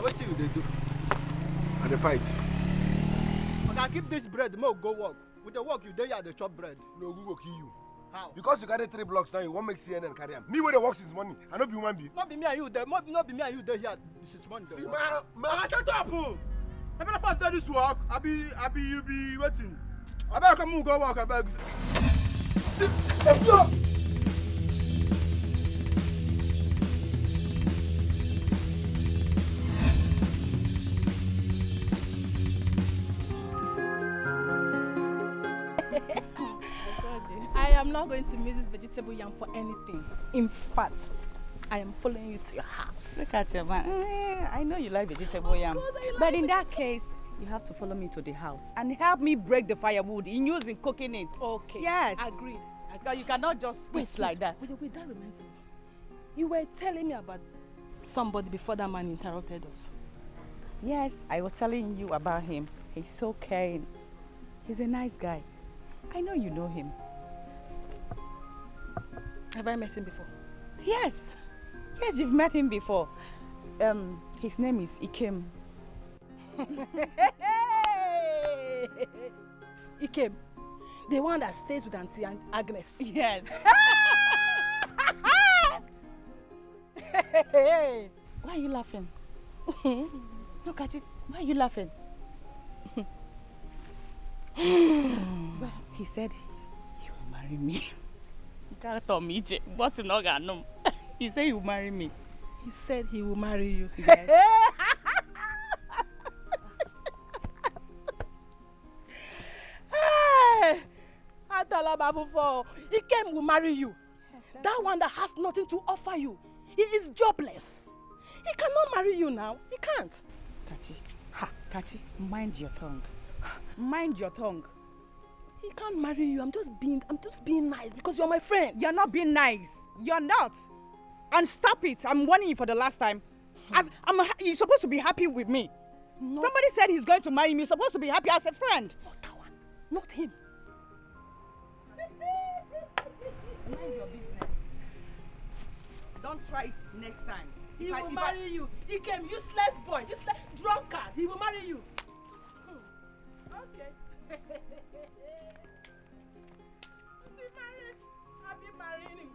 what you they do? And the fight. Okay, keep this bread, more go work. With the work you do, you the chop bread. No, we go kill you. How? Because you carry 3 blocks now, you won't make CNN carry them. Me where the works is money. I don't be human being. Not be me and you there. Not be me and you there here. This is money. See, shut up, oh. I better fast do this work. I be you be waiting. I better come go work. I beg. I am not going to miss this vegetable yam for anything. In fact, I am following you to your house. Look at your man. I know you like vegetable yam. But in that case, you have to follow me to the house and help me break the firewood in using cooking it. Okay. Yes. Agreed. Because you cannot just switch like that. Wait, that reminds me. You were telling me about somebody before that man interrupted us. Yes, I was telling you about him. He's so caring. He's a nice guy. I know you know him. Have I met him before? Yes. Yes, you've met him before. His name is Ikem. Ikem, the one that stays with Auntie Agnes. Yes. Why are you laughing? Look at it. Why are you laughing? Well, he said he will marry me. He said he will marry me. He said he will marry you. Yes. I tell about before. Ikem will marry you. That one that has nothing to offer you. He is jobless. He cannot marry you now. He can't. Kachi, mind your tongue. Mind your tongue. He can't marry you. I'm just being nice because you're my friend. You're not being nice. You're not. And stop it. I'm warning you for the last time. You're supposed to be happy with me. No. Somebody said he's going to marry me. You're supposed to be happy as a friend. Not that one. Not him. Mind your business. Don't try it next time. He will marry you. He came useless boy, useless drunkard. He will marry you. Okay. The marriage. I'll be marrying him.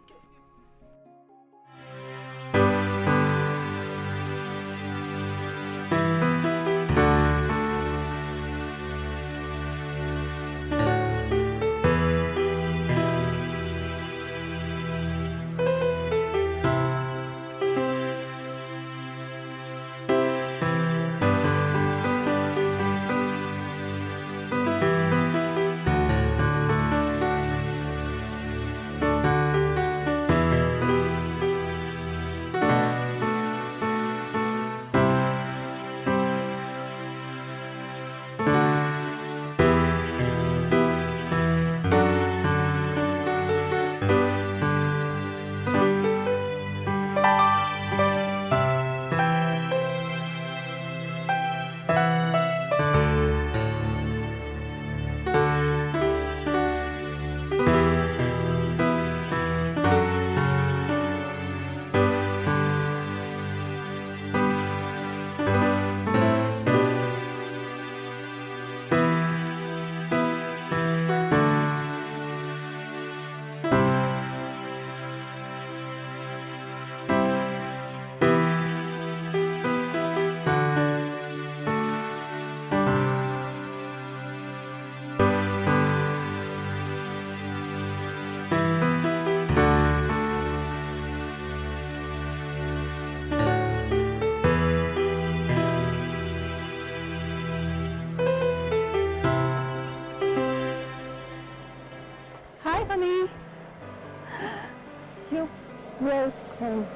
Welcome.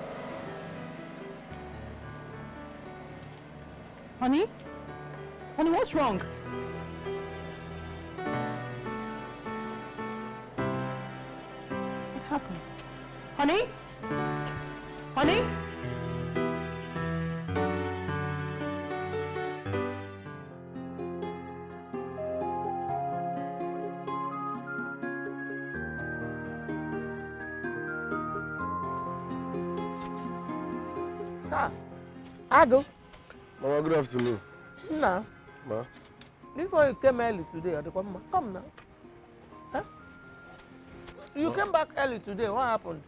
Honey? Honey, what's wrong? What happened? Honey? Honey? Ado, Mama, good afternoon. No. Ma? This one you came early today. Come now. Huh? You came back early today. What happened?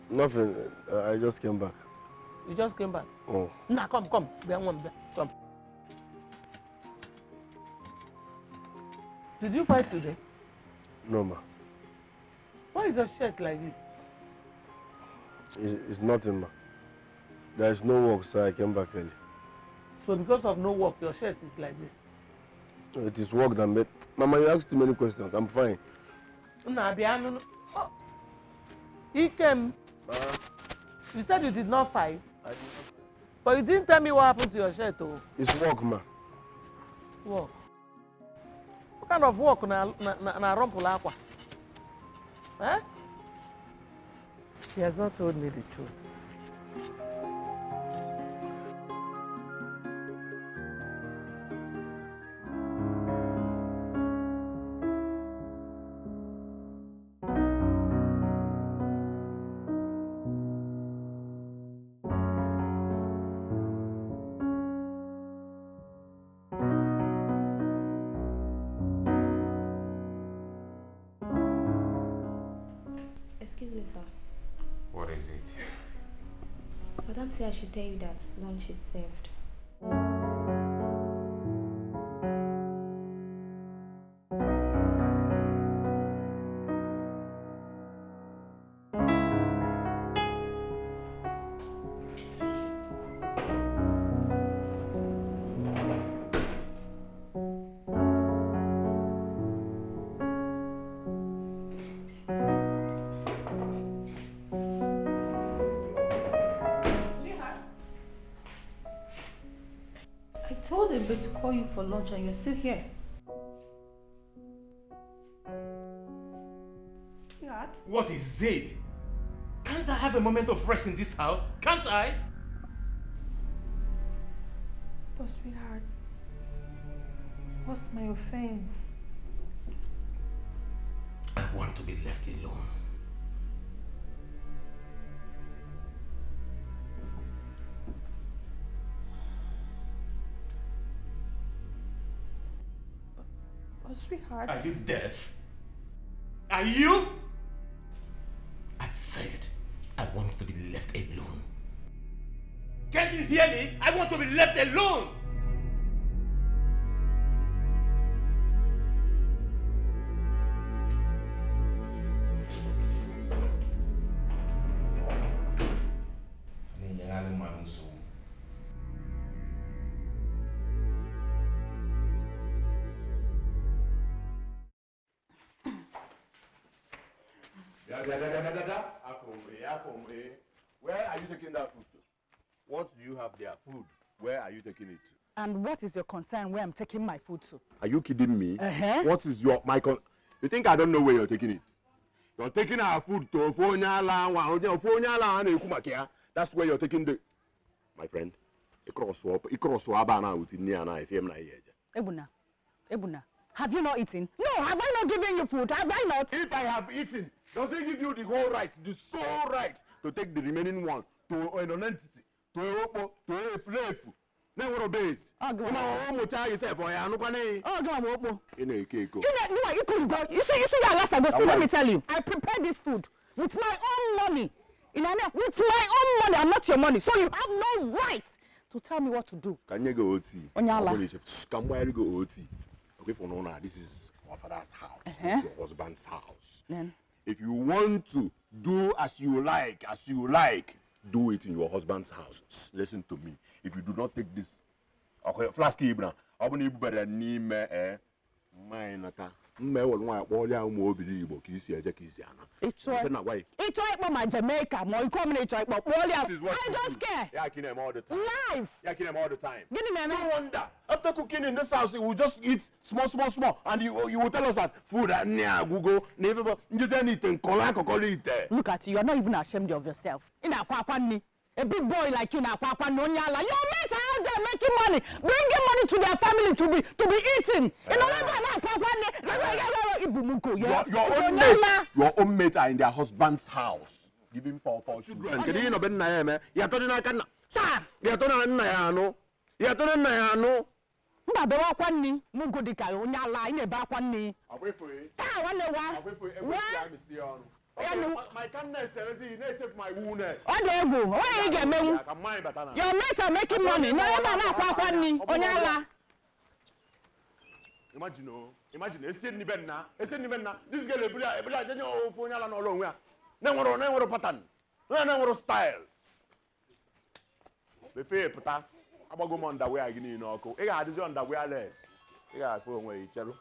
Nothing. I just came back. You just came back? Oh. Nah, come. Come. Did you fight today? No, ma. Why is your shirt like this? It's nothing, ma. There is no work, so I came back early. So because of no work, your shirt is like this? It is work that made... Mama, you asked too many questions. I'm fine. Nah, no. Oh. He came. You said you did not fight. I did not. But you didn't tell me what happened to your shirt, though. It's work, ma. Work? What kind of work na rumpul aqua? Eh? He has not told me the truth. Excuse me, sir. What is it? Madam said I should tell you that lunch is served. I told Ebe to call you for lunch and you're still here. Sweetheart? What is it? Can't I have a moment of rest in this house? Can't I? But sweetheart, what's my offense? I want to be left alone. But sweetheart... Are you deaf? Are you? I said I want to be left alone. Can you hear me? I want to be left alone! Where are you taking that food to? What do you have there? Food. Where are you taking it to? And what is your concern where I'm taking my food to? Are you kidding me? Uh-huh. What is you think I don't know where you're taking it? You're taking our food to that's where you're taking the... My friend, Ebuna, have you not eaten? No, have I not given you food? Have I not? If I have eaten, does it give you the whole right, the sole right, to take the remaining one to an entity, to a flave? Then what obeys? You yourself, You see that last time, let me tell you. I prepared this food with my own money. With my own money, I'm not your money. So you have no right to tell me what to do. Can you go OT? Onyala. Go OT? Okay, for now, this is our father's house, it's your husband's house. Then? If you want to do as you like, do it in your husband's house. Listen to me. If you do not take this, okay, flask Ibra, I will need better name mine. It's right, Mama Jamaica. I don't care. Yeah, I kill him all the time. Life. Yeah, I kill him all the time. No wonder. After cooking in this house, we will just eat small, and you will tell us that food Google never just anything. Look at you. You're not even ashamed of yourself. A big boy like you now, Papa Nonyala. Your mates are out there making money, bringing money to their family to be eating. Your own mates are in their husband's house, giving for children. Sir, Ya to na ya no. Mba be wa kwanni mu go dika onye ala ina be akwanni. Abwefoye. Ta wa ne wa. Abwefoye e me see on. My kindness tells you need check my woundness. O de ego, why you get me? Your mates are making money. No na akwanni onye ala. Imagine, ese ni benna. This girl ebula jenye o fonya la no lo nwa. Na nworo pattern. Na nworo style. Be fe puta. Agbago mo underwear gini no ko. E ga adizi underwear less. E ga fo onwe ichelu.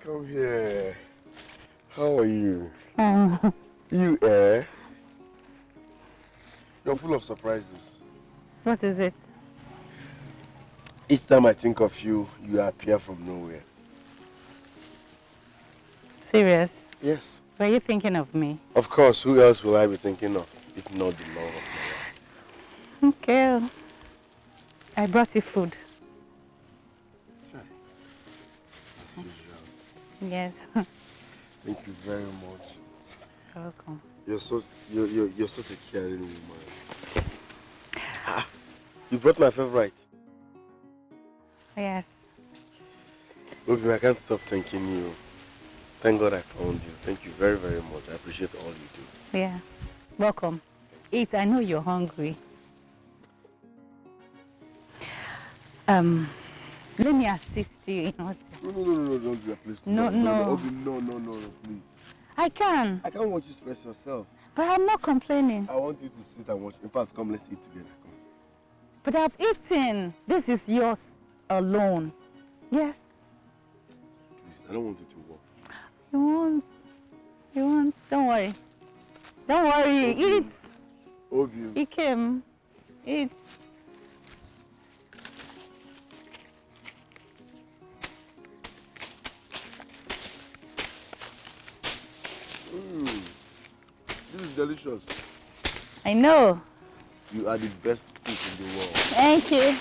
Come here. How are you? You, You're full of surprises. What is it? Each time I think of you, you appear from nowhere. Serious? Yes. Were you thinking of me? Of course, who else will I be thinking of, if not the love of my life? Okay. I brought you food. As usual. Yes. Thank you very much. You're welcome. You're such a caring woman. You brought my favorite. Yes. Obi, I can't stop thanking you. Thank God I found you. Thank you very, very much. I appreciate all you do. Yeah. Welcome. Eat. I know you're hungry. Let me assist you in what. No, don't do that, please. No. Obi, no, please. I can. I can't watch you stress yourself. But I'm not complaining. I want you to sit and watch. In fact, come, let's eat together. Come. But I've eaten. This is yours alone. Yes. Please, I don't want you to walk. You won't. Don't worry. Don't worry. Obi. Eat. Obi. He came. Eat. This is delicious. I know. You are the best cook in the world. Thank you.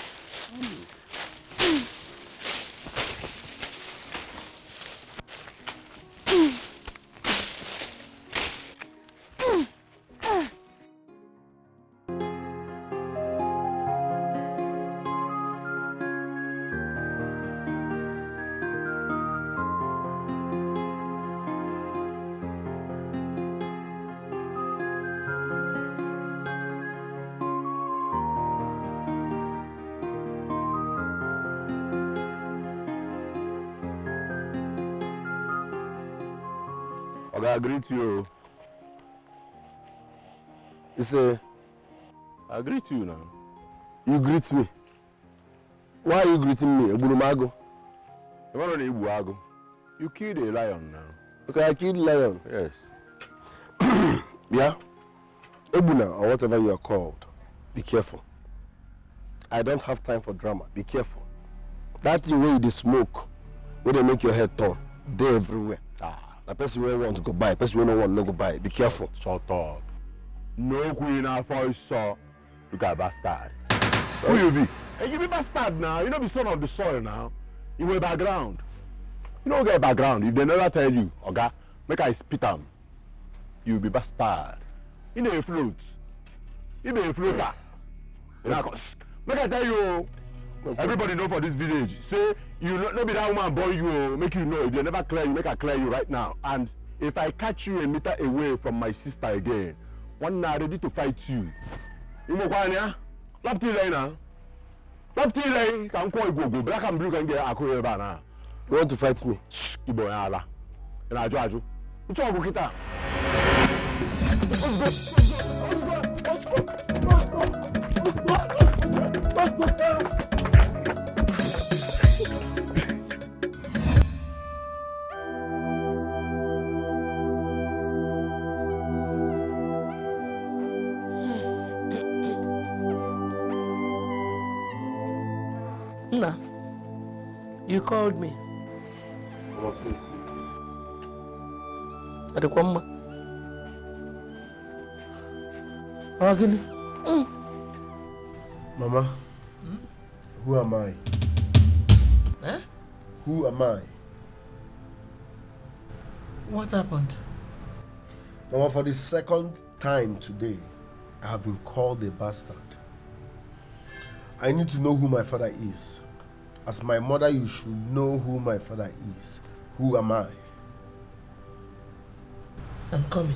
I greet you. You say, I greet you now. you greet me. Why are you greeting me? Ebulumago. You killed a lion now. Okay, I killed lion. Yes. Yeah? Ebuna, or whatever you are called. Be careful. I don't have time for drama. Be careful. That thing where you smoke, where they make your head turn, they're everywhere. A person who want to go buy, a person who don't want to go buy. Be careful. Shut up. No queen for saw. Look at bastard. Who you be? Hey, you be bastard now. You know be son of the soil now. You a background. You don't get a background. If they never tell you, okay, make I spit them. You be bastard. You know a float. You be a floater. Make I tell you, everybody know for this village. Say you no be that woman boy you make you know. If they never clear you, make I clear you right now. And if I catch you a meter away from my sister again, one night ready to fight you. You know what I Lap till now. Lap till can call go. Black and blue can get a career banner. You want to fight me? You boy ala. And I judge you. Which one go kita? Nna, you called me. Mama, please eat. Adekwamma. Agony. Mama, who am I? Eh? Who am I? What happened? Mama, for the second time today, I have been called a bastard. I need to know who my father is. As my mother, you should know who my father is. Who am I? I'm coming.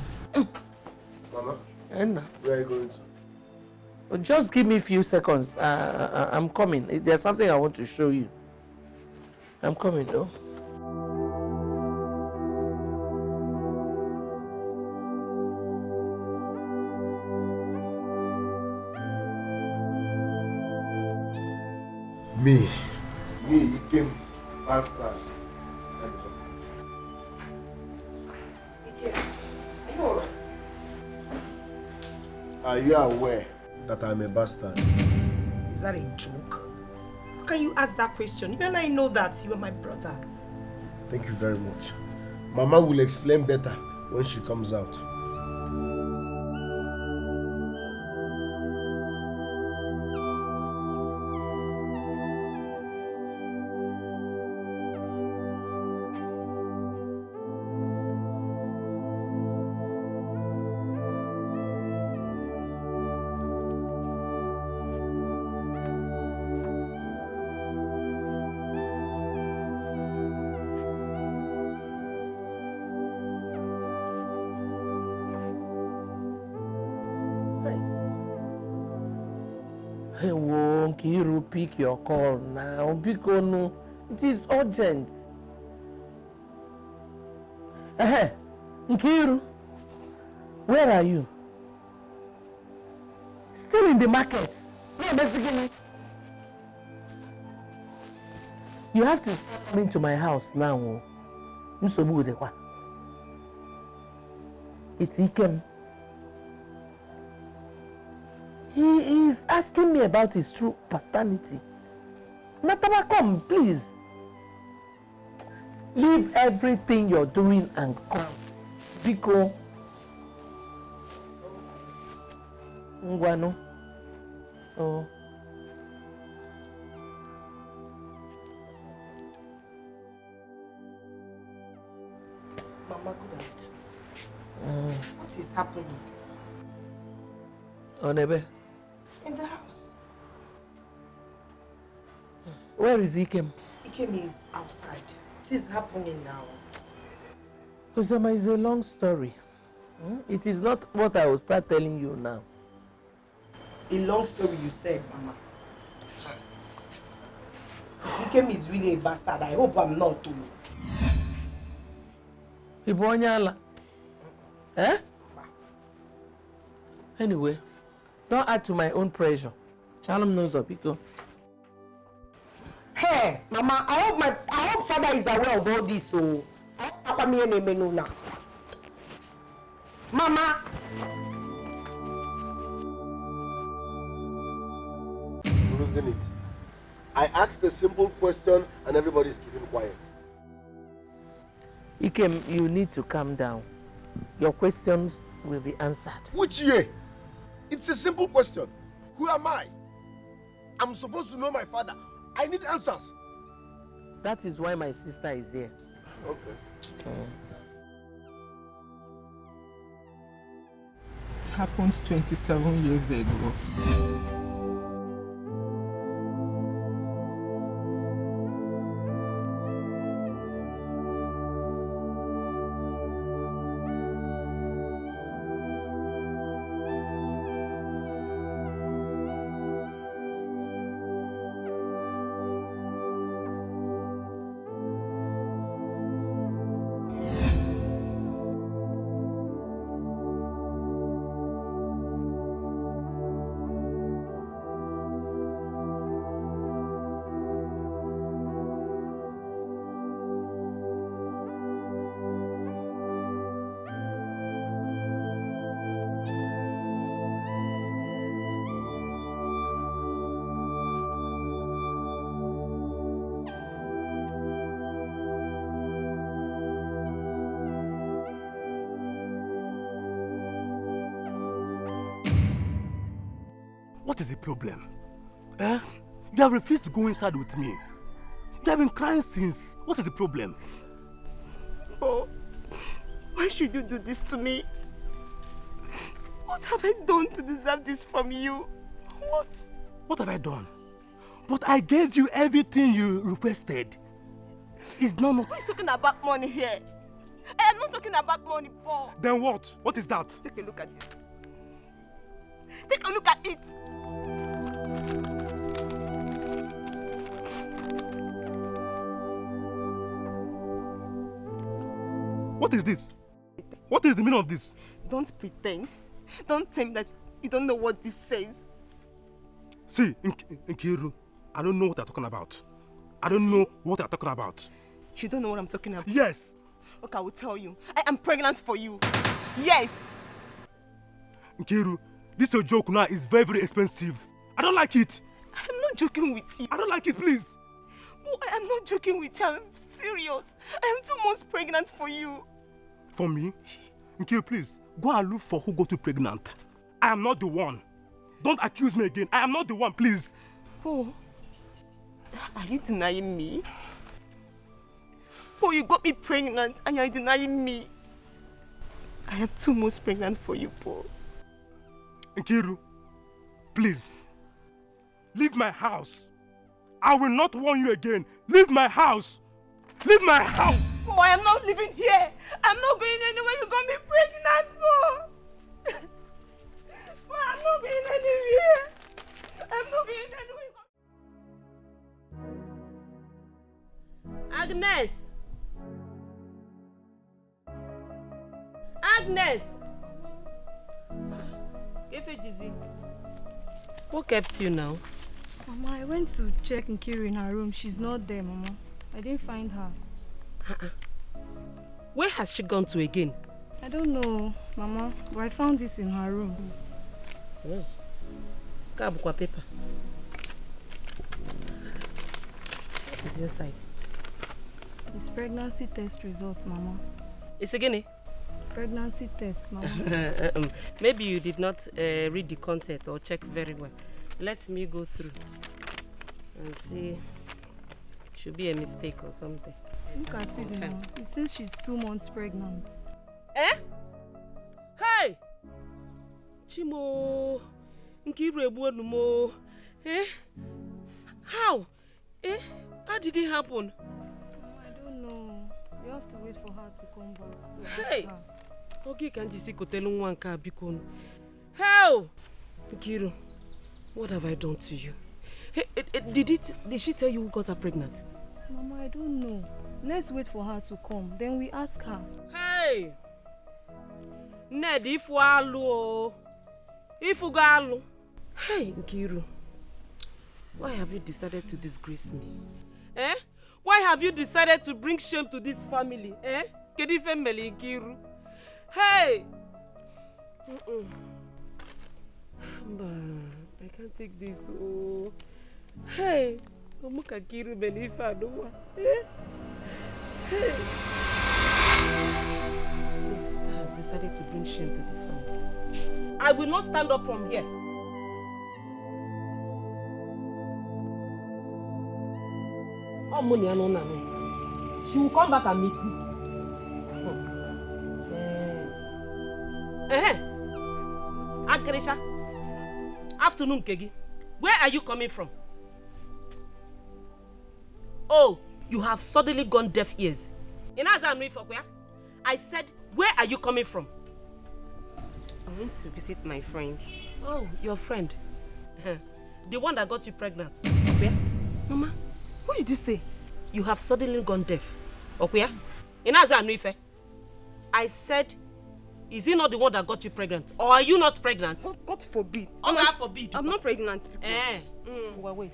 Mama, Enna. where are you going to? Just give me a few seconds. I'm coming. There's something I want to show you. I'm coming though. Me, he came bastard. That's all. Are you aware that I'm a bastard? Is that a joke? How can you ask that question? You and I know that you are my brother. Thank you very much. Mama will explain better when she comes out. Hey, won't you pick your call now? Because no, it is urgent. Hey, Nkiru, where are you? Still in the market. No, basically. You have to come into my house now. It's Ikem. He is asking me about his true paternity. Nataba, come, please. Leave everything you're doing and come. Biko. Ngwano. Oh. Mama, good afternoon. What is happening? Onebe. In the house. Where is Ikem? Ikem is outside. What is happening now? Uzoma, is a long story. It is not what I will start telling you now. A long story you said, Mama. If Ikem is really a bastard, I hope I'm not too. Ibonyala. Eh? Anyway, don't add to my own pressure. Shalom knows of Biko. Hey, Mama, I hope father is aware of all this, so Papa me and me now. Mama. Losing it. I asked a simple question and everybody's keeping quiet. Ikem, you need to calm down. Your questions will be answered. Which year? It's a simple question. Who am I? I'm supposed to know my father. I need answers. That is why my sister is here. Okay. It happened 27 years ago. What is the problem? Eh? You have refused to go inside with me. You have been crying since. What is the problem? Oh, why should you do this to me? What have I done to deserve this from you? What? What have I done? But I gave you everything you requested. It's not... Who is talking about money here? I am not talking about money, Paul. Then what? What is that? Take a look at this. Take a look at it. What is this? What is the meaning of this? Don't pretend. Don't tell me that you don't know what this says. See, Nkiru, I don't know what you're talking about. I don't know what you're talking about. You don't know what I'm talking about? Yes. Okay, I will tell you. I am pregnant for you. Yes. Nkiru, this your joke now is very, very expensive. I don't like it. I am not joking with you. I don't like it, please. Oh, I am not joking with you. I'm serious. I am 2 months pregnant for you. For me? Nkiru, please, go and look for who got you pregnant. I am not the one. Don't accuse me again. I am not the one, please. Oh, are you denying me? Oh, you got me pregnant and you're denying me. I am 2 months pregnant for you, Paul. Nkiru, please, leave my house. I will not warn you again. Leave my house. Leave my house. Oh, I am not living here. I'm not going anywhere. You got me pregnant, Paul. Oh, I'm not going anywhere. I'm not going anywhere. Agnes! Agnes! What kept you now? Mama, I went to check Nkiru in her room. She's not there, Mama. I didn't find her. Where has she gone to again? I don't know, Mama, but I found this in her room. Kabukwa paper. What is inside? It's pregnancy test result, Mama. It's again? Pregnancy test, Mama. Maybe you did not read the content or check very well. Let me go through and see. Should be a mistake or something. Look at it now. It says she's 2 months pregnant. Eh? Hey! Chimo! Nkiru ebuonumo. Eh? How? Eh? How did it happen? I don't know. You have to wait for her to come back. To Hey! ask her. Okay, can't you see Kotelu Nwanka Bikon? How? Nkiru, what have I done to you? Hey, did she tell you who got her pregnant? Mama, I don't know. Let's wait for her to come. Then we ask her. Hey! Ned, if you alu, if you alu. Hey, Nkiru, why have you decided to disgrace me? Eh? Why have you decided to bring shame to this family? Eh? Kedi family, Nkiru. Hey! I can't take this. Oh. Hey! Omuka Nkiru Belifa Adowa. Eh? Hey! Your sister has decided to bring shame to this family. I will not stand up from here. money and no. She will come back and meet you. Ankarisha. Afternoon, Kegi. Where are you coming from? Oh, you have suddenly gone deaf ears. I said, where are you coming from? I went to visit my friend. Oh, your friend. The one that got you pregnant. Mama, what did you say? You have suddenly gone deaf. I said, is he not the one that got you pregnant? Or are you not pregnant? God forbid. Oh, God forbid. I'm not pregnant. Well, wait.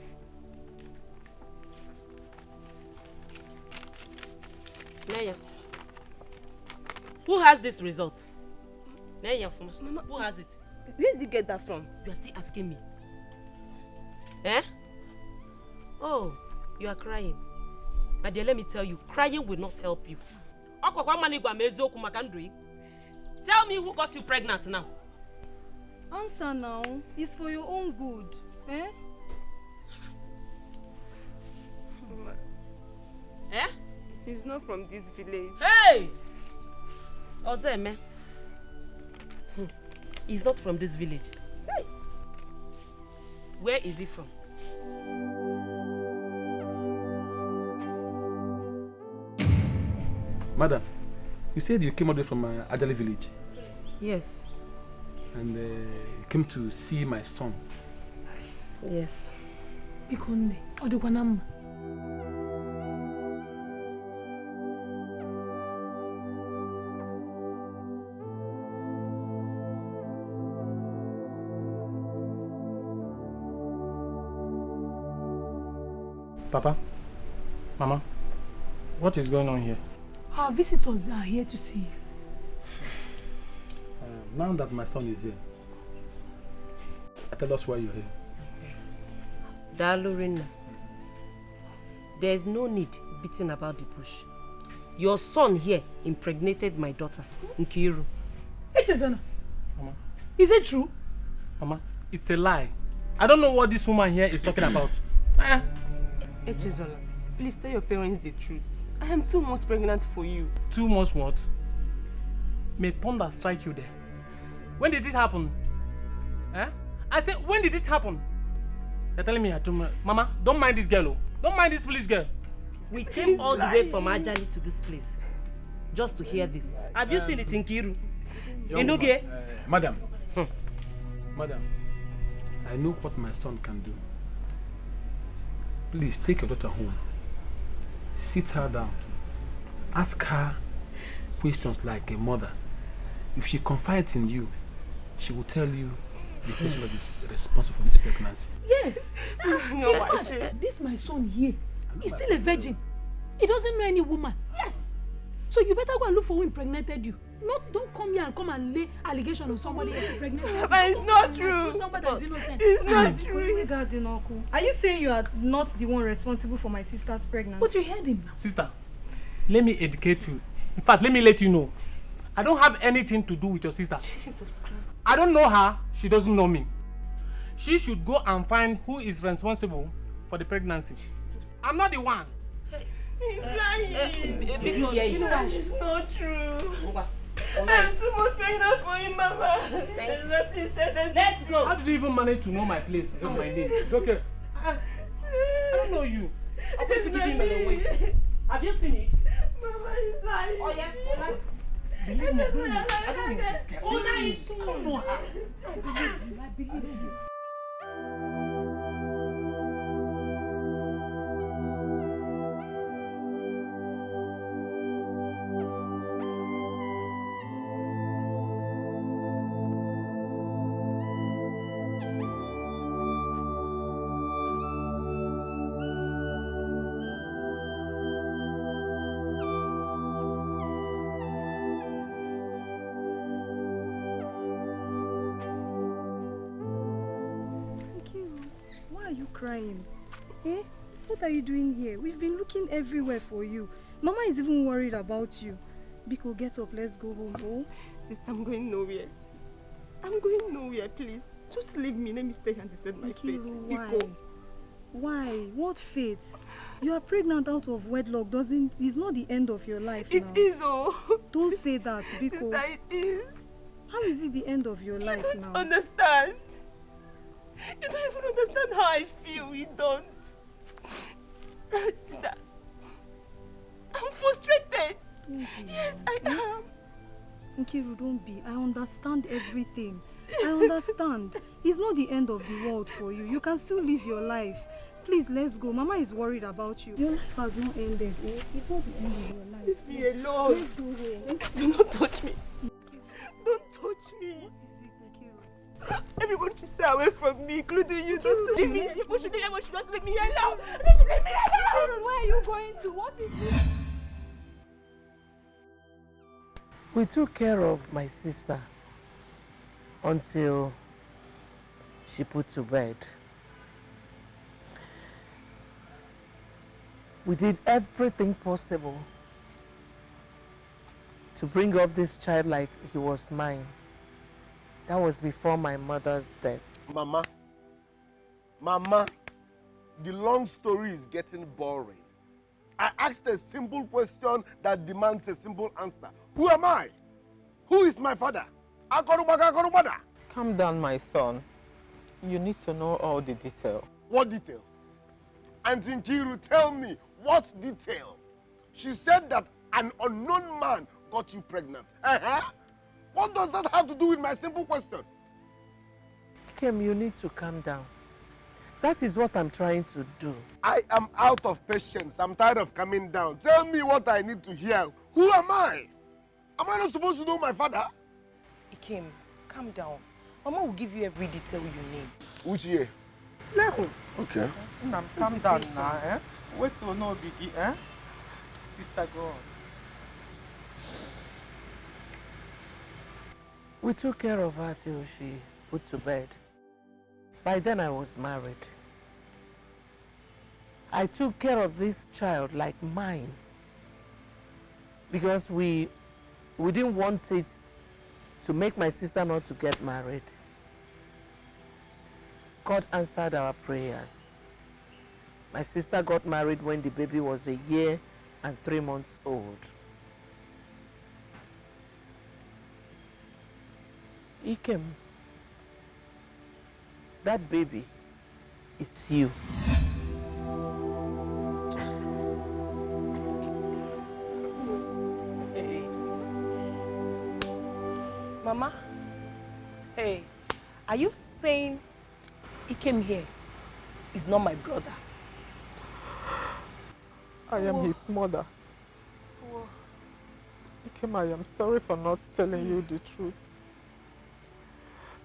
Naya. Who has this result? Naya, Mama, who has it? Where did you get that from? You are still asking me. Oh, you are crying. My dear, let me tell you, crying will not help you. Tell me who got you pregnant now. Answer now. It's for your own good. Mama. He's not from this village. Hey! Ozeme. He's not from this village. Hey! Where is he from? Madam, you said you came all the way from Agony village. Yes. And you came to see my son. Yes. Ikonde, Odekwanam. Papa, Mama, what is going on here? Our visitors are here to see you. Now that my son is here, tell us why you're here. Dalurina, there is no need beating about the bush. Your son here impregnated my daughter, Nkiru. Echezona. Mama. Is it true? Mama, it's a lie. I don't know what this woman here is talking about. Echezola, please tell your parents the truth. I am 2 months pregnant for you. 2 months what? May thunder strike you there. When did it happen? I said, when did it happen? You're telling me, Mama, don't mind this girl. Don't mind this foolish girl. We came all the way from Ajali to this place just to hear this. Have you seen it in Kiru? Inuge? Madam, Madam, I know what my son can do. Please take your daughter home. Sit her down. Ask her questions like a mother. If she confides in you, she will tell you the person that is responsible for this pregnancy. Yes. In fact, this my son here. He's still a virgin. He doesn't know any woman. Yes. So you better go and look for who impregnated you. Don't come here and come and lay allegation on somebody else impregnated. But it's not true. Somebody that's innocent. It's not true. Regarding Uncle, are you saying you are not the one responsible for my sister's pregnancy? But you heard him now. Sister, let me educate you. In fact, let me let you know. I don't have anything to do with your sister. Jesus Christ. I don't know her. She doesn't know me. She should go and find who is responsible for the pregnancy. I'm not the one. He's lying. It's not true. I'm 2 months pregnant for him, Mama. Please tell them. Let's go. How did you even manage to know my place and my name? It's okay. I don't know you. I'm going to give him away. Have you seen it? Mama is lying. Oh, yeah. Believe me, I don't know this girl. Oh, nice. I don't know her. I believe you. Crying. What are you doing here? We've been looking everywhere for you. Mama is even worried about you. Biko, get up, let's go home. Oh, I'm going nowhere. I'm going nowhere, please. Just leave me. Let me stay and decide my fate. Why? Why? What fate? You are pregnant out of wedlock is not the end of your life now. It is, oh. Don't say that, Biko. Sister, it is. How is it the end of your life now? You don't understand. You don't even understand how I feel. You don't. Sister, I'm frustrated. Yes, I am. Nkiru, don't be. I understand everything. I understand. It's not the end of the world for you. You can still live your life. Please, let's go. Mama is worried about you. Your life has not ended. Eh? It's not the end of your life. Leave me alone. Let's go home. Do not touch me. Don't touch me. Everyone should stay away from me, including you. Don't leave me. Everyone should not leave me alone. They should leave me alone. Where are you going to? What is this? We took care of my sister until she put to bed. We did everything possible to bring up this child like he was mine. That was before my mother's death. Mama, the long story is getting boring. I asked a simple question that demands a simple answer. Who am I? Who is my father? Calm down, my son. You need to know all the detail. What detail? Auntie Nkiru, tell me, what detail? She said that an unknown man got you pregnant. What does that have to do with my simple question? Kim, you need to calm down. That is what I'm trying to do. I am out of patience. I'm tired of coming down. Tell me what I need to hear. Who am I? Am I not supposed to know my father? Ikem, calm down. Mama will give you every detail you need. Uchiye. No. Okay. Calm down now, eh? Wait till no biggie, eh? Sister, go on. We took care of her till she put to bed. By then I was married. I took care of this child like mine because we didn't want it to make my sister not to get married. God answered our prayers. My sister got married when the baby was 1 year and 3 months old. Ikem, that baby is you. Hey. Mama, hey, are you saying he came here is not my brother? I am his mother. Ikem, I am sorry for not telling you the truth.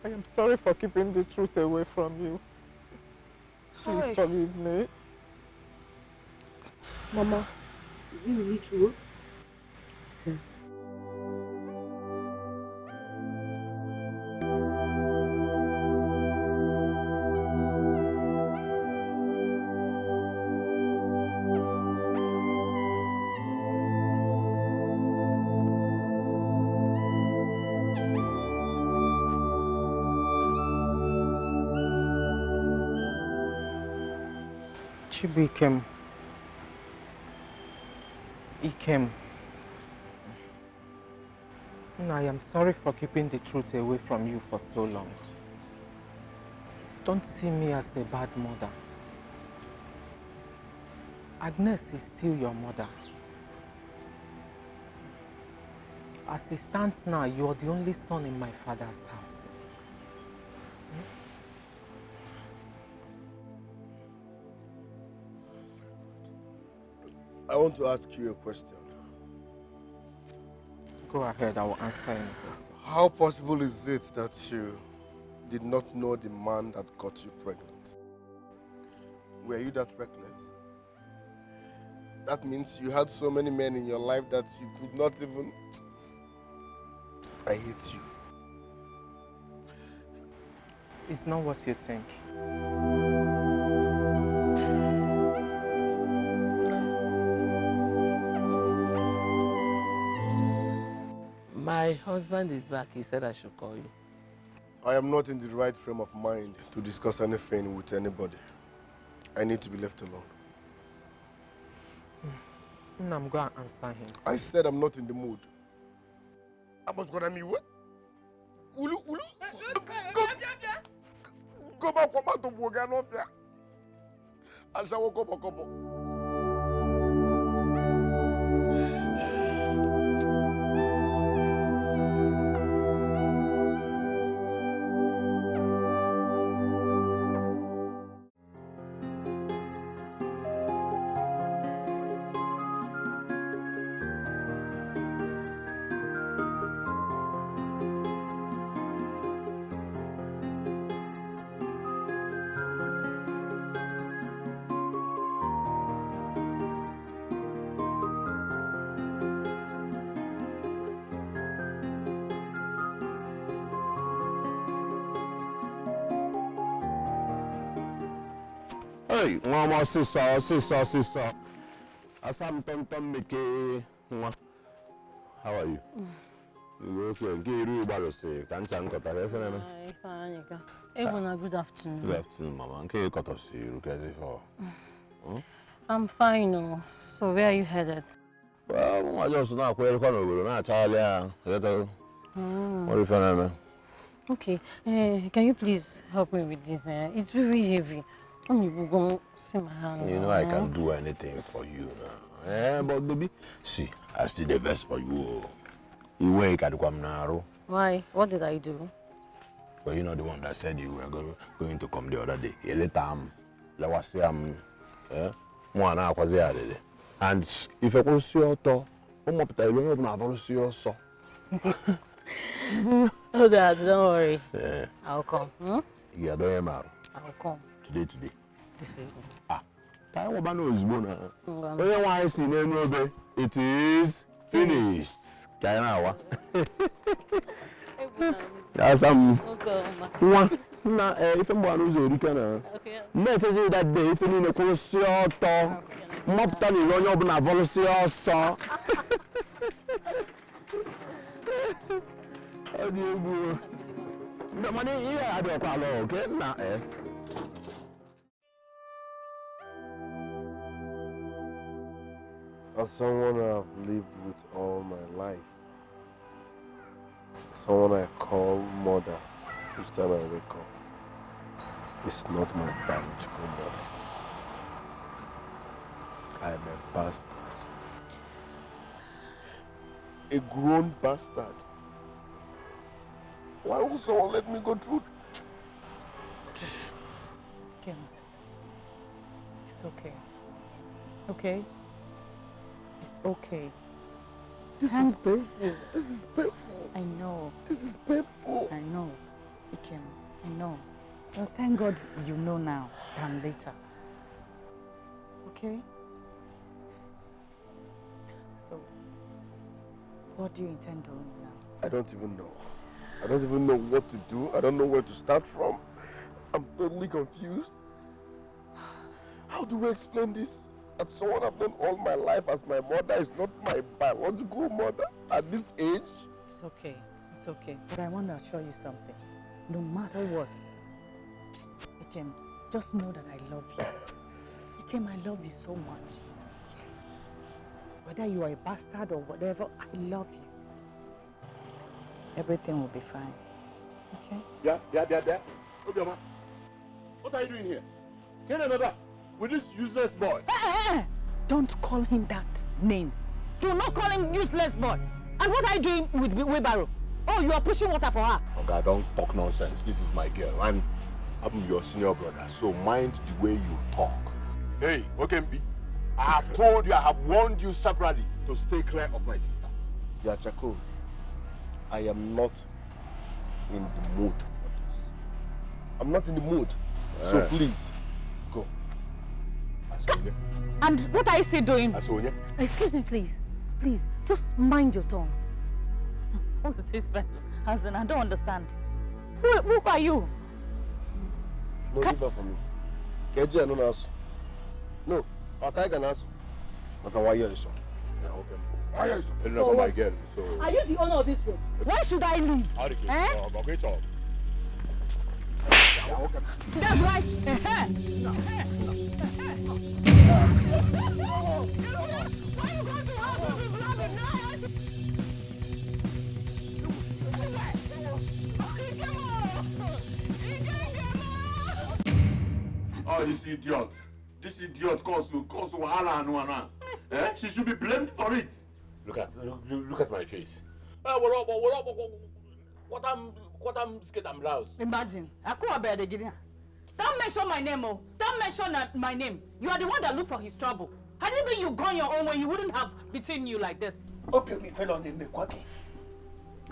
I am sorry for keeping the truth away from you. Please forgive me. Mama, is it really true? It is. Ikem. I am sorry for keeping the truth away from you for so long. Don't see me as a bad mother. Agnes is still your mother. As it stands now, you are the only son in my father's house. I want to ask you a question. Go ahead, I will answer any question. How possible is it that you did not know the man that got you pregnant? Were you that reckless? That means you had so many men in your life that you could not even... I hate you. It's not what you think. My husband is back. He said I should call you. I am not in the right frame of mind to discuss anything with anybody. I need to be left alone. No, I'm going to answer him. I said I'm not in the mood. I was gonna meet what? Ulu. Go back to Boganofia. I shall go back. Hey, mama, sister. Asam tonton meke. How are you? You okay? Get you about to say. Can't you cut off? Fine. Everyone, good afternoon. Good afternoon, mama. Can you cut off? You for? I'm fine. No. So where are you headed? Well, I just now quite over. Now, Charlie. What if I Okay. Can you please help me with this? It's very heavy. You see my hand. You know I can do anything for you now. But baby, see, I still the best for you. You wake at the Why? What did I do? Well, you're not the one that said you were going to come the other day. You let them. Let us say one hour was there. And if I go see your door, I'm up there. You don't see your saw. Oh, Dad, don't worry. Yeah. I'll come. Yeah, don't matter. I'll come. Today. This evening. I want to know is bona. It is finished. Kainawa. That's one. Na if I'm one who's already kana. Let's say that day if you need to see your to. Mop tani run up na volunteer so. Oh dear go. The money here I do quite low, okay? Na As someone I've lived with all my life, someone I call mother each time I wake up, it's not my biological mother. I am a bastard. A grown bastard. Why would someone let me go through? Kim, it's okay. Okay? It's okay. This is painful. This is painful. I know. This is painful. I know. Kim, I know. Well, thank God you know now than later. Okay? So, what do you intend doing now? I don't even know. I don't even know what to do. I don't know where to start from. I'm totally confused. How do we explain this? That someone I've known all my life as my mother is not my biological mother at this age? It's okay. It's okay. But I want to assure you something. No matter what, Ikem, just know that I love you. Ikem, I love you so much. Yes. Whether you are a bastard or whatever, I love you. Everything will be fine. Okay? Yeah. Obioma, what are you doing here? Can I remember? With this useless boy. Don't call him that name. Do not call him useless boy. And what are you doing with wheelbarrow? Oh, you are pushing water for her. Okay, don't talk nonsense. This is my girl. I'm your senior brother, so mind the way you talk. Hey, Okembi, I have told you, I have warned you separately to stay clear of my sister. Yeah, Chako, I am not in the mood for this. I'm not in the mood. So please, go. And what are you still doing? Asonia? Excuse me, please. Please, just mind your tongue. Who is this person? Hansen, I don't understand. Who are you? No, leave her for me. Keji and no answer. No, I'll take an answer. But why are you so? Yeah, okay. Why are you so? Not my girl, so. Are you the owner of this road? Why should I leave? Okay, talk. That's right. Why you going to house when people have been nice? Oh, this idiot. This idiot cause wahala and wana. Eh? She should be blamed for it. Look at my face. What I'm scared and blouse. Imagine. Don't mention my name, oh. Don't mention my name. You are the one that looked for his trouble. Had it been you gone your own way, you wouldn't have beaten you like this.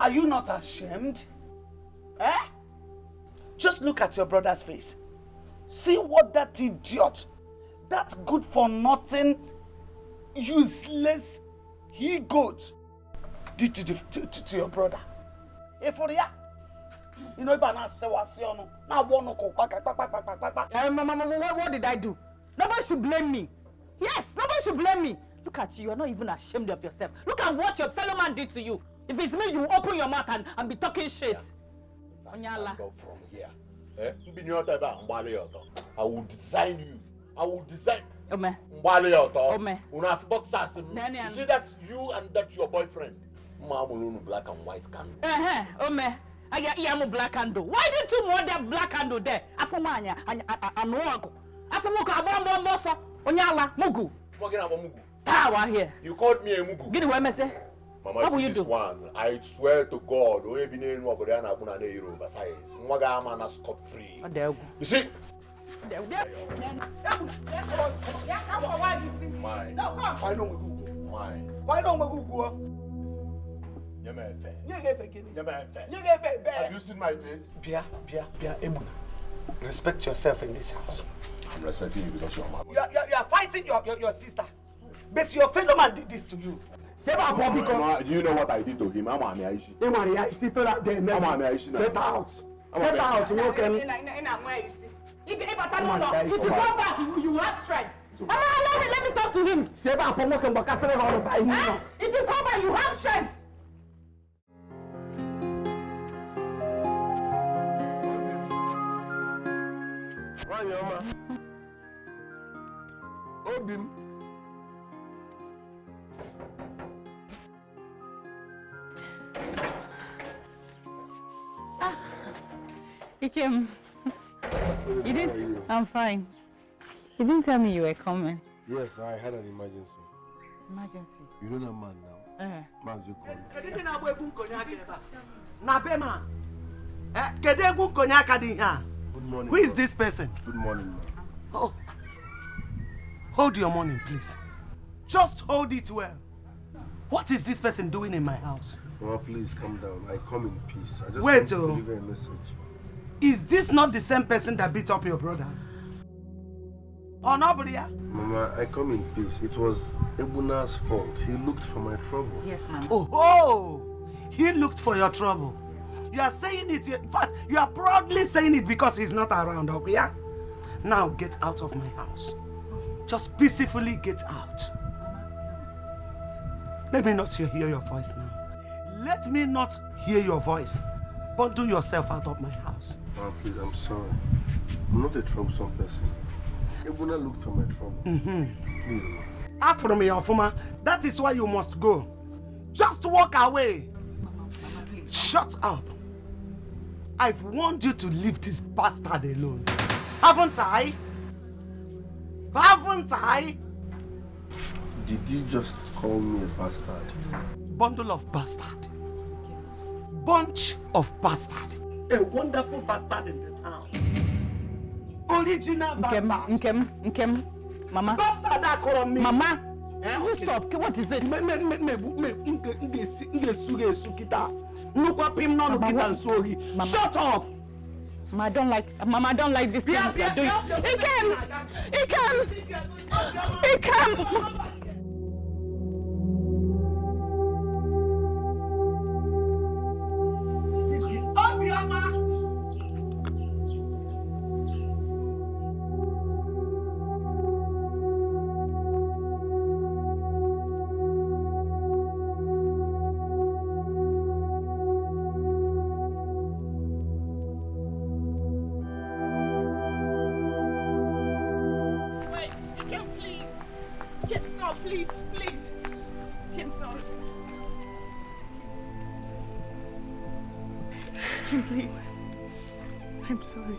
Are you not ashamed? Eh? Just look at your brother's face. See what that idiot, that good for nothing, useless he-goat did to your brother. You know, what did I do? Nobody should blame me. Yes, nobody should blame me. Look at you, you're not even ashamed of yourself. Look at what your fellow man did to you. If it's me, you open your mouth and be talking shit. Onyala. From here. I will design you. I will design. Ome. Ome. You see that you and that your boyfriend. Black and white candle. Ome. I am a black candle. Why did you want that black candle there? Afumanya and Wako. Afumuka Moso. Onyala Mugu. Power here. You called me a Mugu. Get away, Mese. Mama, what will you do? One. I swear to God, we be in Wagoriana Bunane Besides, Mwagama scot free. You see? Mine. Why don't we go? Have you seen my face? Bia, Ebuna. Respect yourself in this house. I'm respecting you because you're my mother. You are fighting your sister. But your fellow man did this to you. Do you know what I did to him? I'm a Aishi. Get out. Get out. If you come back, you have strength. Let me talk to him. If you come back, you have strength. Obim. Ikem, you didn't. I'm fine. You didn't tell me you were coming. Yes, I had an emergency. Emergency? You know that man now? Man's you call. Good morning. Who is this person? Good morning, man. Oh. Hold your money, please. Just hold it well. What is this person doing in my house? Mama, please calm down. I come in peace. I just want to deliver a message. Is this not the same person that beat up your brother? Oh, no, Bria? Mama, I come in peace. It was Ebuna's fault. He looked for my trouble. Yes, ma'am. Oh, he looked for your trouble. You are saying it, in fact, you are proudly saying it because he's not around, Bria. Now get out of my house. Just peacefully get out. Let me not hear your voice now. Let me not hear your voice. Bundle yourself out of my house. Mama, please, I'm sorry. I'm not a troublesome person. Ebuna looked for my trouble. Please, Mama. After me, Ofuma, that is why you must go. Just walk away. Mama, please. Shut up. I've warned you to leave this bastard alone. Haven't I? Haven't I? Did you just call me a bastard? Bundle of bastard. Bunch of bastard. A wonderful bastard in the town. Original bastard. Nkem. Mama. Bastard that call me. Mama. You stop. What is it? Shut up. Mama, I don't like this thing you're doing. Ikem. please, please. I'm sorry. Kim, please. I'm sorry.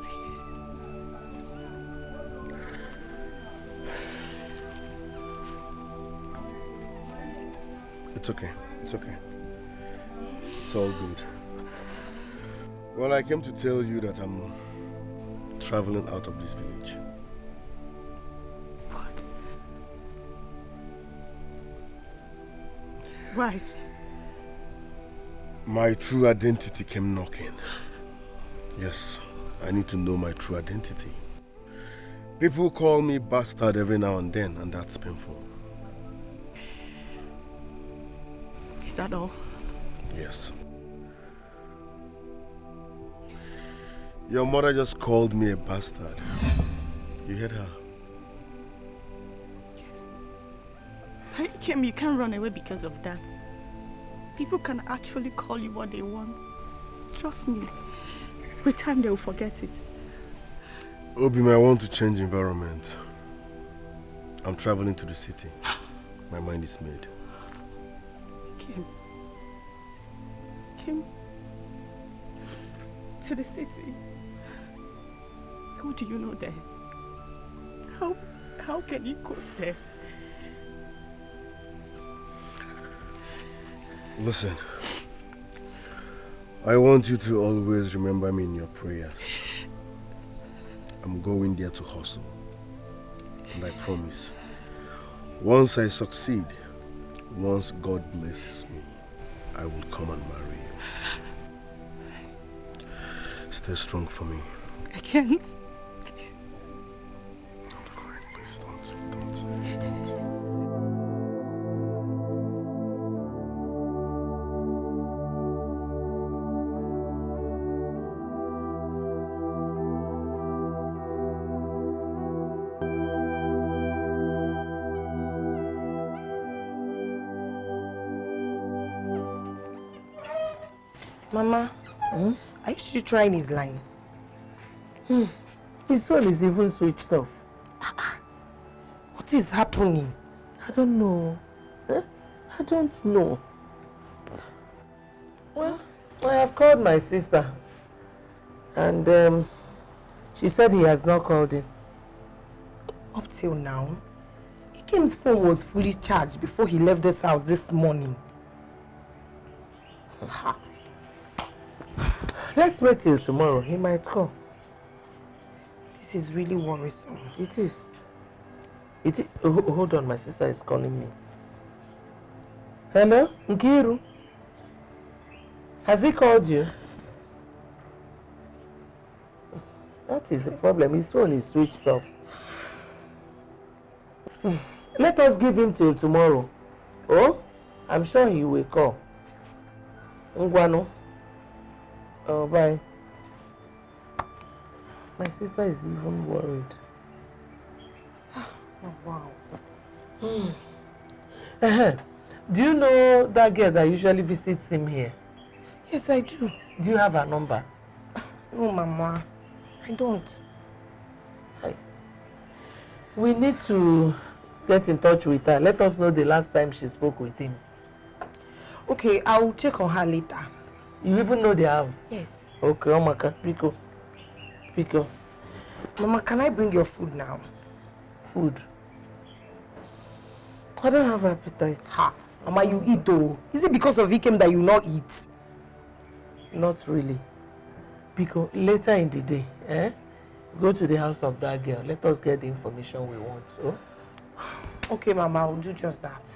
Please. It's okay. It's okay. It's all good. Well, I came to tell you that I'm traveling out of this village. What? Why? My true identity came knocking. Yes, I need to know my true identity. People call me bastard every now and then, and that's painful. Is that all? Yes. Your mother just called me a bastard. You heard her? Yes. Hey, Kim, you can't run away because of that. People can actually call you what they want. Trust me. With time, they will forget it. Obim, I want to change environment. I'm traveling to the city. My mind is made. Kim. Kim. To the city. Who do you know there? How can you go there? Listen, I want you to always remember me in your prayers. I'm going there to hustle. And I promise, once I succeed, once God blesses me, I will come and marry you. Stay strong for me. I can't. Please. Don't cry, please don't. Mama, are you still trying his line? His phone is even switched off. What is happening? I don't know. I don't know. Well, I have called my sister. And she said he has not called him. Up till now, Ikem's phone was fully charged before he left this house this morning. Let's wait till tomorrow. He might call. This is really worrisome. It is. Hold on, my sister is calling me. Hello, Nkiru? Has he called you? That is the problem. His phone is switched off. Let us give him till tomorrow. Oh, I'm sure he will call. Ngwano. Oh, bye. My sister is even worried. Oh, wow. Do you know that girl that usually visits him here? Yes, I do. Do you have her number? No, Mama. I don't. We need to get in touch with her. Let us know the last time she spoke with him. Okay, I will check on her later. You even know the house? Yes. Okay, Omaka, Pico. Mama, can I bring your food now? Food? I don't have appetite. Ha! Mama, you eat though. Is it because of Ikem that you not eat? Not really. Because later in the day, go to the house of that girl. Let us get the information we want. So? Okay, Mama, I'll do just that.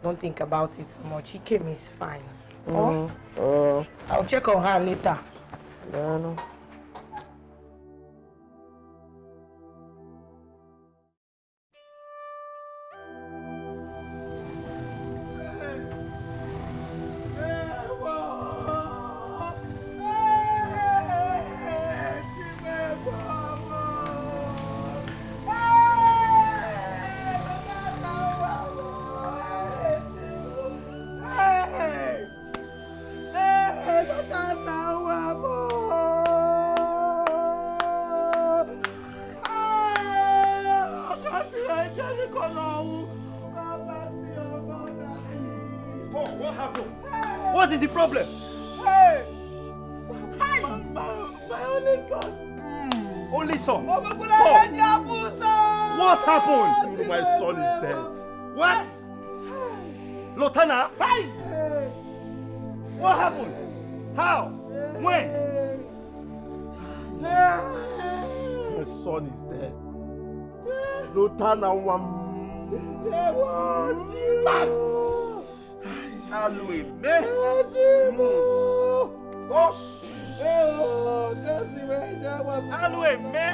Don't think about it so much. Ikem is fine. I'll check on her later. No. What is the problem? Hey! Hi! My only son. Only son? Paul. What happened? My son is dead. What? Lotana? Hi! What happened? How? When? My son is dead. Lotana one. They want you. Alwe me. Alwe me.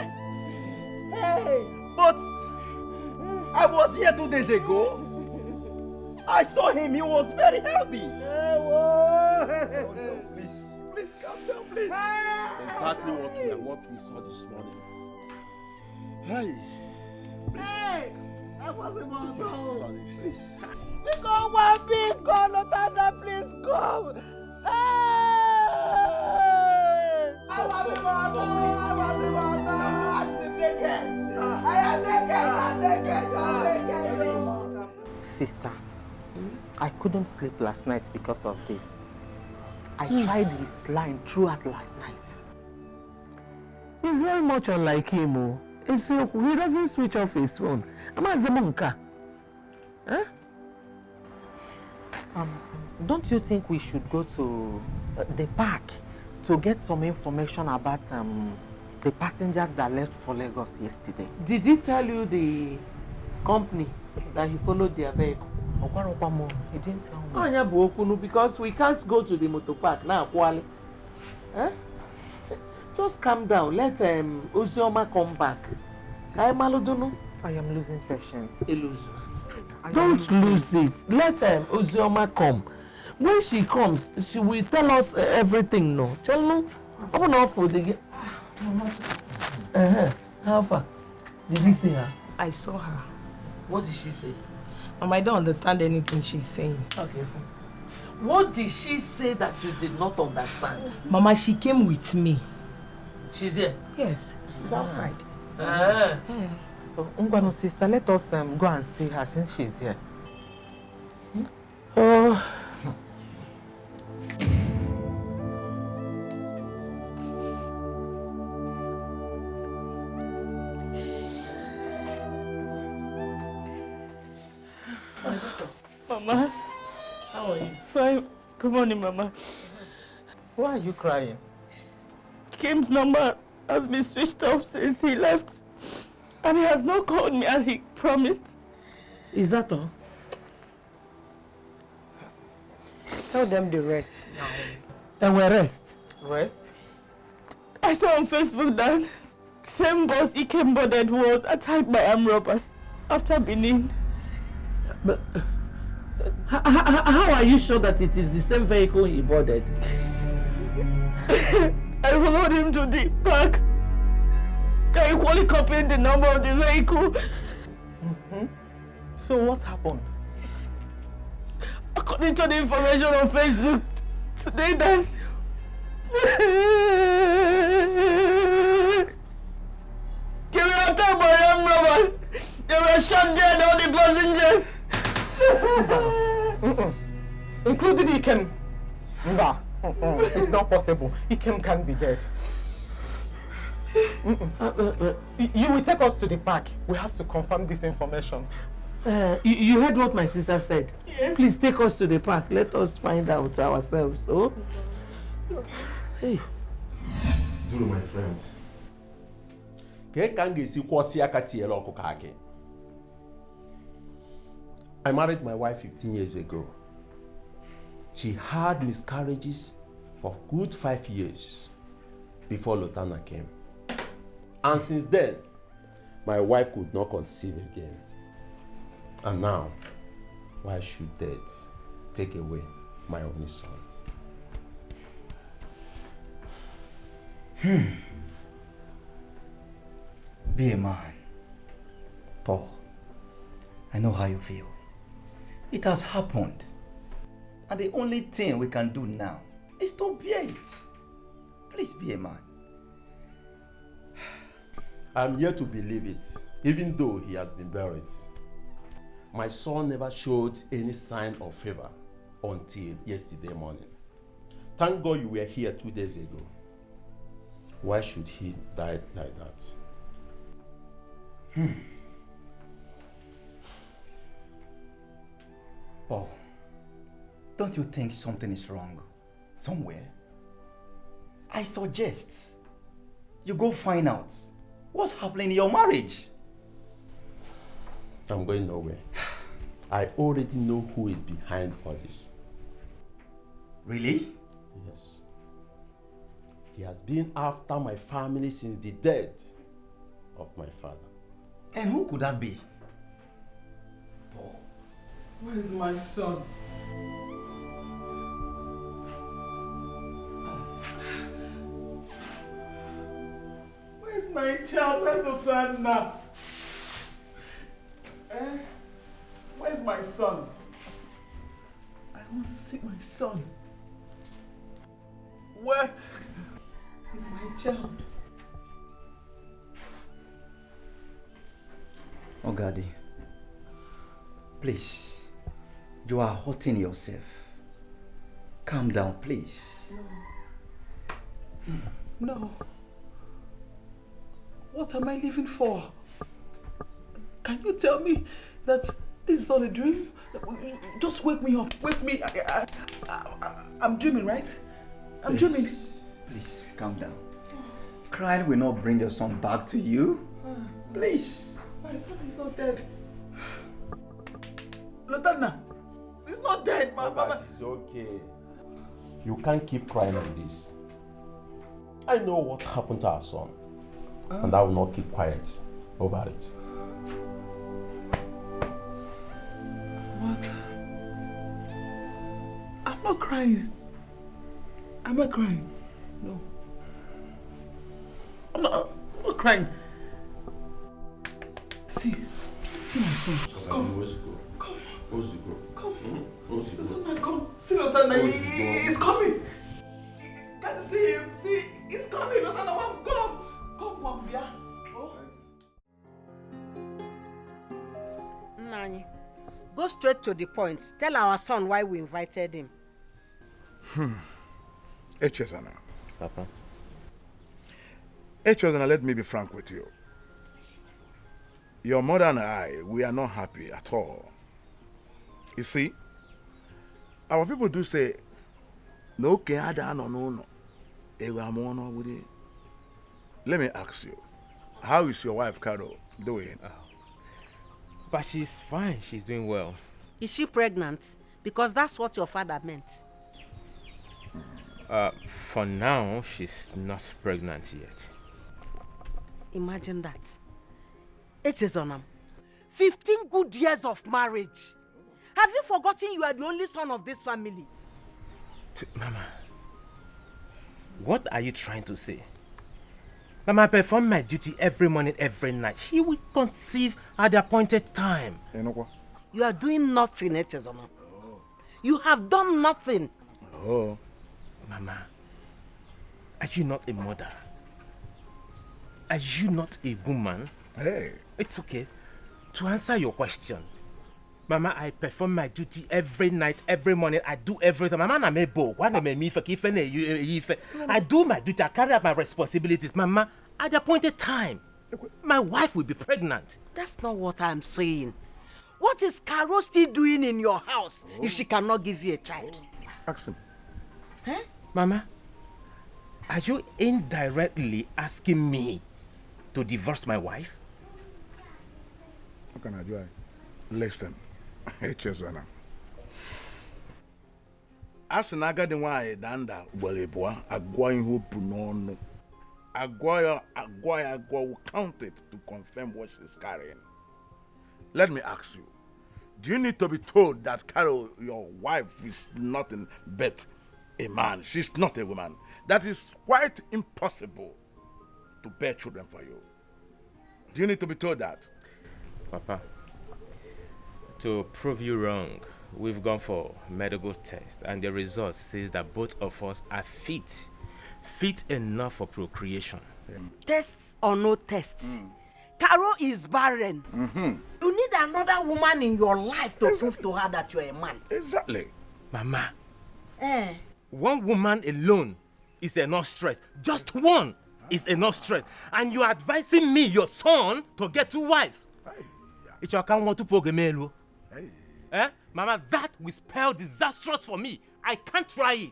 Hey. But I was here 2 days ago. I saw him. He was very healthy. Oh, no, please calm down, please. Exactly what we saw this morning. Hey. Please. Hey. I wasn't sorry, please. Because one big God, Lotana, please come. Hey! I want the water. I'm naked. I am naked. Sister, I couldn't sleep last night because of this. I tried his line throughout last night. He's very much unlike him. Oh. He doesn't switch off his phone. Huh? Don't you think we should go to the park to get some information about the passengers that left for Lagos yesterday? Did he tell you the company that he followed their vehicle? He didn't tell me. Oh, yeah, because we can't go to the motor park now, Kwale. Huh? Just calm down. Let Uzioma come back. I am losing patience. Don't lose it. Let Uzioma come. When she comes, she will tell us everything. No, tell no. Open up for the. How far? Did you see her? I saw her. What did she say? I don't understand anything she's saying. Okay, fine. What did she say that you did not understand? Mama, she came with me. She's here? Yes, she's outside. Ungwano sister, let us go and see her since she's here. Oh. Mama. How are you? Fine. Good morning, Mama. Why are you crying? Kim's number has been switched off since he left. And he has not called me as he promised. Is that all? Tell them the rest now. And we rest? Rest? I saw on Facebook that same bus he came boarded was attacked by armed robbers after Benin. But how are you sure that it is the same vehicle he boarded? I followed him to the park. I equally copied the number of the vehicle. So what happened? According to the information on Facebook, today that's... They were attacked by armed robbers. They were shot dead, all the passengers. Including Ikem. It's not possible. Ikem can't be dead. You will take us to the park. We have to confirm this information. You heard what my sister said. Yes. Please take us to the park. Let us find out ourselves. Oh? Hey. Duru, my friend. I married my wife 15 years ago. She had miscarriages for good 5 years before Lotana came. And since then, my wife could not conceive again. And now, why should death take away my only son? Be a man. Paul, I know how you feel. It has happened. And the only thing we can do now is to bear it. Please be a man. I'm here to believe it, even though he has been buried. My son never showed any sign of fever until yesterday morning. Thank God you were here 2 days ago. Why should he die like that? Paul, don't you think something is wrong somewhere? I suggest you go find out what's happening in your marriage. I'm going nowhere. I already know who is behind all this. Really? Yes. He has been after my family since the death of my father. And who could that be? Paul, where is my son? Where's my child? Where's Lutana? Where's my son? I want to see my son. Where is my child? Oh, Daddy, please, you are hurting yourself. Calm down, please. No. What am I living for? Can you tell me that this is all a dream? Just wake me up. Wake me. I'm dreaming, right? I'm dreaming. Please, calm down. Crying will not bring your son back to you. Please. My son is not dead. Lotana, he's not dead, Mama. It's okay. You can't keep crying like this. I know what happened to our son. And I will not keep quiet over it. What? I'm not crying. Am I crying? No. I'm not crying. See my son. Come. Come. Come. Come. See Lotana, he's coming. Can't you see him? See, he's coming. Lotana, come. Come, Wambia. Nani, go straight to the point. Tell our son why we invited him. Echezana. Papa. Echezana, let me be frank with you. Your mother and I, we are not happy at all. You see, our people do say, no, no. Let me ask you, how is your wife, Carol, doing? But she's fine. She's doing well. Is she pregnant? Because that's what your father meant. For now, she's not pregnant yet. Imagine that. It is on 15 good years of marriage. Have you forgotten you are the only son of this family? Mama, what are you trying to say? Mama, I perform my duty every morning, every night. She will conceive at the appointed time. You are doing nothing, Etezona. You have done nothing. Oh. Mama, are you not a mother? Are you not a woman? Hey. It's okay. To answer your question, Mama, I perform my duty every night, every morning. I do everything. Mama, I'm a boy. I do my duty. I carry out my responsibilities. Mama, at the appointed time, my wife will be pregnant. That's not what I'm saying. What is Carol still doing in your house if she cannot give you a child? Ask him. Huh? Mama, are you indirectly asking me to divorce my wife? How can I do it? Listen. Echezana. Asị na agadi nwaanyị danda ugboro abụọ agwa ihe o bu n'ọnụ. Agwa will count it to confirm what she's carrying. Let me ask you, do you need to be told that Carol, your wife, is nothing but a man? She's not a woman. That is quite impossible to bear children for you. Do you need to be told that? Papa, to prove you wrong, we've gone for medical test and the result says that both of us are fit enough for procreation. Tests or no tests, Carol is barren. You need another woman in your life to prove to her that you're a man. Exactly. Mama, One woman alone is enough stress. Just one is enough stress. And you are advising me, your son, to get 2 wives. It's your account want to pogemelo. Eh? Mama, that will spell disastrous for me. I can't try it.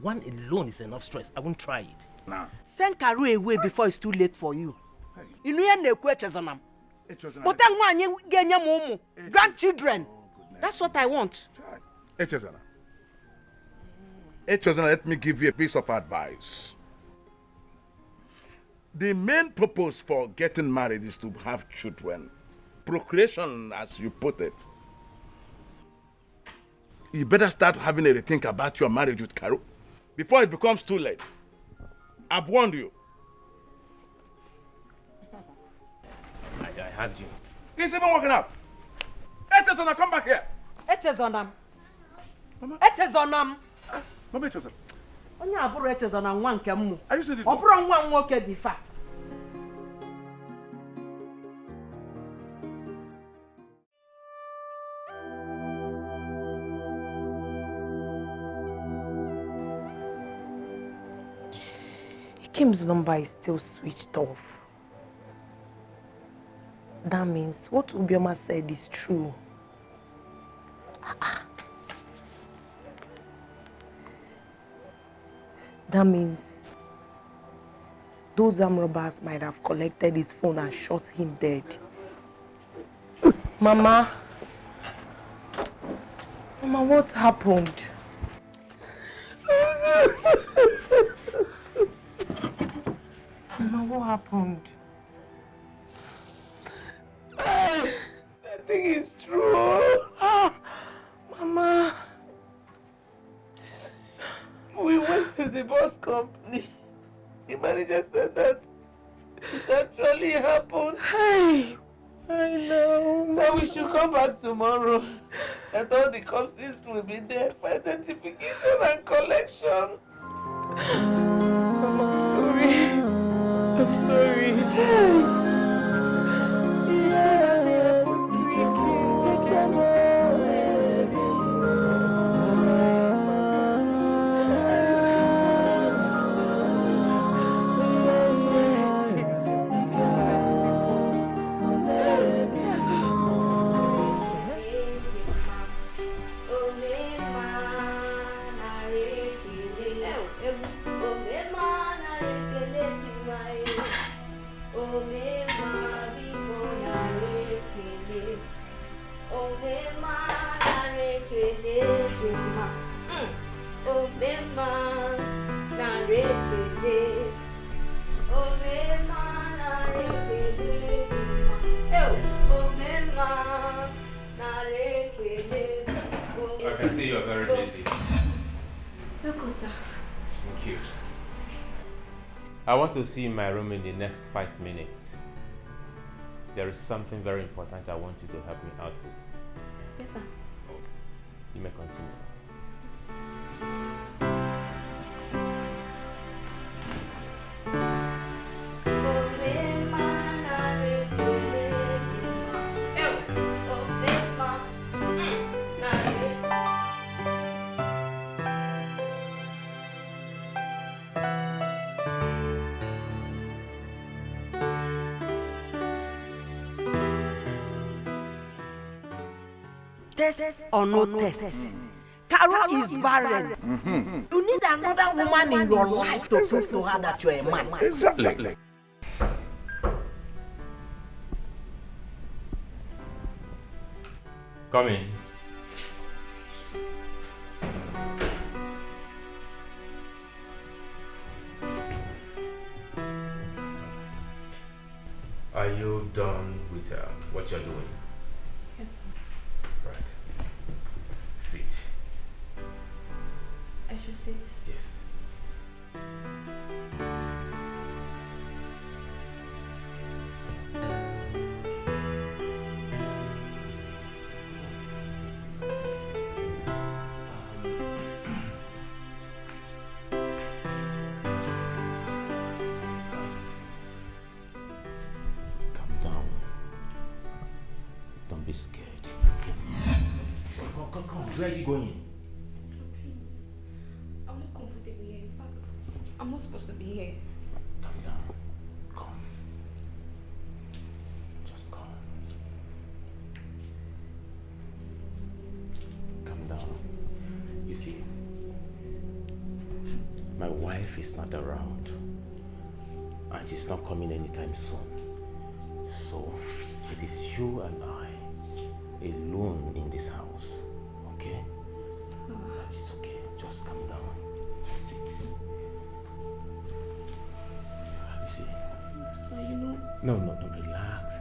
One alone is enough stress. I won't try it. Nah. Send Karu away before it's too late for you. You know you need to but then when you get your mom, grandchildren. That's what I want. Echezana, let me give you a piece of advice. The main purpose for getting married is to have children. Procreation, as you put it. You better start having a rethink about your marriage with Karu before it becomes too late. I've warned you. I had you. He's even walking out. Echezana, come back here. Echezana. Echezana. Mama Echezana. Onye aburu Echezana nwa nke mmu. Are you saying this? Oburu nwa nwoke dị fa. Kim's number is still switched off. That means what Ubioma said is true. That means those armed robbers might have collected his phone and shot him dead. Mama, what happened? Mama, what happened? That thing is true. Mama. We went to the bus company. The manager said that it actually happened. Hey, I know. That we should come back tomorrow. And all the corpses will be there for identification and collection. Mama, I'm sorry. I'm sorry. I can see you're very busy. Welcome, sir. Thank you. I want to see my room in the next 5 minutes. There is something very important I want you to help me out with. Yes, sir. You may continue. Test or no test. Carol is barren. You need another woman in your life to prove to her that you're a man. Exactly. Come in. Are you done with what you're doing? Yes, sir. Right. Sit. I should sit. Yes. Calm down. Don't be scared. Come. Where are you going? Sir, please. I want to confront supposed to be here. Calm down. Calm. Just calm. Calm down. You see, my wife is not around. And she's not coming anytime soon. So, it is you and I alone in this house. Okay? It's okay. Just calm down. Sit. You see? So, you know... No, relax.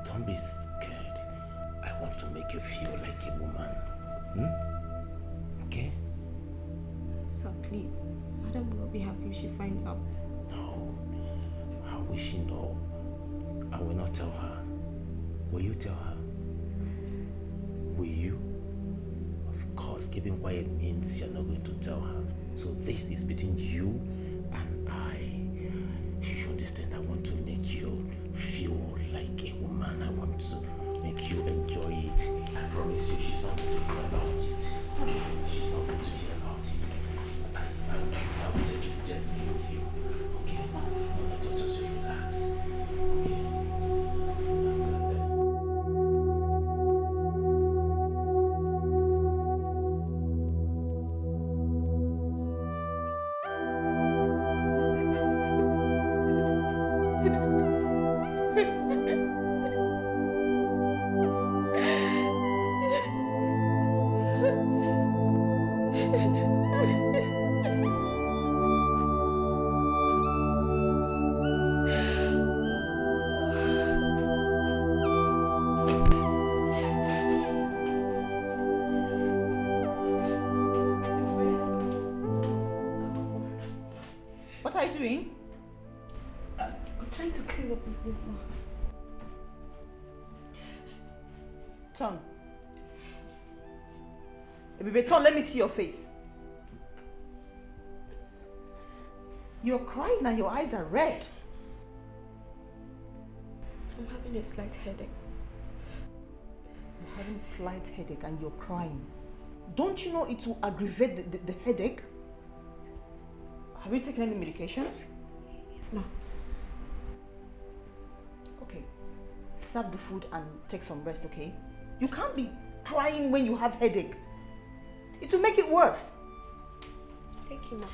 Don't be scared. I want to make you feel like a woman. Okay? Sir, please. Madam will not be happy if she finds out. No. How will she know? I will not tell her. Will you tell her? Will you? Of course, keeping quiet means you're not going to tell her. So this is between you and I. You understand? I want to make you feel like a woman. I want to make you enjoy it. I promise you, she's not going to hear about it. She's not going to hear about it. I will take it gently with you. Okay? No, just relax. Okay? What are you doing? I'm trying to clean up this mess now. Turn. Baby, turn, let me see your face. You're crying and your eyes are red. I'm having a slight headache. You're having a slight headache and you're crying. Don't you know it will aggravate the headache? Have you taken any medication? Yes, ma'am. Okay. Serve the food and take some rest, okay? You can't be crying when you have headache. It will make it worse. Thank you, ma'am.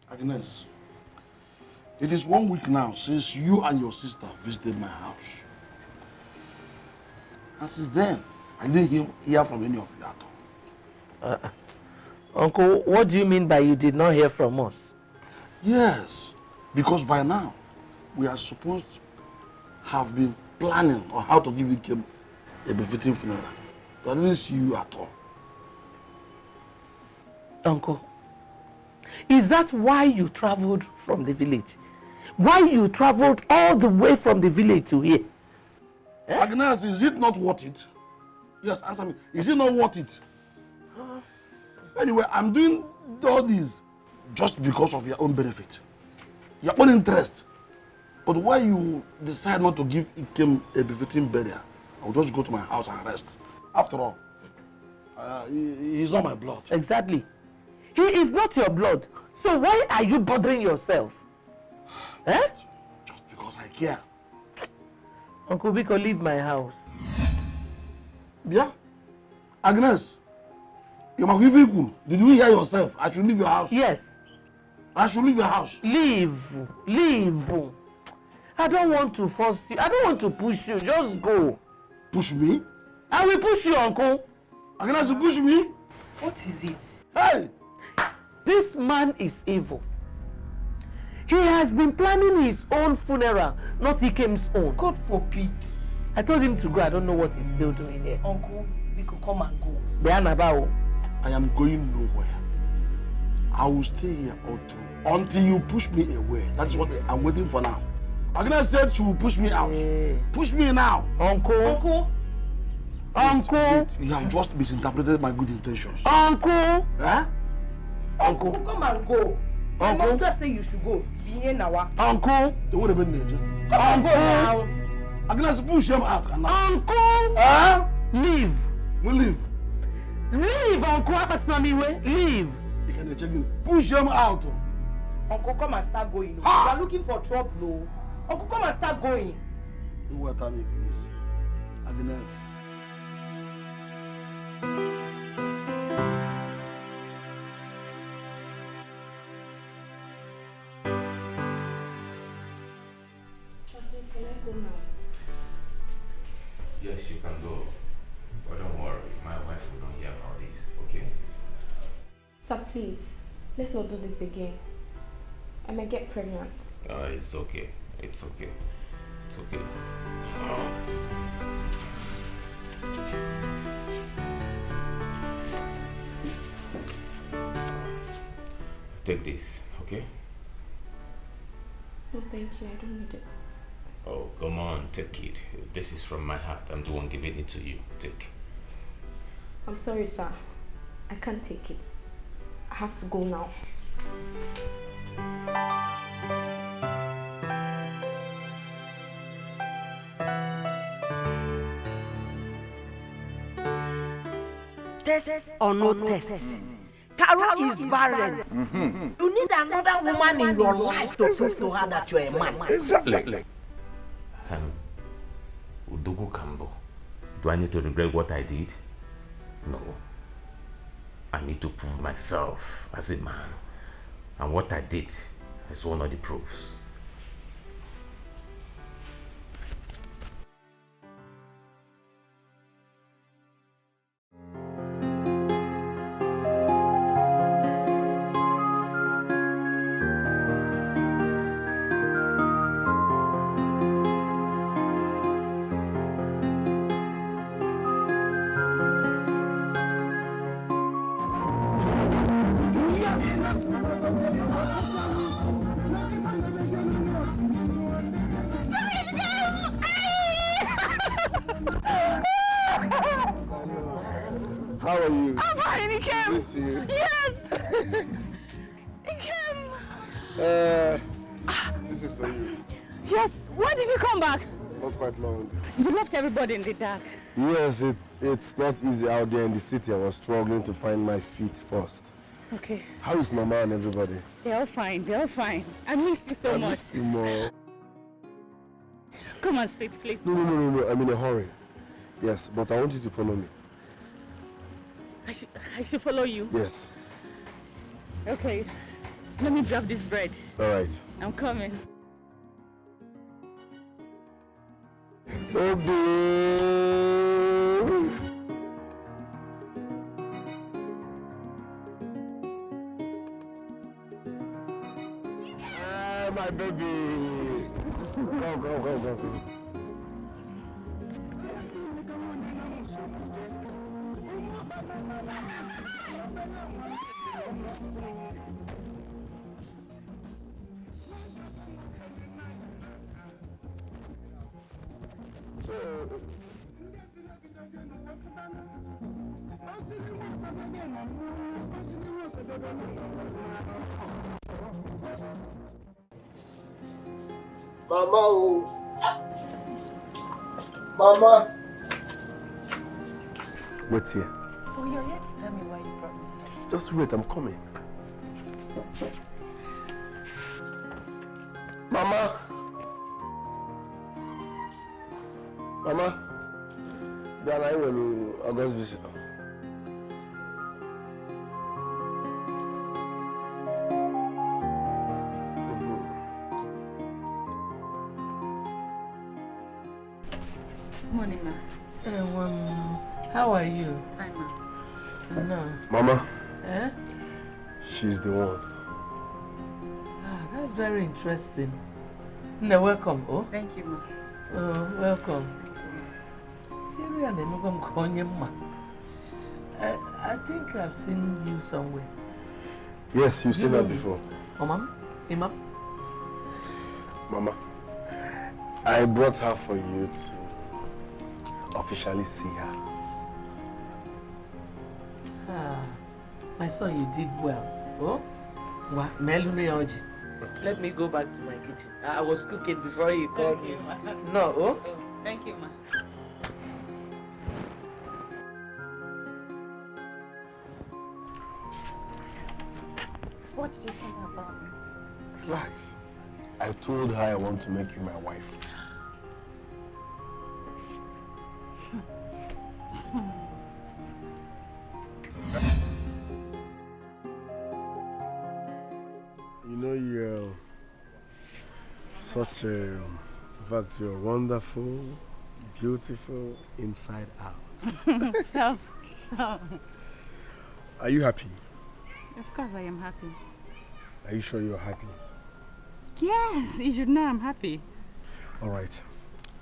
Agnes, it is 1 week now since you and your sister visited my house. And since then, I didn't hear from any of you at all. Uncle, what do you mean by you did not hear from us? Yes, because by now, we are supposed to have been planning on how to give Ikem a befitting funeral. But I didn't see you at all. Uncle, is that why you traveled from the village? Why you traveled all the way from the village to here? Agnes, is it not worth it? Yes, answer me. Is it not worth it? Anyway, I'm doing all this just because of your own benefit, your own interest. But why you decide not to give Ikem a befitting burial, I'll just go to my house and rest. After all, he's not my blood. Exactly. He is not your blood. So why are you bothering yourself? Just because I care. Uncle Biko, leave my house. Yeah? Agnes, you must be equal. Did you hear yourself? I should leave your house. Yes. I should leave your house. Leave. Leave. I don't want to force you. I don't want to push you. Just go. Push me? I will push you, Uncle. Agnes, you push me? What is it? Hey! This man is evil. He has been planning his own funeral, not Ikem's own. God forbid. I told him to go. I don't know what he's still doing here. Uncle, we could come and go. I am going nowhere. I will stay here until until you push me away. That's what I'm waiting for now. Agnes said she will push me out. Push me now. Uncle. You have just misinterpreted my good intentions. Uncle. Eh? Uncle, come and go. My mom just say you should go. Uncle. The would have been nature. Come and go now. Agnes, push him out. Uncle. Leave. We leave. Leave, Uncle. Leave. You can check in. Push him out. Uncle, come and start going. You are looking for trouble. Uncle, come and start going. Do what I mean, please. Agnes. Yes, you can go. But don't worry, my wife will not hear about this, okay? Sir, please, let's not do this again. I might get pregnant. It's okay. It's okay. It's okay. Take this, okay? No, thank you. I don't need it. Oh, come on, take it. This is from my heart. I'm the one giving it to you. Take. I'm sorry, sir. I can't take it. I have to go now. Test or no test. Carol is barren. You need another woman in your life to prove to her that you're a man. Exactly. Udugu Kambo. Do I need to regret what I did? No. I need to prove myself as a man. And what I did is one of the proofs. How are you? I'm fine, Ikem. Good to see you. Yes. Ikem. This is for you. Yes. Why did you come back? Not quite long. You left everybody in the dark. Yes, it's not easy out there in the city. I was struggling to find my feet first. Okay. How is Mama and everybody? They're all fine. They're all fine. I miss you so much. I missed you more. Come and sit, please. No. I'm in a hurry. Yes, but I want you to follow me. I should follow you? Yes. Okay. Let me drop this bread. All right. I'm coming. My baby. Go. Mama, oh. Mama. Wait here. Oh, you're here to tell me why you brought me here. Just wait, I'm coming. Mama. Then I will August visitor. Morning, ma. How are you? Hi, ma. No. Mama. Eh? She's the one. Ah, that's very interesting. No, welcome. Oh. Thank you, ma. Oh, welcome. I think I've seen you somewhere. Yes, you've seen know her me? before. Oh, Mom? Emma? Mama, I brought her for you to officially see her. My son, you did well. Oh? What? Meluneoji. Let me go back to my kitchen. I was cooking before you called me. No, oh? Thank you, ma. What did you tell her about me? Relax. I told her I want to make you my wife. You know, you're such a... In fact, you're wonderful, beautiful, inside out. Stop. Are you happy? Of course I am happy. Are you sure you're happy? Yes, you should know I'm happy. All right.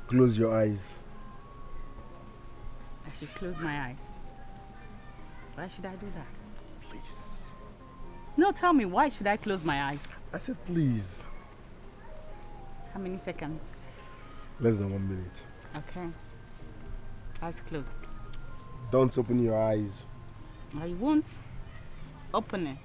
Close your eyes. I should close my eyes. Why should I do that? Please. No, tell me, why should I close my eyes? I said please. How many seconds? Less than 1 minute. Okay. Eyes closed. Don't open your eyes. I won't open it.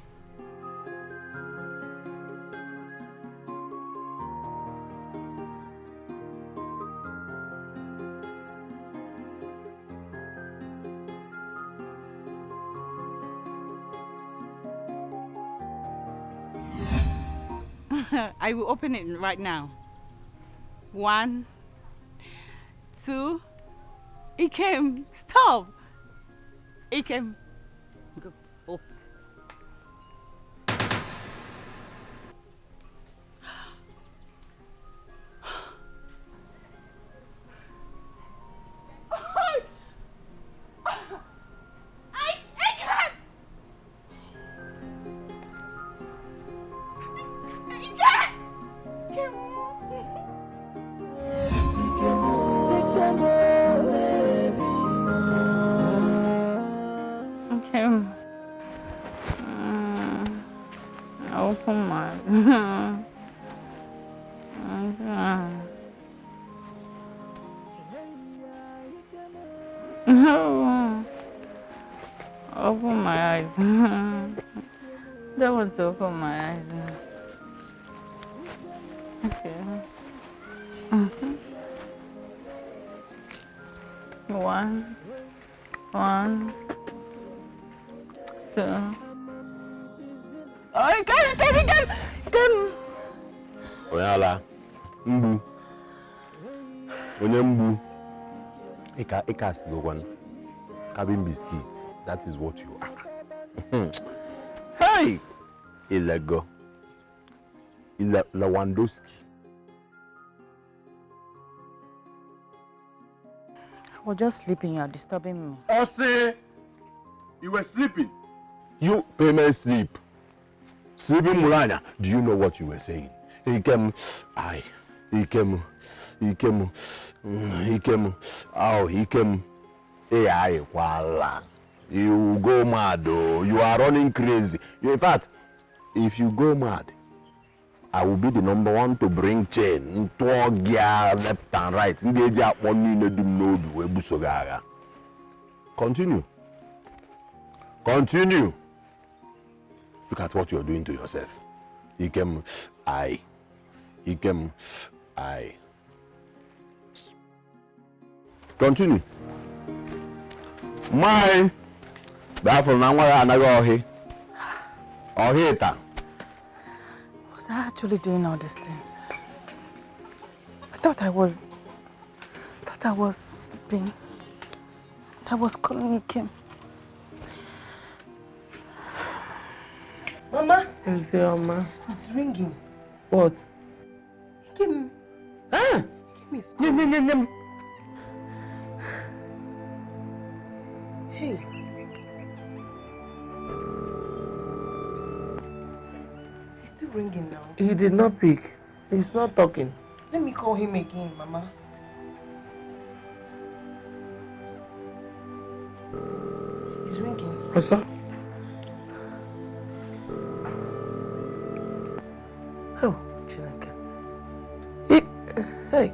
I will open it right now. 1, 2, Ikem, stop! Ikem, good, open. Open my eyes. That was to open my eyes. Okay. 1, 1, 2. Oh, you can. Oyala, mbu. Onye mbu. Eka still one. Cabin biscuits. That is what you are. Hey! Ilego. Lewandowski. I was just sleeping. You are disturbing me. Ose! You were sleeping. You payment sleep. Sleeping Mulanya. Do you know what you were saying? He came. AI, voila. You go mad, oh. You are running crazy. In fact, if you go mad, I will be the number one to bring chain, gear left and right. Continue. Continue. Look at what you're doing to yourself. I. Continue. My. Therefore, now I go here. Or here. Was I actually doing all these things? I thought I was sleeping. I was calling Kim. Mama? Is your Mama? It's ringing. What? Kim. Ah! Kim is calling. Hey. He's still ringing now. He did not pick. He's not talking. Let me call him again, Mama. He's ringing. What's that? Hey.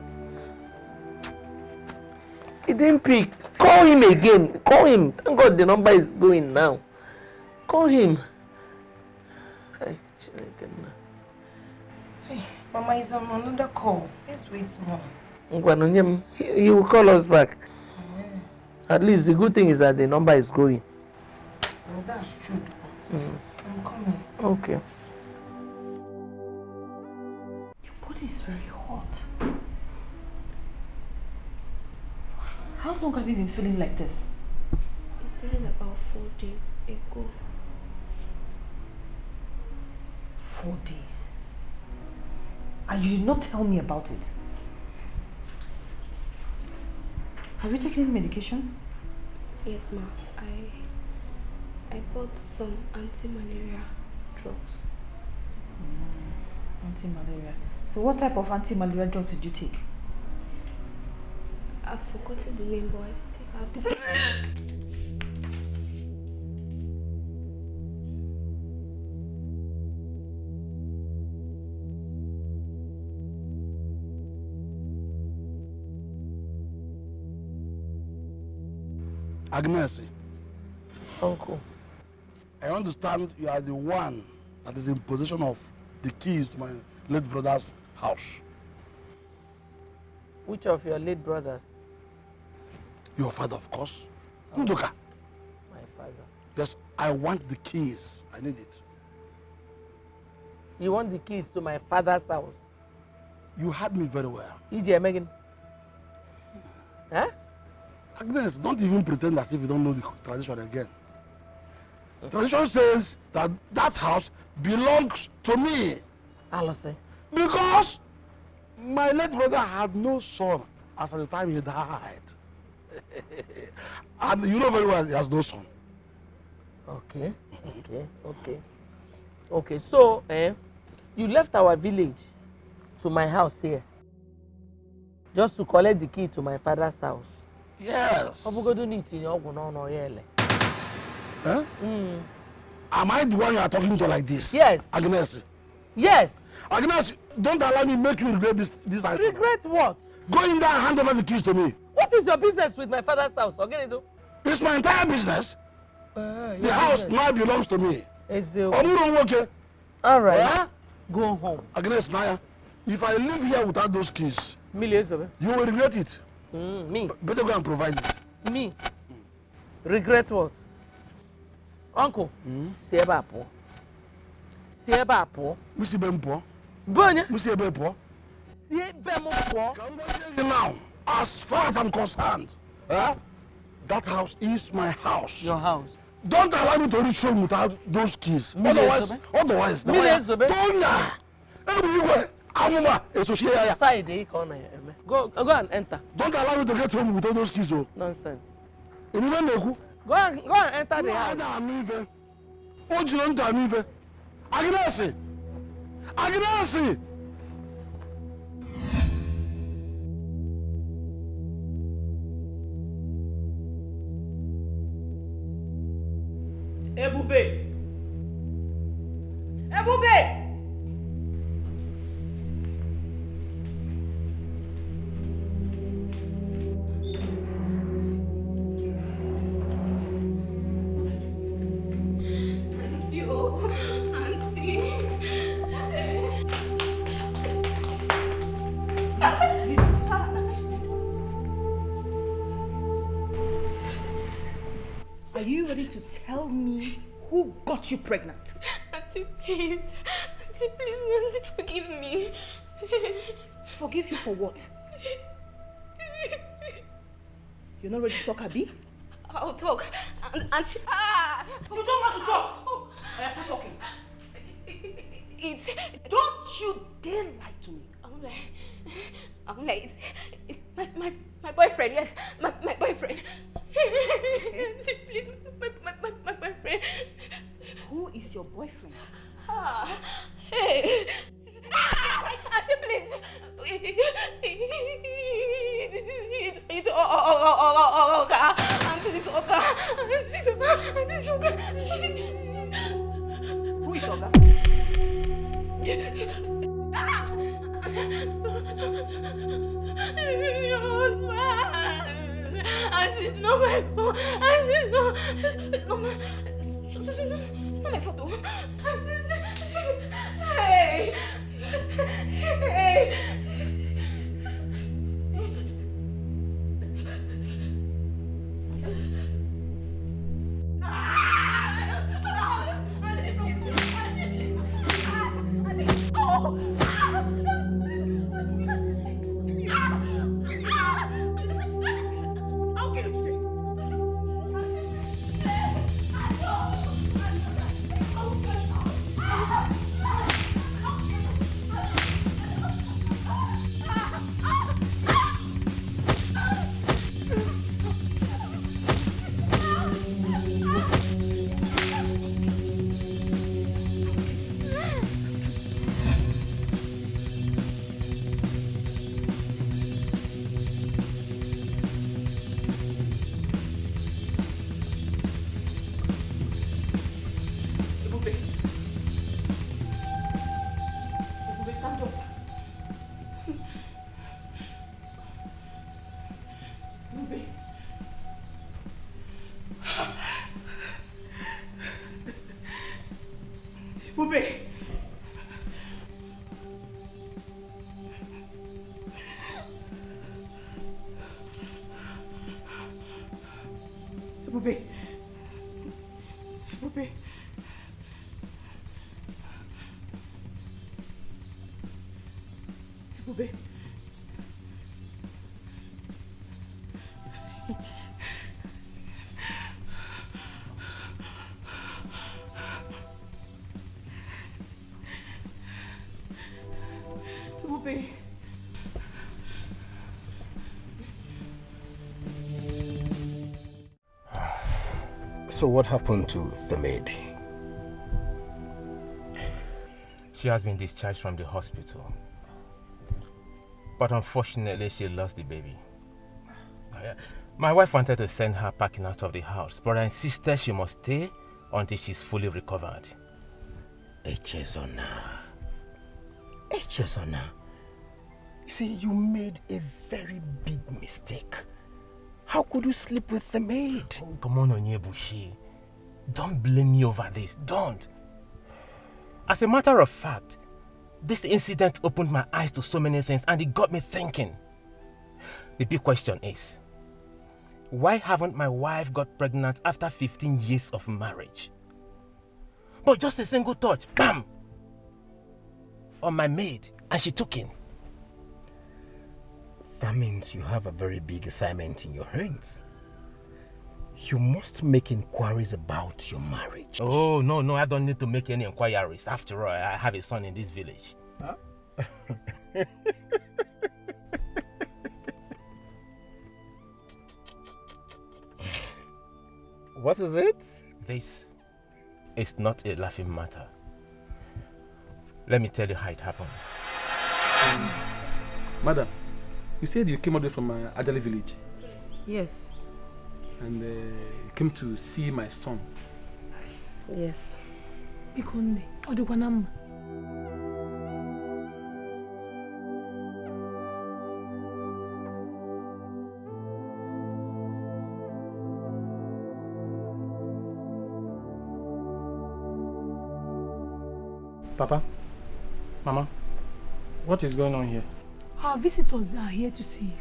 He didn't pick. Call him again. Call him. Thank God the number is going now. Call him. Hey, Mama is on another call. Let's wait small. He will call us back. At least the good thing is that the number is going. Well, that's true. I'm coming. Okay. Your body is very hot. How long have you been feeling like this? It started about 4 days ago. 4 days? And you did not tell me about it? Have you taken any medication? Yes, ma. I bought some anti-malaria drugs. Anti-malaria. So what type of anti-malaria drugs did you take? I've forgotten the name, but I still have the... Agnes. Uncle. I understand you are the one that is in possession of the keys to my late brother's house. Which of your late brothers? Your father, of course. Nduka. My father. Yes, I want the keys. I need it. You want the keys to my father's house? You heard me very well. EJ Megan. Huh? Agnes, don't even pretend as if you don't know the tradition again. Tradition says that that house belongs to me. Alose. Because my late brother had no son as at the time he died. And you know very well he has no son. Okay, okay. So, you left our village to my house here just to collect the key to my father's house. Yes. Huh? Am I the one you are talking to like this? Yes. Agnes. Yes. Agnes, don't allow me make you regret this item. Regret what? Go in there and hand over the keys to me. What is your business with my father's house? It's my entire business. The house now belongs to me. All right. Go home. Agnes, Naya, if I live here without those keys, you will regret it. Me? Better go and provide it. Me? Regret what? Uncle, see about poor. See about poor. Missy Bempo. Burn Missy Bempo. See Bempo. Now, as far as I'm concerned, that house is my house. Your house. Don't allow me to reach home without those keys. Otherwise, Side, go and enter. Don't allow me to get home without those keys. Oh. Nonsense. Go and enter the house. Agnes! Ebube! Ebube! Are you ready to tell me who got you pregnant? Auntie, please. Auntie, please, Auntie, forgive me. Forgive you for what? You're not ready to talk, Abi? I'll talk. Auntie, You don't want to talk! I start talking. Don't you dare lie to me. I won't lie. It's my boyfriend, yes. My boyfriend. Auntie, please, my boyfriend. Who is your boyfriend? Hey. Auntie, please. It's Olga. Auntie, it's Olga. Auntie, it's Olga. Who is Olga? It's not my fault. It's not my fault. Hey! Hey! So what happened to the maid? She has been discharged from the hospital. But unfortunately, she lost the baby. My wife wanted to send her packing out of the house, but I insisted she must stay until she's fully recovered. Echezona. You see, you made a very big mistake. How could you sleep with the maid? Oh, come on, Onyebushi. Don't blame me over this. Don't. As a matter of fact, this incident opened my eyes to so many things and it got me thinking. The big question is, why haven't my wife got pregnant after 15 years of marriage? But just a single touch, bam! On my maid, and she took in. That means you have a very big assignment in your hands. You must make inquiries about your marriage. Oh, no, I don't need to make any inquiries. After all, I have a son in this village. Huh? What is it? This is not a laughing matter. Let me tell you how it happened. Madam, you said you came all the way from Agony village. Yes. And you came to see my son. Yes. Ikonde, Odekwanam. Papa, Mama, what is going on here? Our visitors are here to see you.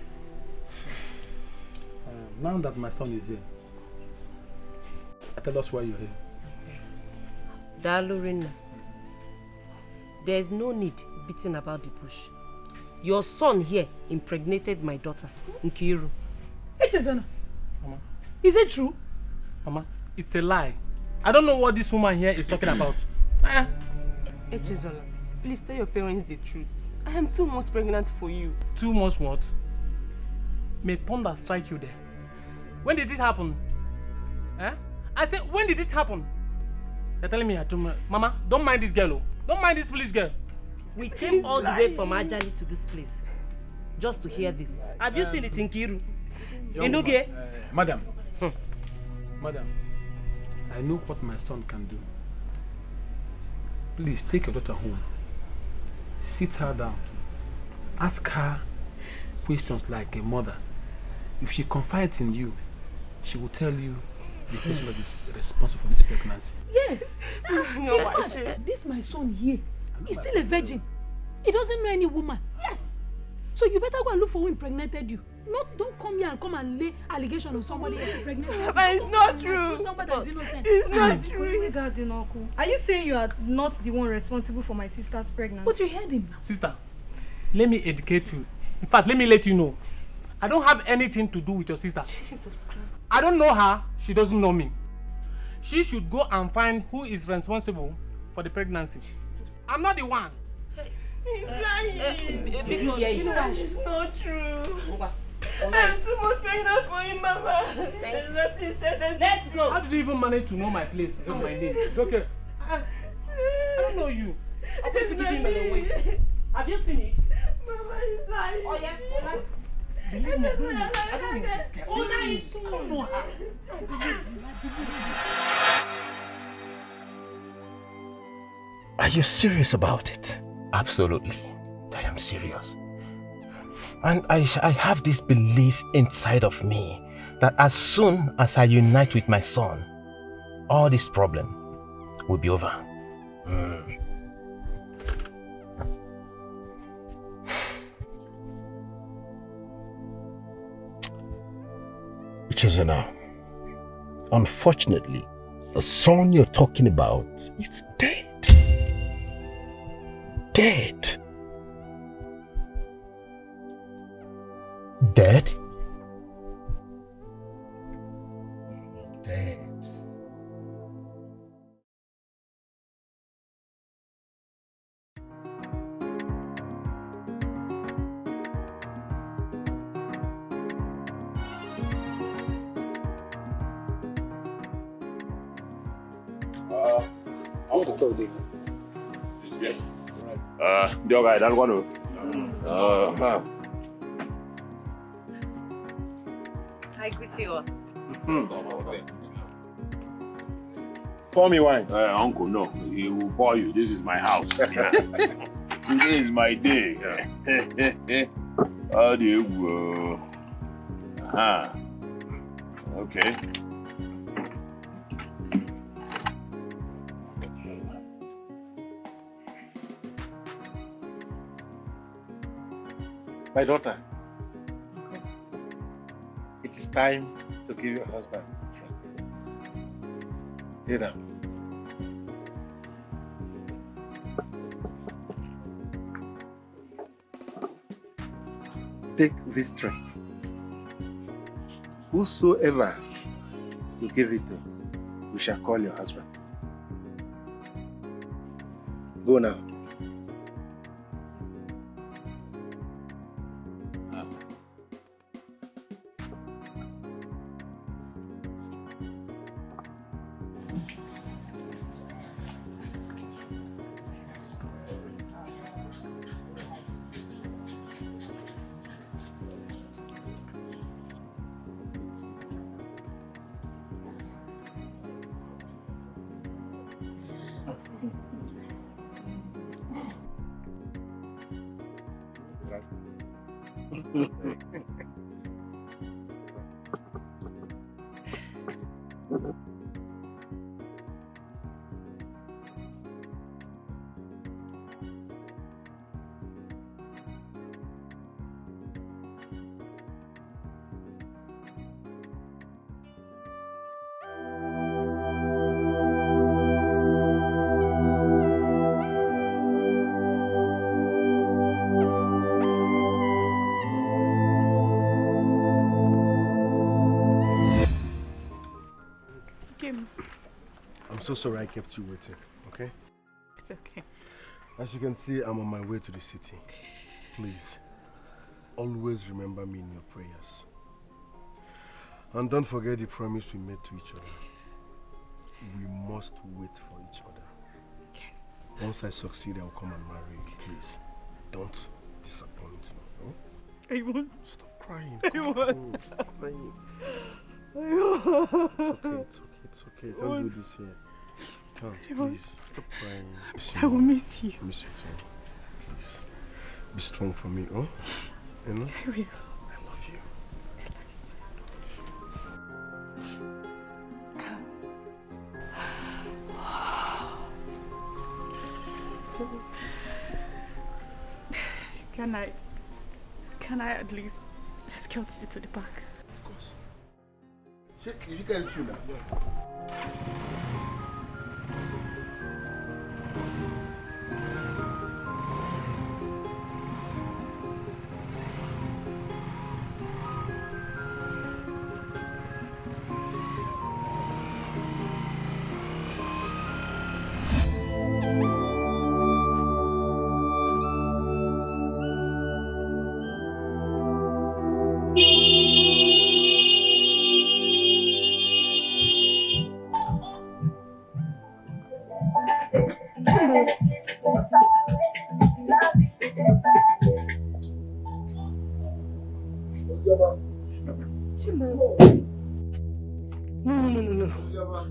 Now that my son is here, tell us why you're here. Dalurina, there is no need beating about the bush. Your son here impregnated my daughter, Nkiru. Echezona. Mama. Is it true? Mama, it's a lie. I don't know what this woman here is talking about. Echezola, please tell your parents the truth. I am 2 months pregnant for you. 2 months what? May thunder strike you there. When did it happen? I said, when did it happen? You're telling me, Mama, don't mind this girl. Don't mind this foolish girl. We came all the way from Ajali to this place just to hear this. Have you seen it in Kiru? Inuge? Madam, Madam, I know what my son can do. Please take your daughter home. Sit her down. Ask her questions like a mother. If she confides in you, she will tell you the person that is responsible for this pregnancy. Yes. No, in fact, this my son here is still a virgin. He doesn't know any woman. Yes. So you better go and look for who impregnated you. Don't come here and come and lay allegation on somebody else impregnated. But it's not true. Somebody that's innocent. It's not true. Regarding uncle, are you saying you are not the one responsible for my sister's pregnancy? But you heard him now. Sister, let me educate you. In fact, let me let you know. I don't have anything to do with your sister. Jesus Christ. I don't know her. She doesn't know me. She should go and find who is responsible for the pregnancy. I'm not the one. He's lying. It's not true. I'm too much pregnant for him, Mama. Please tell them. Let's go. How did you even manage to know my place and my name? It's okay. I don't know you. I'll be forgiving you away. Have you seen it? Mama is lying. Oh, yeah. Believe me, I don't know this girl. I don't know her. Are you serious about it? Absolutely. I am serious. And I have this belief inside of me that as soon as I unite with my son, all this problem will be over. Chizana, unfortunately, the son you're talking about is dead. Dead. Dead? Dead. I want to talk to you. The guy, that's one. I greet you all. Pour me wine. Uncle, no. He will pour you. This is my house. Today is my day. How do you go? Okay. My daughter, it is time to give your husband dinner. Take this drink. Whosoever you give it to, we shall call your husband. Go now. I'm so sorry I kept you waiting, okay? It's okay. As you can see, I'm on my way to the city. Please, always remember me in your prayers. And don't forget the promise we made to each other. We must wait for each other. Yes. Once I succeed, I'll come and marry you. Please, don't disappoint me. Oh? I won't. Stop crying. I won't. Stop crying. I won't. It's okay. You can't do this here. You can't. Please, stop crying. I will miss you. I miss you too. Please, be strong for me, oh? You know? I will. I love you. Can I at least escort you to the park? Of course. You get it too now.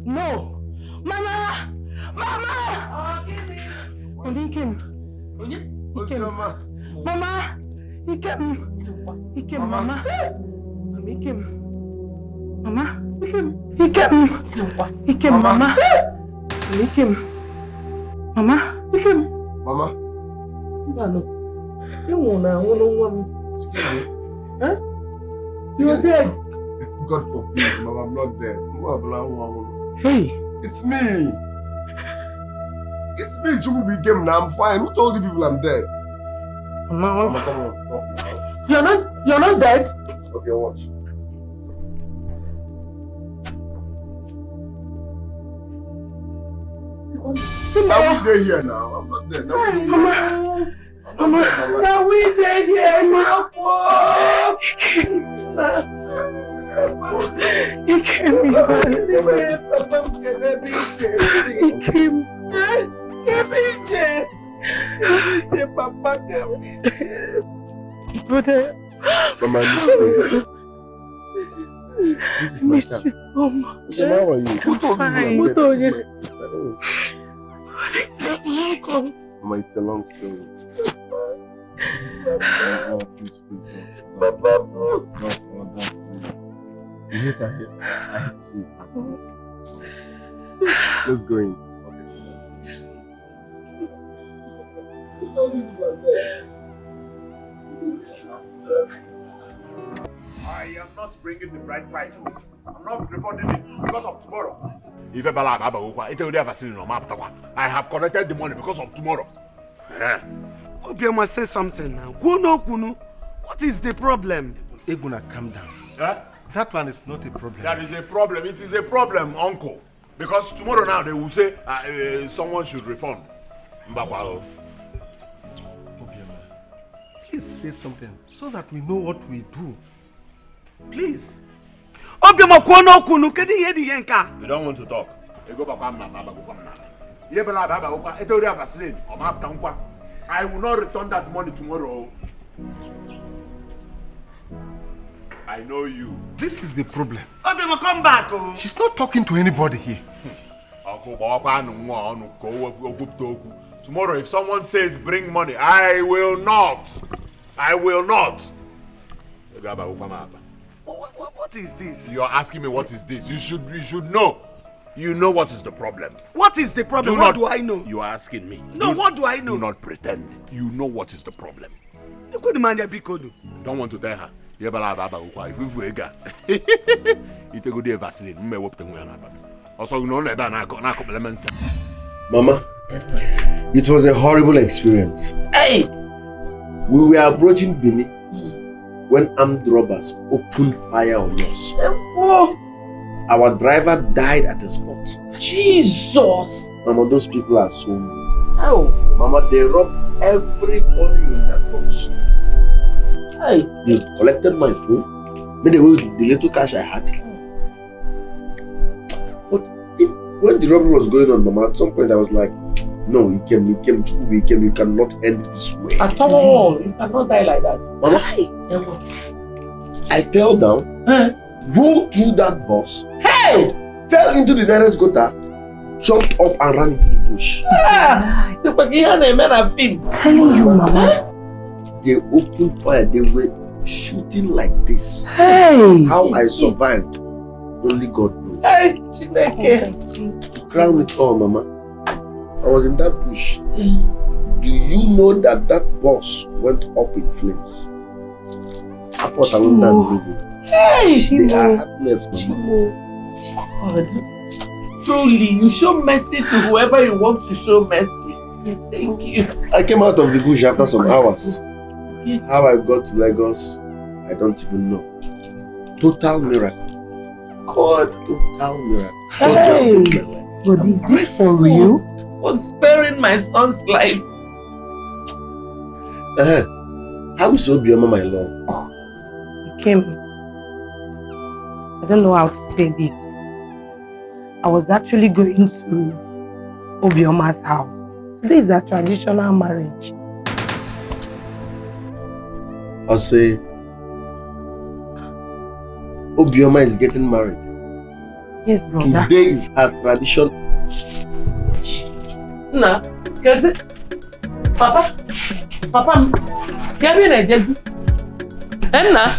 No! Mama! Mama! He came. Mama! He came. He came, Mama. He came. Mama? He came. He came. He came, Mama. He came. Mama? He came. Mama? Huh? You're dead. God forbid, Mama, I'm not dead. Hey! It's me! It's me, Chubu became now. I'm fine. Who told the people I'm dead? Mama, come on, stop You're now. not dead? Okay, watch. I'm dead here now. I'm not dead. Mama, now we dead here, Mama. He came. Papa came. Mama, this is my car. You so much. How are you? Who told you I'm dead? Mama, it's a long story. Please. You hate her here. I hate to see you. Let's go in. I am not bringing the bride price home. I'm not refunding it because of tomorrow. I have collected the money because of tomorrow. Obioma must say something now. Kunu. What is the problem? Eguna, calm down. That one is not a problem. That is a problem. It is a problem, uncle. Because tomorrow now they will say someone should refund. Obioma, please say something so that we know what we do. Please. Obioma kunu kedi yedi yenka. You don't want to talk. I will not return that money tomorrow. I know you. This is the problem. Obioma, come back. She's not talking to anybody here. Tomorrow, if someone says bring money, I will not. I will not. What is this? You're asking me what is this? You should know. You know what is the problem. What is the problem? What do I know? You are asking me. No, what do I know? Do not pretend. You know what is the problem. You don't want to tell her. If you go Vaseline, Mama, it was a horrible experience. Hey! We were approaching Bini when armed robbers opened fire on us. Our driver died at the spot. Jesus! Mama, those people are so mean. How? Mama, they robbed everybody in that house. Hey. They collected my phone, made away with the little cash I had. But when the robbery was going on, Mama, at some point I was like, no, you cannot end it this way. At all, you cannot die like that. Mama, I fell down, rolled through that bus, fell into the nearest gutter, jumped up and ran into the bush. Telling you, Mama. They opened fire, they were shooting like this. Hey! How I survived, only God knows. Hey, to crown it all, Mama, I was in that bush Do you know that boss went up in flames? I thought I wouldn't know. Hey, they are heartless, Mama. God, truly, you show mercy to whoever you want to show mercy. Yes, thank you. I came out of the bush after some hours. How I got to Lagos, I don't even know. Total miracle. God. Total miracle. God just saved my life. But is this for real? For sparing my son's life. How is Obioma, my love? He came. I don't know how to say this. I was actually going to Obioma's house. Today is a traditional marriage. I'll say Obioma is getting married. Yes, brother. Today is her tradition. Nah, because Papa, get me a Jesse. Nah.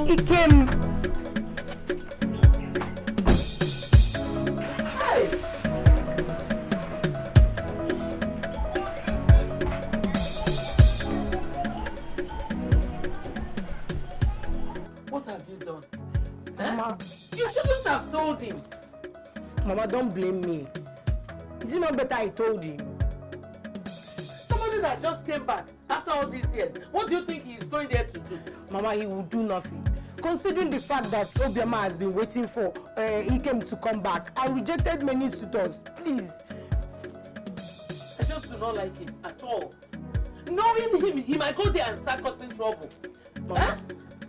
He came. What have you done? Mama, you shouldn't have told him. Mama, don't blame me. Is it not better I told him? Somebody that just came back after all these years, what do you think he is going there to do? Mama, he will do nothing. Considering the fact that Obioma has been waiting for Ikem to come back and rejected many suitors, please. I just do not like it at all. Knowing him, he might go there and start causing trouble. Mama,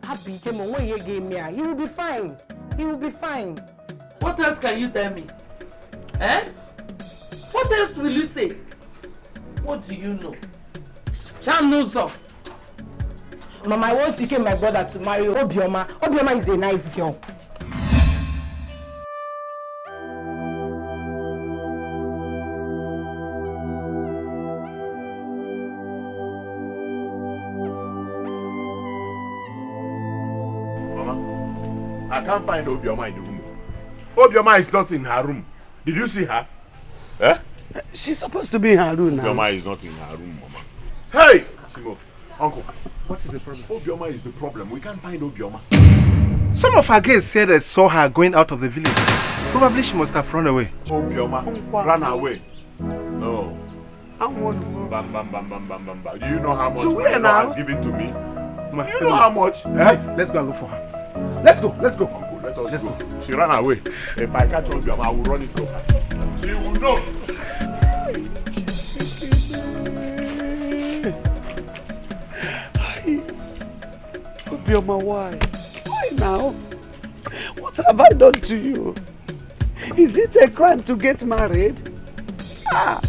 Happy Ikem, when he gave me, he will be fine. He will be fine. What else can you tell me? What else will you say? What do you know? Cham knows of. Mama, I want Ikem, my brother, to marry Obioma. Obioma is a nice girl. Mama, I can't find Obioma in the room. Obioma is not in her room. Did you see her? She's supposed to be in her room now. Obioma is not in her room, Mama. Hey! Chimo, Uncle. What is the problem? Obioma is the problem. We can't find Obioma. Some of her guests said they saw her going out of the village. Probably she must have run away. Obioma ran away. No. I want to go. Bam, bam, bam, bam, bam, bam, bam. Do you know how much To my where in-law now? has given to me? You know how much? Let's go and look for her. Let's go. Let's go. Uncle, let's go. She ran away. If I catch Obioma, I will run it to her. She will know. Obioma, why? Why now? What have I done to you? Is it a crime to get married? Ah!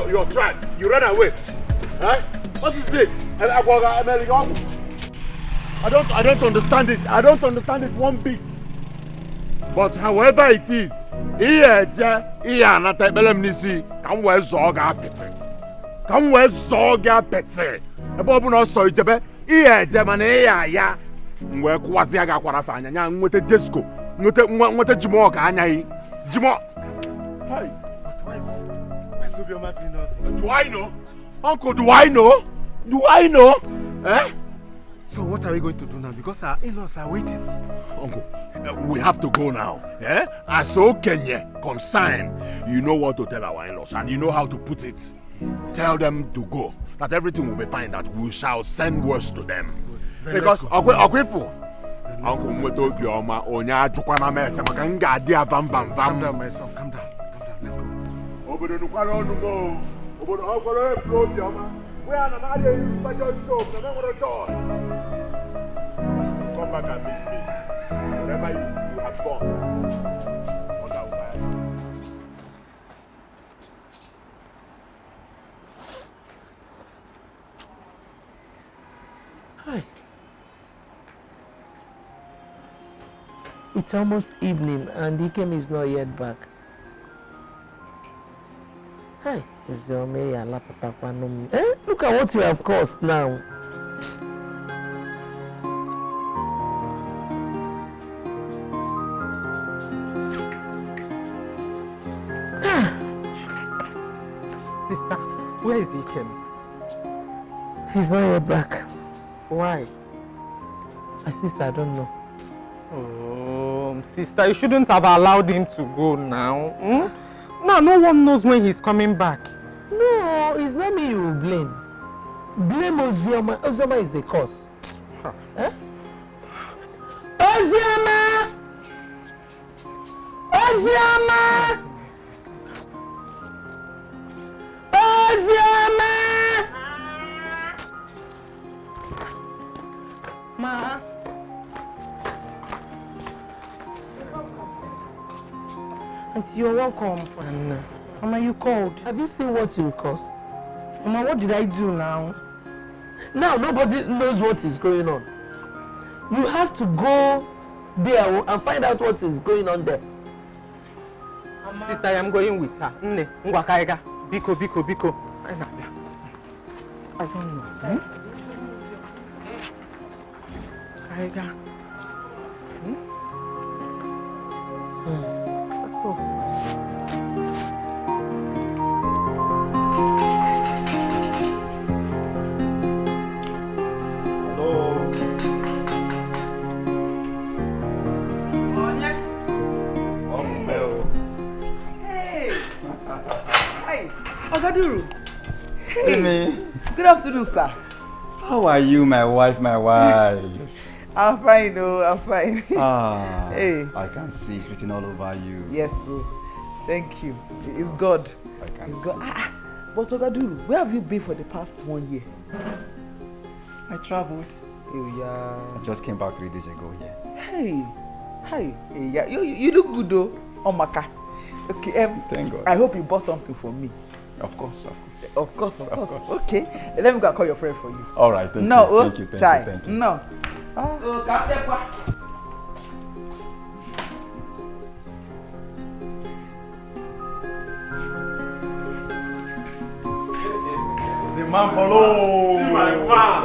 Your track, you ran away. Huh? What is this? I don't understand it. I don't understand it one bit. But however it is, do I know? Uncle, do I know? Do I know? So what are we going to do now? Because our in-laws are waiting. Uncle, we have to go now. As Kenya concerned, you know what to tell our in-laws and you know how to put it. Tell them to go. That everything will be fine. That we shall send words to them. Because Uncle Moto's Bioma, Onya Jukwana Mesa, Makanga, dear Vam Vam Vam. Calm down, my son. Calm down. Let's go. Over the Nukwano to go. Over the Uncle Bioma. We are not able special soap, the number of doors. Come back and meet me. Wherever you have gone. Hi. It's almost evening and Ikem is not yet back. Hi, look at what you have caused now. Sister, where is Ikem? He's not yet back. Why? My sister, I don't know. Oh, sister, you shouldn't have allowed him to go now. Now, no one knows when he's coming back. No, it's not me you will blame. Blame Ozioma. Ozioma is the cause. Eh? Ozioma! Ozioma! Ozioma! Ma. Auntie, you're welcome. Mama, you called. Have you seen what you caused? Mama, what did I do now? Now nobody knows what is going on. You have to go there and find out what is going on there. Mama. Sister, I am going with her. Nne, Ngwakaiga. Biko, biko, biko. I don't know. Kaiga. Ogaduru. Hey. Good afternoon, sir. How are you, my wife, my wife? I'm fine, I'm fine. Hey. I can see it's written all over you. Yes, sir. Thank you. It's God. I can it's see. God. But Ogaduru, where have you been for the past 1 year? I traveled. Oh, yeah. I just came back 3 days ago, yeah. Hey. Yeah. You look good, though. Omaka. Okay, thank God. I hope you bought something for me. Of course. Of course. Okay, let me go call your friend for you. All right, thank you. Thank you. No. The man Polo. See my man.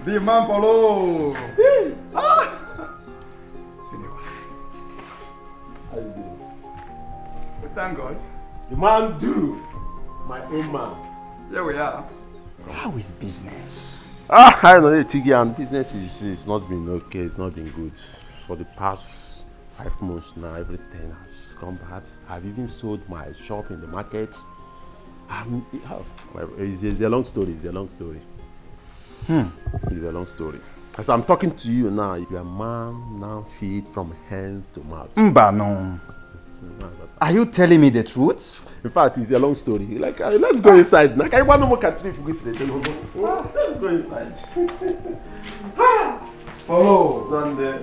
The man Polo. It's been a while. How you doing? Thank God. The man do. My own man. Here we are. How is business? I know and business is not been okay. It's not been good for the past 5 months now. Everything has come bad. I've even sold my shop in the market. It's a long story. It's a long story. As I'm talking to you now, your man now feed from hand to mouth. No. Are you telling me the truth? In fact, it's a long story. Like, let's go inside. Like, I want to look at you. Let's go inside. Follow. Down there.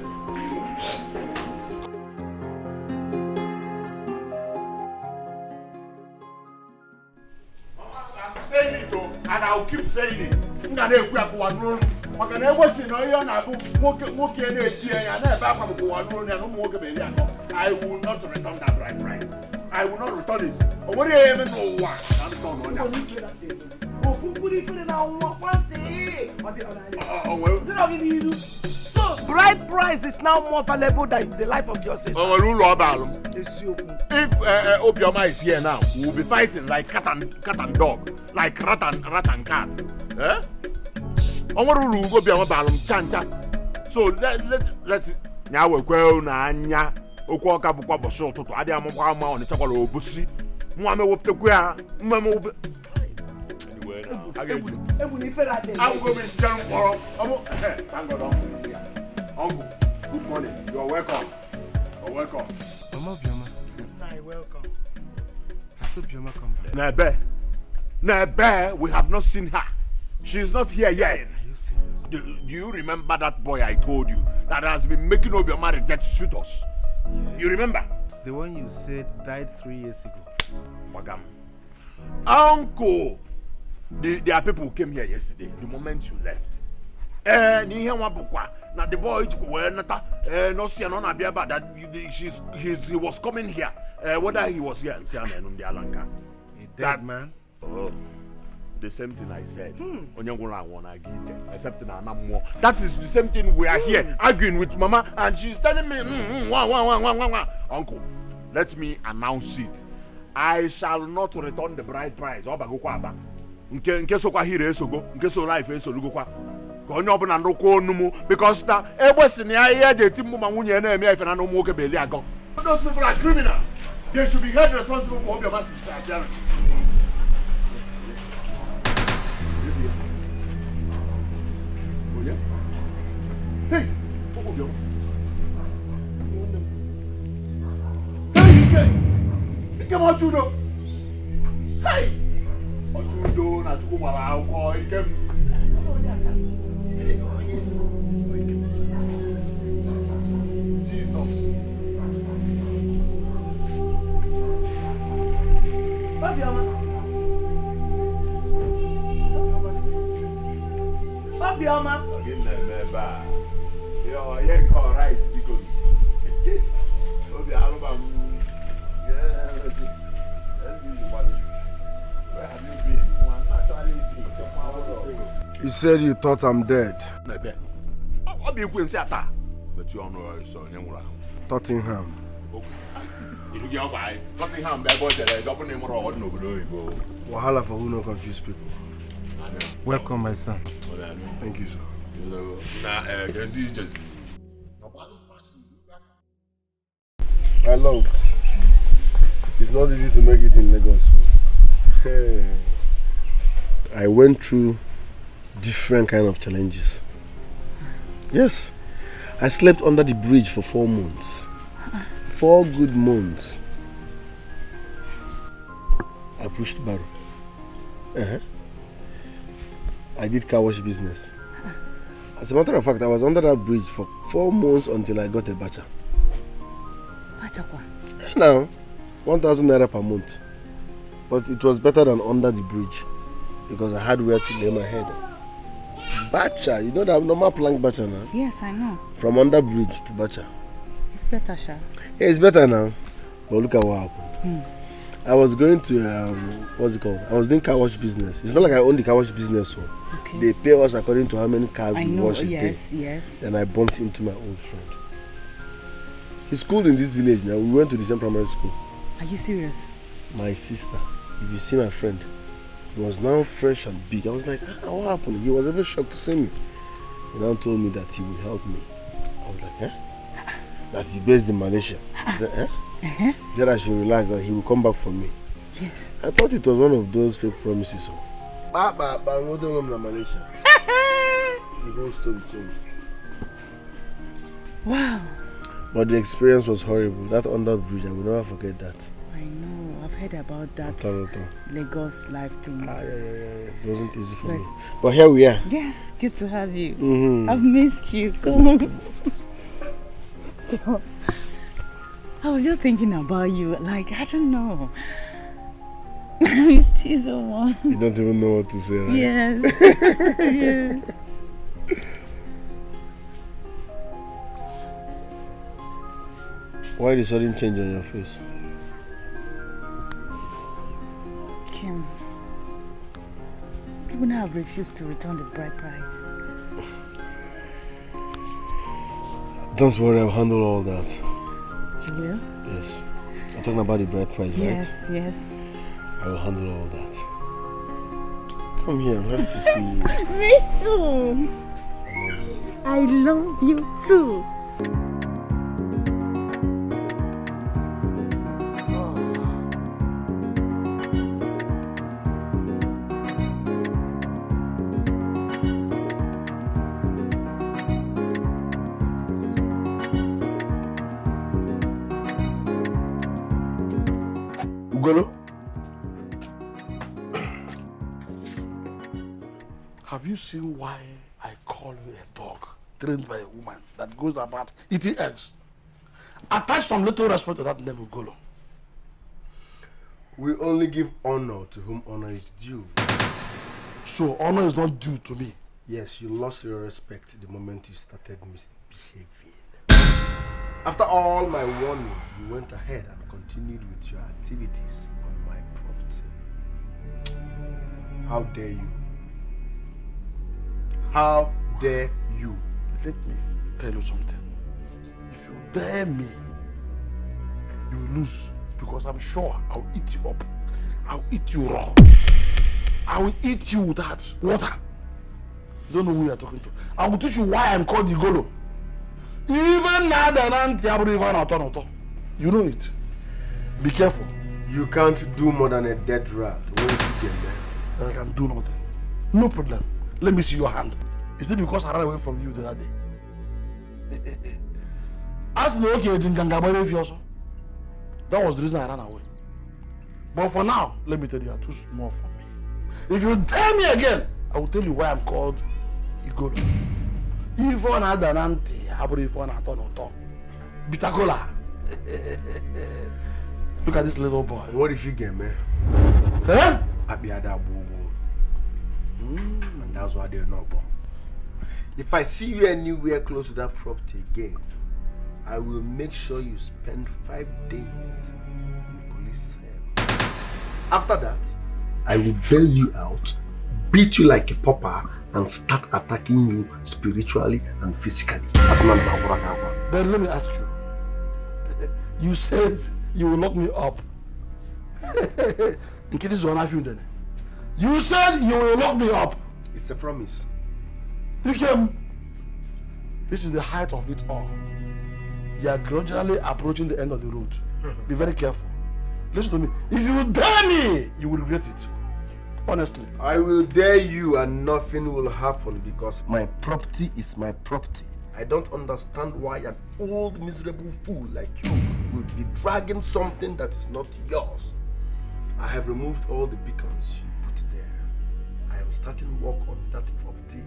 I'm saying it, and I'll keep saying it. I will not return that bride price. I will not return it. What do you even know why? So, bride price is now more valuable than the life of your sister. If Obioma is here now, we will be fighting like cat and dog, like rat and cat. Eh? So let's now we go na Okwaka bukwa boso ụtụtụ adị amụkwa ama ọ na-echekwala obusi nwa me woptekwa ya mma me wobe anyway now go be stand for. Thank God, Uncle is here. Uncle, good morning. You're welcome. You're welcome. Mama Bioma. Hi, welcome. I saw Bioma come back. Nebe, we have not seen her. She's not here yet. Do you remember that boy I told you that has been making Obioma reject suitors? Yes. You remember? The one you said died 3 years ago. Bagam. Uncle, there are people who came here yesterday, the moment you left. Now the boy that he was coming here. Whether he was here in a dead man? Oh. The same thing I said. Except that is the same thing we are here arguing with Mama, and she's telling me, Uncle, let me announce it. I shall not return the bride price. Because those people are criminal. They should be held responsible for their massive disappearance. Hey, come on, Judo. Hey, Judo, not to go out. He came. Jesus. Babiama. Yo, yeah, call rice because You said you thought I'm dead. What do you say that? But you don't know it's on Tottenham. Tottenham, bad boys, they're dropping him or no blue. Wahala for who no confuse people. Welcome, my son. Thank you, sir. I love. It's not easy to make it in Lagos. I went through different kind of challenges. Yes, I slept under the bridge for 4 months. 4 good months. I pushed barrow. I did car wash business. As a matter of fact, I was under that bridge for 4 months until I got a bacha. Bacha kwa? Now, 1,000 naira per month. But it was better than under the bridge because I had where to lay my head. Bacha, you know that normal plank bacha now? Yes, I know. From under bridge to bacha. It's better, Sha. Yeah, it's better now. But look at what happened. I was going to, what's it called? I was doing car wash business. It's not like I own the car wash business. So okay. They pay us according to how many cars we wash a day. Yes. Then I bumped into my old friend. He schooled in this village now. We went to the same primary school. Are you serious? My sister. If you see my friend, he was now fresh and big. I was like, what happened? He was even shocked to see me. He now told me that he would help me. I was like, that he based in Malaysia. He said, He said I should relax, that he will come back for me. Yes. I thought it was one of those fake promises. Malaysia. The whole story changed. Wow. But the experience was horrible. That under bridge, I will never forget that. I know. I've heard about that Lagos life thing. Yeah. It wasn't easy for me. But here we are. Yes, good to have you. I've missed you. Come on. I was just thinking about you. Like, I don't know. I missed you so much. You don't even know what to say, right? Yes. Yeah. Why the sudden change on your face? Kim, you wouldn't have refused to return the bride price. Don't worry, I'll handle all that. You will? Yes. I'm talking about the bride price, right? Yes. I will handle all that. Come here, I'm happy to see you. Me too. I love you too. Ugolo? Have you seen why I call you a dog trained by a woman that goes about eating eggs? Attach some little respect to that name, Ugolo. We only give honor to whom honor is due. So honor is not due to me? Yes, you lost your respect the moment you started misbehaving. After all my warning, you went ahead and continued with your activities on my property. How dare you? How dare you? Let me tell you something. If you dare me, you will lose, because I'm sure I'll eat you up. I'll eat you raw. I will eat you without water. You don't know who you're talking to. I will teach you why I'm called Igolo. Even now, you know it. Be careful. You can't do more than a dead rat. What if you get man? I can do nothing. No problem. Let me see your hand. Is it because I ran away from you the other day? Ask me, okay, that was the reason I ran away. But for now, let me tell you, you are too small for me. If you tell me again, I will tell you why I'm called Igolo. Even Adananti, Aburifon Atonoto. Bitakola. Look at this little boy. What if you get man? Huh? Abiada Bobo. And that's why they're not born. If I see you anywhere close to that property again, I will make sure you spend 5 days in police cell. After that, I will bail you out, beat you like a pauper, and start attacking you spiritually and physically. Then let me ask you. You said you will lock me up. In case this one I feel then. You said you will lock me up. It's a promise. Ikem, this is the height of it all. You are gradually approaching the end of the road. Be very careful. Listen to me. If you dare me, you will regret it. Honestly. I will dare you and nothing will happen because my property is my property. I don't understand why an old miserable fool like you will be dragging something that is not yours. I have removed all the beacons you put there. I am starting work on that property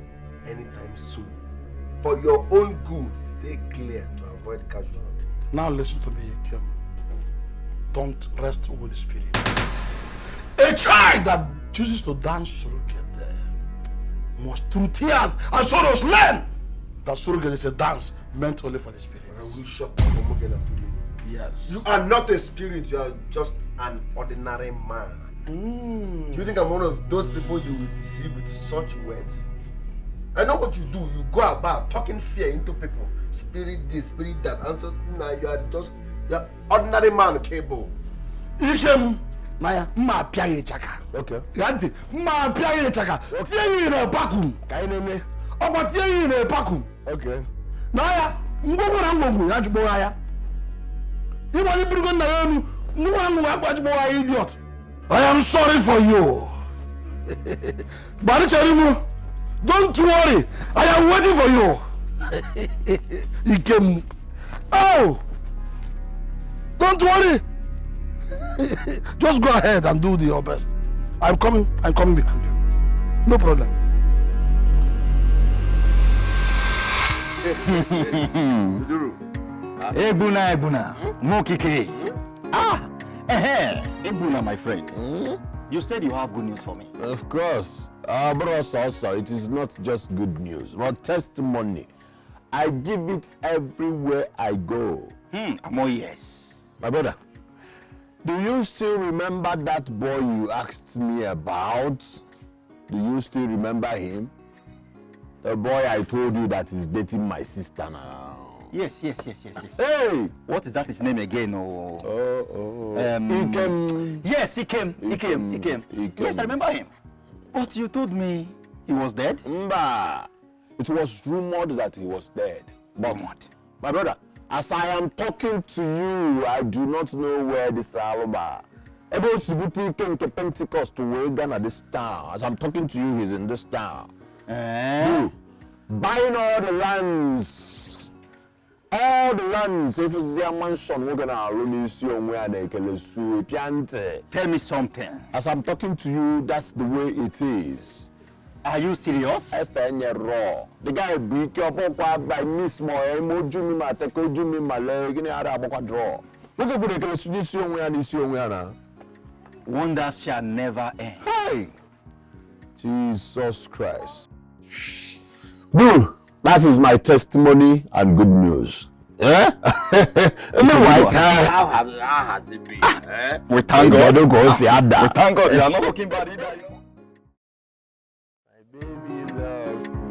anytime soon. For your own good, stay clear to avoid casualty. Now listen to me, Kim. Don't rest over the spirit. A child that chooses to dance surrogate must through tears and sorrows learn that surrogate is a dance meant only for the spirits. I will shut up today. Yes. You are not a spirit, you are just an ordinary man. Do you think I'm one of those people you will deceive with such words? I know what you do. You go about talking fear into people. Spirit this, spirit that. Answers. Now you are ordinary man, Cable. Ishem, Naya, ma piaye chaka. Okay. Yanti, ma piaye chaka. Tiye ine pakum. Kaineme. Oba tiye ine pakum. Okay. Naya, ngogo na ngogo ya jubo ya. Iwa ni brigon na yenu. Ngogo na ngogo ya jubo ya idiot. I am sorry for you. Bari charimu. Don't worry, I am waiting for you. He came. Oh, don't worry. Just go ahead and do your best. I'm coming behind you. No problem. Ebuna, Mokike. Ebuna, my friend. You said you have good news for me. Of course. Bros also, it is not just good news, but testimony. I give it everywhere I go. Yes. My brother, do you still remember that boy you asked me about? Do you still remember him? The boy I told you that is dating my sister now. Yes. Hey! What is that his name again? He came. Yes, he came. Yes, I remember him. But you told me he was dead? Mba. It was rumored that he was dead. But, my brother, as I am talking to you, I do not know where this Alba. Ebo Subuti came to Pentecost to Wagan at this town. As I'm talking to you, he's in this town. Buying all the lands all the lands, if it's their mansion, we're gonna run where they can sue piante. Tell me something. As I'm talking to you, that's the way it is. Are you serious? Raw. The guy beat up by Miss Moy, Mojumi Mateko, Jumi Malay, any other book draw. Look at the constitution where this young Wonders shall never end. Hey! Jesus Christ. Boo! That is my testimony and good news. Eh? How has it been? Eh? We thank God. We thank God. You are not looking bad either. My baby loves me.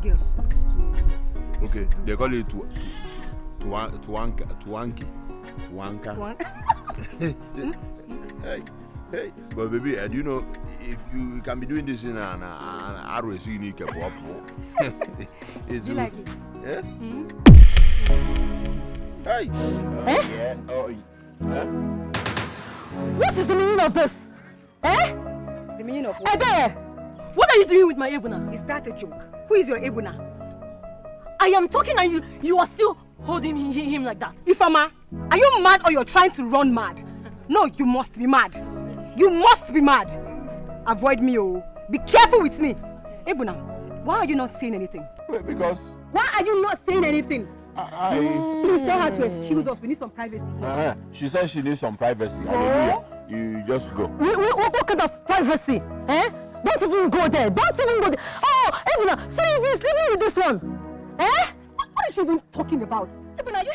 Girls. Okay, they call it Twanka. Hey. But baby, do you know if you can be doing this in an RS unique pop? You like it? Yeah? Mm-hmm. Hey. Eh? Yeah. What is the meaning of this? Eh? The meaning of what? Ebe! What are you doing with my Ebuna? Is that a joke? Who is your Ebuna? I am talking and you are still holding him like that. Ifama, are you mad or you're trying to run mad? No, you must be mad. You must be mad. Avoid me, oh. Be careful with me. Ebuna, why are you not saying anything? Wait, because... Why are you not saying anything? Please tell her to excuse us. We need some privacy. She said she needs some privacy. Hallelujah. You just go. What kind of privacy? Eh? Don't even go there. Don't even go there. Oh, Ebuna, so you've been sleeping with this one? Eh? What is she even talking about? Ebuna, you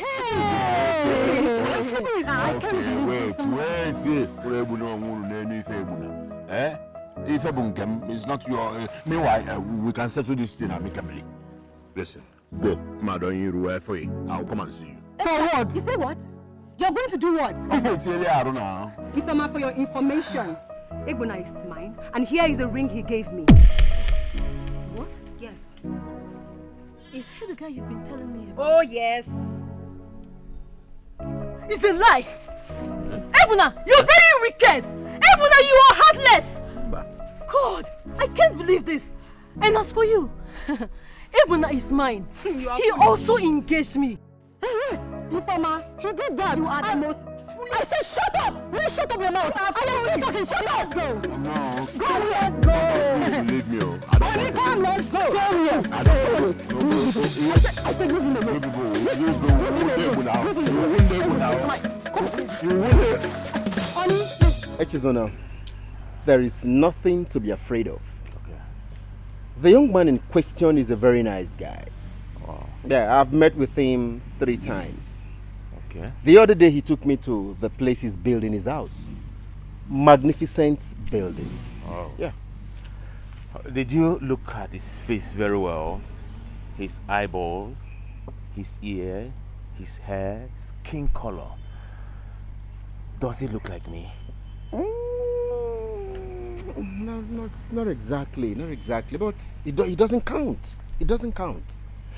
sleeping with her. I can't believe this. If it's not your... meanwhile, we can settle this thing amicably. Listen, go. Madon, for you. I'll come and see you. For what? You say what? You're going to do what? Ifama, for your information, Ebuna is mine, and here is a ring he gave me. What? Yes. Is he the guy you've been telling me about? Oh, yes. It's a lie! Ebuna, you're very wicked! Ebuna, you are heartless! God, I can't believe this. And as for you, Ebuna is mine. He also engaged me. Yes, Ifama, he did that. You are the most... I said shut up! You shut up your mouth! I am still talking, shut up! Go! No. Go, let's go! Leave me, Come, let's go! Go here! I said leave him alone. Echizona, there is nothing to be afraid of. Okay. The young man in question is a very nice guy. Wow. Yeah, I've met with him 3 times. Okay. The other day he took me to the place he's building his house. Magnificent building. Oh. Yeah. Did you look at his face very well? His eyeball, his ear, his hair, skin color. Does he look like me? No, not exactly, but it doesn't count. It doesn't count.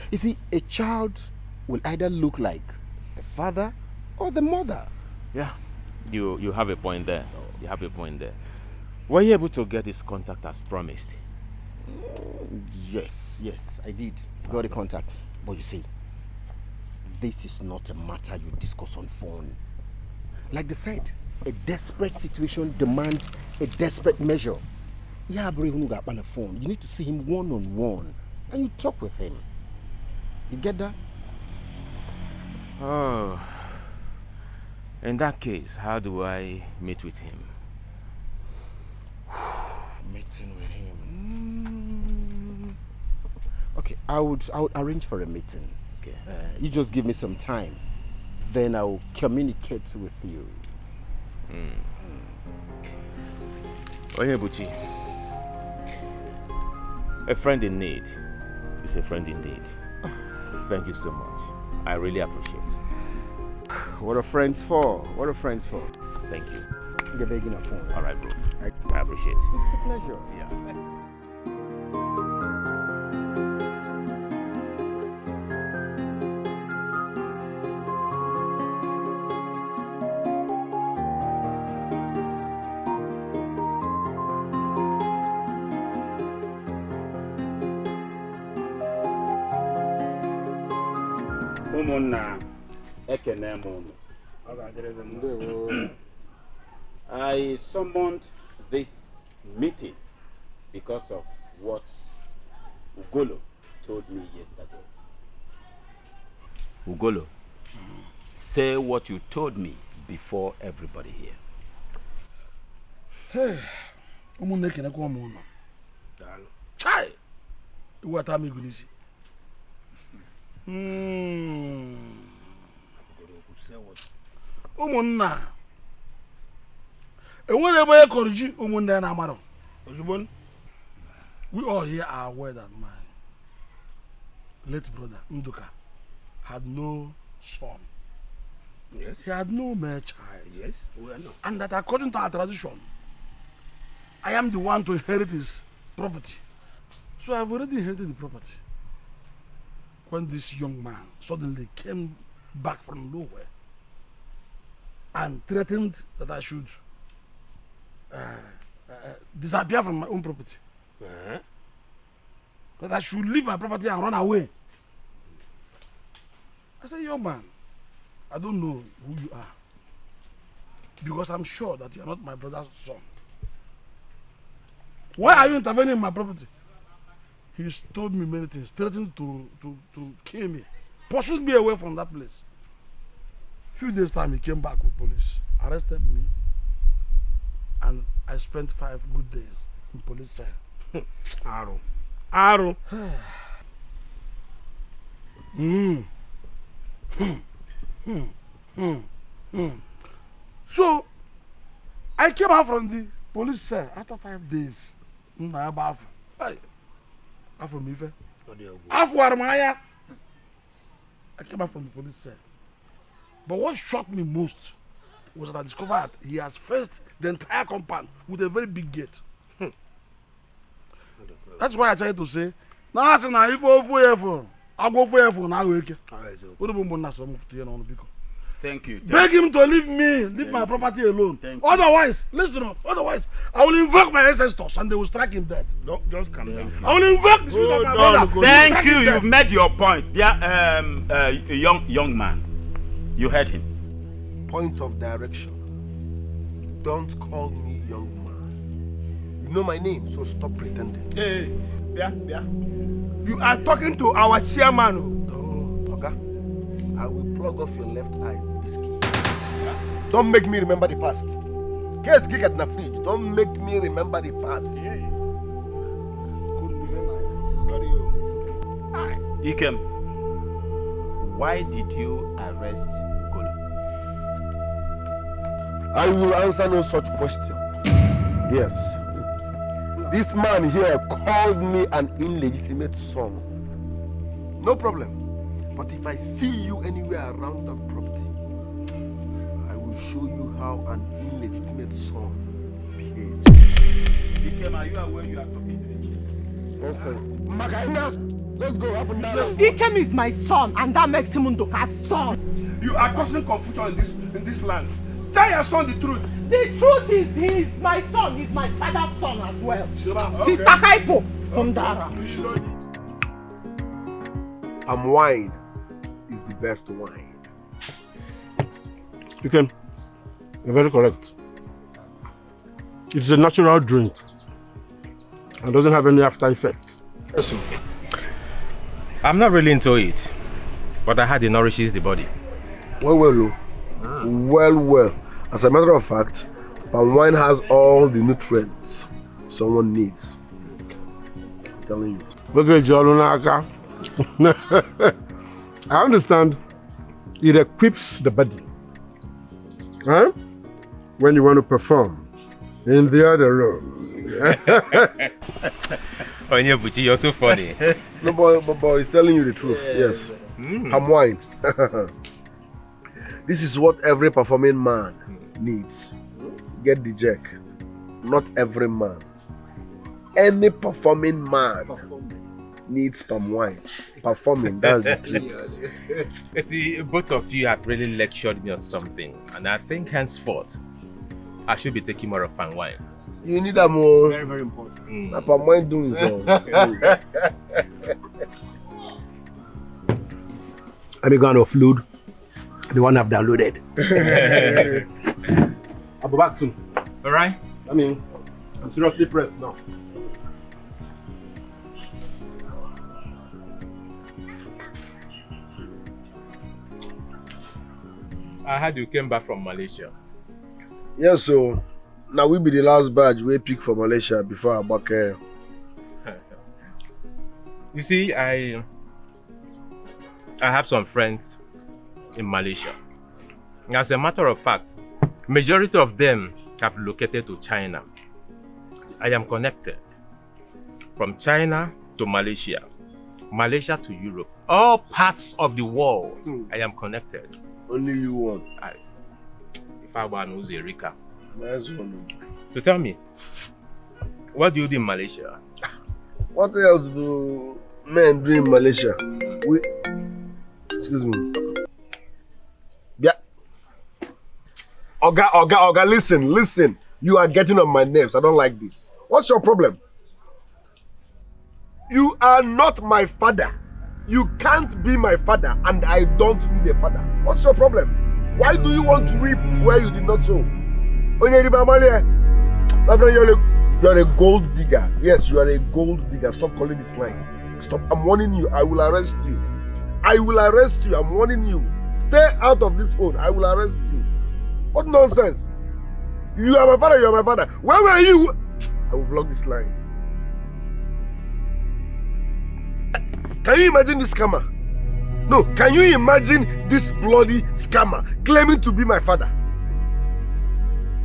You see, a child will either look like the father or the mother. Yeah, you have a point there. You have a point there. Were you able to get his contact as promised? Yes, I did. Got the contact. But you see, this is not a matter you discuss on phone. Like they said, a desperate situation demands a desperate measure. Yeah, but even got on the phone, you need to see him one-on-one and you talk with him. You get that? Oh. In that case, how do I meet with him? Meeting with him. Okay, I would arrange for a meeting. Okay. You just give me some time. Then I will communicate with you. Onyebuchi, a friend in need is a friend indeed. Thank you so much. I really appreciate it. What are friends for? Thank you. You're begging a phone. All right, bro. I appreciate it. It's a pleasure. Yeah. Umuna Ekenemun. I summoned this meeting because of what Ugolo told me yesterday. Ugolo, say what you told me before everybody here. Hey, Umuna Ekenemun. Chai! What am I going to see? Umunna. We all here are aware that my late brother Nduka had no son. Yes. He had no male child. Yes, we know. And that according to our tradition, I am the one to inherit his property. So I've already inherited the property. When this young man suddenly came back from nowhere and threatened that I should disappear from my own property. That I should leave my property and run away. I said, young man, I don't know who you are, because I'm sure that you are not my brother's son. Why are you intervening in my property? He told me many things, threatened to kill me, pursued me away from that place. Few days time he came back with police, arrested me, and I spent 5 good days in police cell. Arrow. So I came out from the police cell after 5 days. After me, after Armaya, I came out from the police cell. But what shocked me most was that I discovered that he has fenced the entire compound with a very big gate. That's why I tried to say, now if I go for now. Thank you. Beg him to leave my property alone. Otherwise, listen up. Otherwise, I will invoke my ancestors and they will strike him dead. No, just calm down. I will invoke the spirit of my brother. Thank you. You've made your point. Yeah, young man, you heard him. Point of direction. Don't call me young man. You know my name, so stop pretending. Hey, yeah. You are talking to our chairman. Okay. I will plug off your left eye, Bisky. Yeah. Don't make me remember the past. Case gig at the fridge. Don't make me remember the past. Ikem, why did you arrest Golo? I will answer no such question. Yes. This man here called me an illegitimate son. No problem. But if I see you anywhere around that property, I will show you how an illegitimate son behaves. Ikem, are you aware you are talking to the chief? Nonsense. Makaina, let's go up and down. Ikem is my son, and that makes him Ndoka's son. You are causing confusion in this land. Tell your son the truth. The truth is, he's my son. He's my father's son as well. Okay. Sister Kaipo from Dara. Wine is the best wine. You're very correct. It's a natural drink and doesn't have any after effect. Yes, sir. I'm not really into it, but I heard it nourishes the body. Well. As a matter of fact, palm wine has all the nutrients someone needs. I'm telling you. Look at Jolunaka. I understand it equips the body. Huh? When you want to perform in the other room. Onyebuchi, you're so funny. No, boy, he's telling you the truth. Yes. Palm wine. This is what every performing man needs. Get the jack. Not every man. Any performing man needs palm wine. Performing, that's the trips. See, both of you have really lectured me on something, and I think henceforth I should be taking more of palm wine. You need a more. Very, very important. Palm wine doing so. Let me go and offload the one I've downloaded. I'll be back soon. All right. I mean, I'm seriously pressed now. I heard you came back from Malaysia. Yes, so now we be the last batch we pick for Malaysia before I back here. You see, I have some friends in Malaysia. As a matter of fact, majority of them have relocated to China. I am connected from China to Malaysia, Malaysia to Europe, all parts of the world. I am connected. Only you want. If I were knows Erika. Nice one. So tell me, what do you do in Malaysia? What else do men do in Malaysia? Excuse me. Yeah. Oga, listen. You are getting on my nerves. I don't like this. What's your problem? You are not my father. You can't be my father, and I don't need a father. What's your problem? Why do you want to reap where you did not sow? My friend, you're a gold digger. Yes, you are a gold digger. Stop calling this line. Stop. I'm warning you. I will arrest you. I'm warning you. Stay out of this phone. I will arrest you. What nonsense? You are my father. Where were you? I will block this line. Can you imagine this scammer? No, can you imagine this bloody scammer claiming to be my father?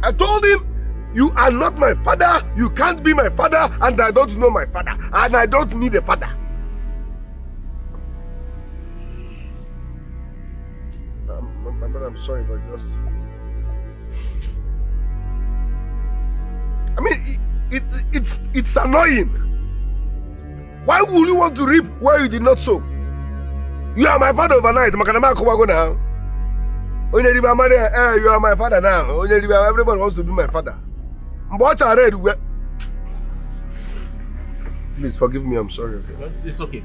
I told him, you are not my father, you can't be my father, and I don't know my father, and I don't need a father. I'm sorry, but just... I mean, it's annoying. Why would you want to reap where you did not sow? You are my father overnight. You are my father now. Everybody wants to be my father. Please forgive me. I'm sorry. Okay? It's okay.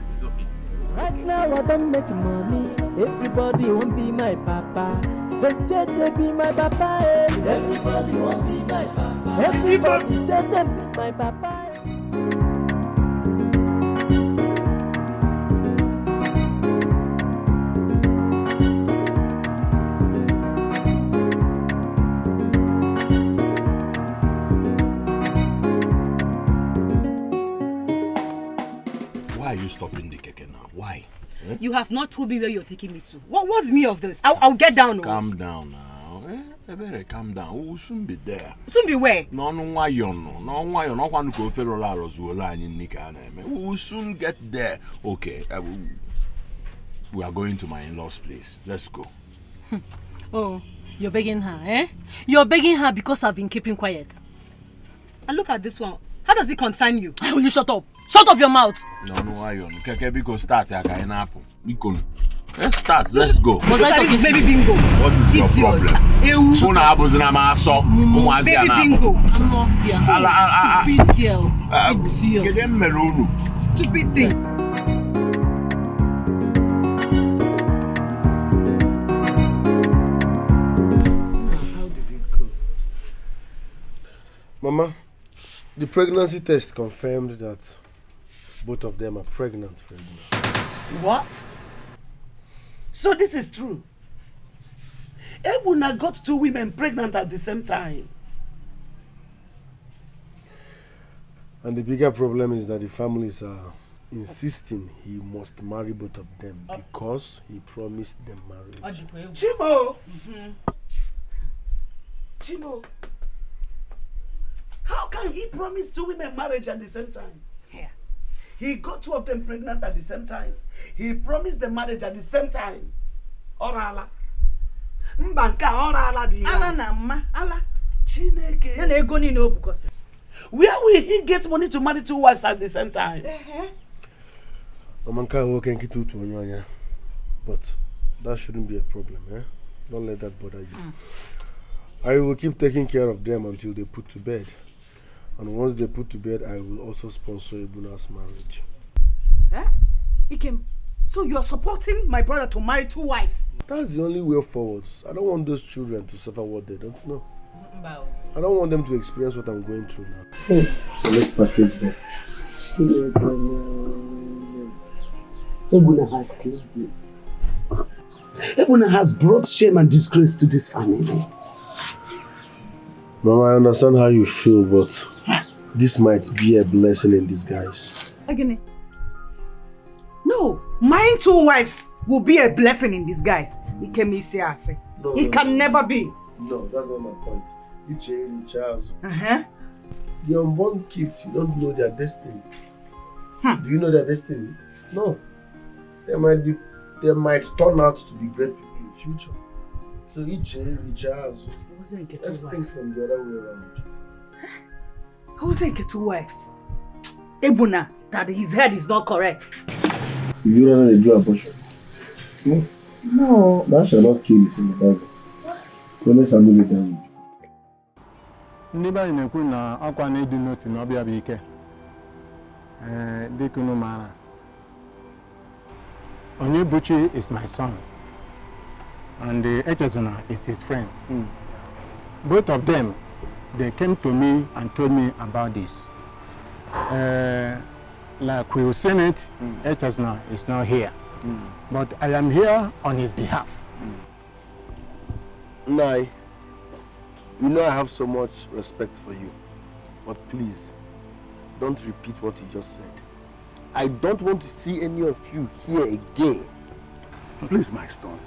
Right now I don't make money. Everybody won't be my papa. They said they be my papa. Everybody won't be my papa. Everybody said they be my papa. Why are you stopping the keke now? Why? You have not told me where you're taking me to. What's me of this? I'll get down. Calm down now. Better calm down. We'll soon be there. Soon be where? No, why you no? No, why you no? One go federal We'll soon get there. Okay. We are going to my in-laws' place. Let's go. Oh, you're begging her, eh? You're begging her because I've been keeping quiet. And look at this one. How does it concern you? Will you shut up? Shut up your mouth! No, why you no? Keke, because start ya ka apple. Let's start. Let's go. Was I talking baby bingo? What is your problem? So na abuzina ma so. Baby bingo. I'm not fear. Stupid girl. Idiot. Get melonu. Stupid thing. How did it go? Mama, the pregnancy test confirmed that both of them are pregnant for Ebuna. What? So this is true. Ebuna got 2 women pregnant at the same time. And the bigger problem is that the families are insisting he must marry both of them because he promised them marriage. Chimo! Chimo! How can he promise 2 women marriage at the same time? Yeah. He got 2 of them pregnant at the same time. He promised them marriage at the same time. Orala. Mbanka orala di. Ala na mma. Ala. Chineke. Yana Agony no because. Where will he get money to marry 2 wives at the same time? But that shouldn't be a problem, eh? Don't let that bother you. I will keep taking care of them until they put to bed. And once they put to bed, I will also sponsor Ebuna's marriage. Eh? Ikem, So you are supporting my brother to marry 2 wives? That's the only way forward. I don't want those children to suffer what they don't know. I don't want them to experience what I'm going through now. So let's package them. Ebuna has killed me. Ebuna has brought shame and disgrace to this family. Mama, I understand how you feel, but this might be a blessing in disguise. Agony. No, marrying 2 wives will be a blessing in disguise. It can never be. No, that's not my point. You Charles. Uh-huh. The unborn kids, you don't know their destiny. Do you know their destinies? No. They might turn out to be great people in the future. So Charles. Let's think from the other way around. I wasn't get 2 wives. Ebuna, that his head is not correct. You don't know the Jew abortion? No. No. That shall not kill is in the Bible. So let's move it down. Niba inekwu na akwa na edu notu na obia bike. Dekunu mara. Onyebuchi is my son. And Echezona is his friend. Both of them, they came to me and told me about this. Like we will seen it, Echezona is not here. But I am here on his behalf. Nai, you know I have so much respect for you. But please, don't repeat what you just said. I don't want to see any of you here again. Please, my son.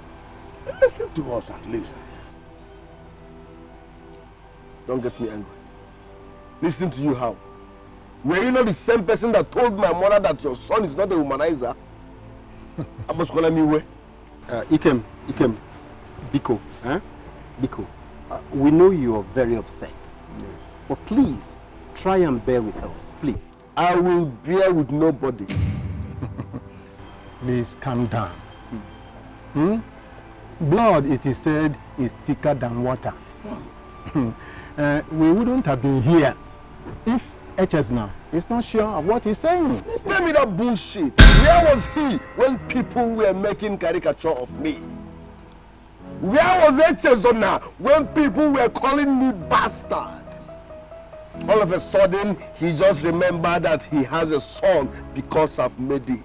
Listen to us at least. Don't get me angry. Listen to you how? Were you not the same person that told my mother that your son is not a womanizer? I was calling me way. Ikem, Biko, Biko, we know you are very upset. Yes. But please, try and bear with us, please. I will bear with nobody. Please calm down. Blood, it is said, is thicker than water. We wouldn't have been here if Echezona is not sure of what he's saying. Spare me that bullshit. Where was he when people were making caricature of me? Where was Echezona when people were calling me bastard? All of a sudden, he just remembered that he has a son because I've made it.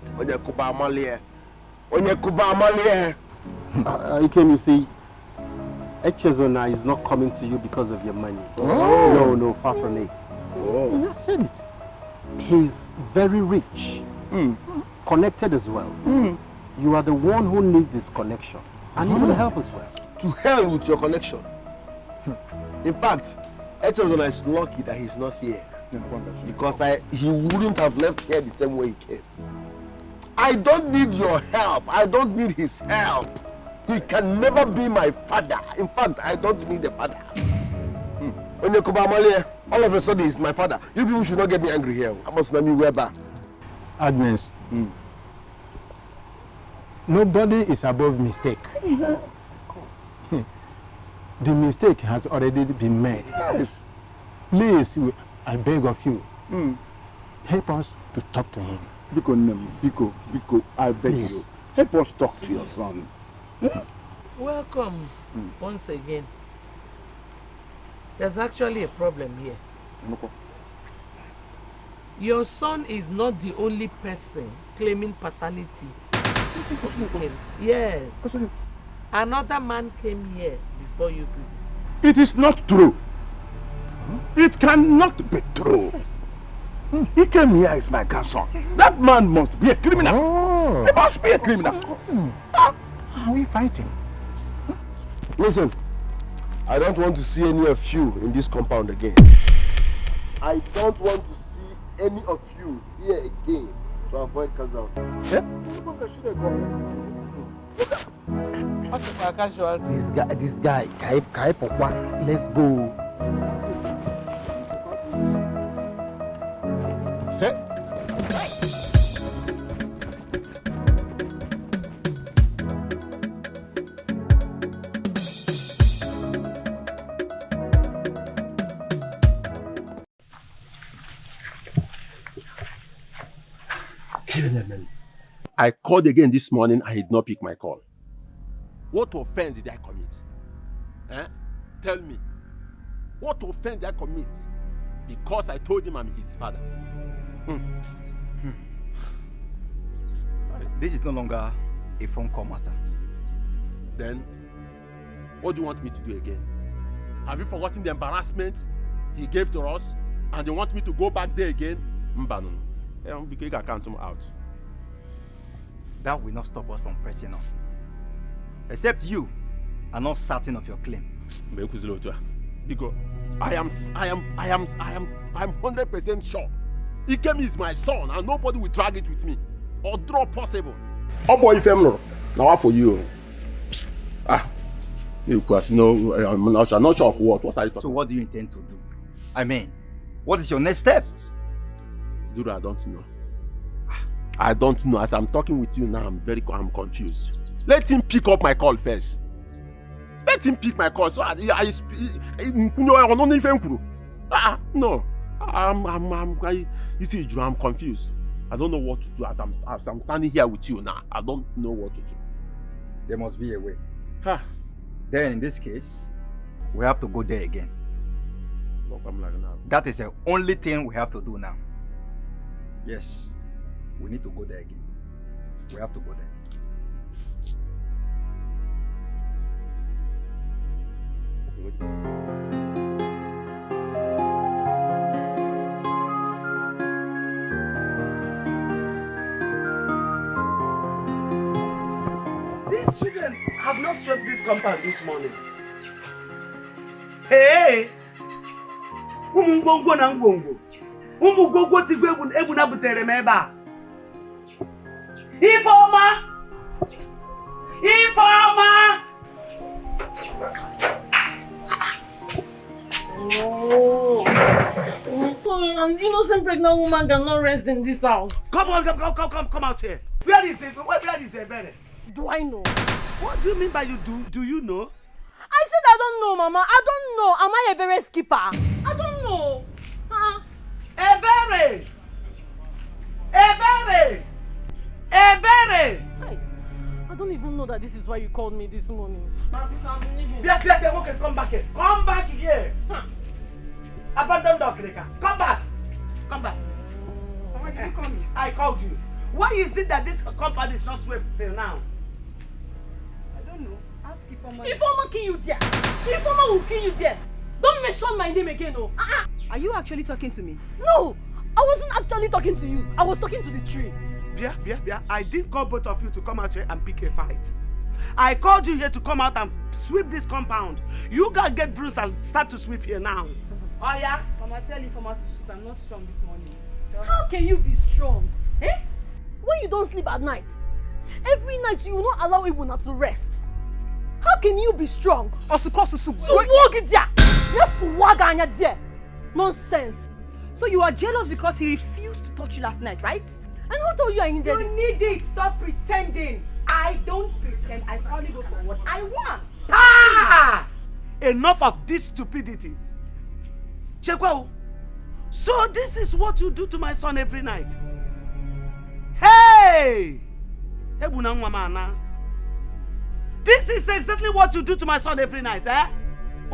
Ikem, you see, Echezona is not coming to you because of your money. Oh. No, far from it. Oh. He has said it. He's very rich, connected as well. You are the one who needs this connection, and he will help as well. To hell with your connection. In fact, Echezona is lucky that he's not here. Because he wouldn't have left here the same way he came. I don't need your help. I don't need his help. He can never be my father. In fact, I don't need a father. All of a sudden, he's my father. You people should not get me angry here. I must know me Weber. Agnes, nobody is above mistake. Of course. The mistake has already been made. Yes. Please, I beg of you, help us to talk to him. Biko, I beg you. Help us talk to your son. Welcome once again. There's actually a problem here. Your son is not the only person claiming paternity. Yes. Another man came here before you people. It is not true. It cannot be true. Yes. He came here as my grandson. That man must be a criminal. He must be a criminal. Are we fighting? Listen, I don't want to see any of you in this compound again. I don't want to see any of you here again to avoid casualty. This guy, Kai Pokwa, let's go. Hey. I called again this morning and he did not pick my call. What offense did I commit? Tell me. What offense did I commit? Because I told him I'm his father. This is no longer a phone call matter. Then, what do you want me to do again? Have you forgotten the embarrassment he gave to us? And you want me to go back there again? Mbano. I can't come out. That will not stop us from pressing on. Except you are not certain of your claim. Because I am 100% sure. Ikem is my son and nobody will drag it with me. Or draw possible. Oh boy, if I'm not. Now for you. You no, I'm not sure of what. What are you talking? So what do you intend to do? I mean, what is your next step? Dude, I don't know. I don't know. As I'm talking with you now, I'm confused. Let him pick up my call first. Let him pick my call. So no. You see, Drew, I'm confused. I don't know what to do as I'm standing here with you now. I don't know what to do. There must be a way. Then in this case, we have to go there again. That is the only thing we have to do now. Yes, we need to go there again. We have to go there. These children have not swept this compound this morning. Hey! Umungongo na ngongo. Umugongo tigwe ebuna butere meba. Ifoma! Ifoma! Oh, an innocent pregnant woman cannot rest in this house. Come out here. Where is it? Where is it, Bere? Do I know? What do you mean by you do? Do you know? I said I don't know, Mama. I don't know. Am I a Bere skipper? I don't know. Ebere! Ebere! Ebere! Hi. I don't even know that this is why you called me this morning. I'm leaving. Okay, come back here. Come back here. Abandon the clicker. Come back. Come back. Why did you call me? I called you. Why is it that this compound is not swept till now? I don't know. Ask Ifoma. Ifoma kill you there. Ifoma will kill you there. Don't mention my name again, oh. Are you actually talking to me? No, I wasn't actually talking to you. I was talking to the tree. Bia. I didn't call both of you to come out here and pick a fight. I called you here to come out and sweep this compound. You guys get bruised and start to sweep here now. Oh yeah? Mama, tell Ifoma to sweep. I'm not strong this morning. How can you be strong? Eh? When you don't sleep at night, every night you will not allow Ibuna to rest. How can you be strong? Nonsense. So you are jealous because he refused to touch you last night, right? And who told you I needed it? You need it. Stop pretending. I don't pretend. I only go for what I want. Enough of this stupidity. Chekwa, so this is what you do to my son every night. Hey! This is exactly what you do to my son every night, eh? It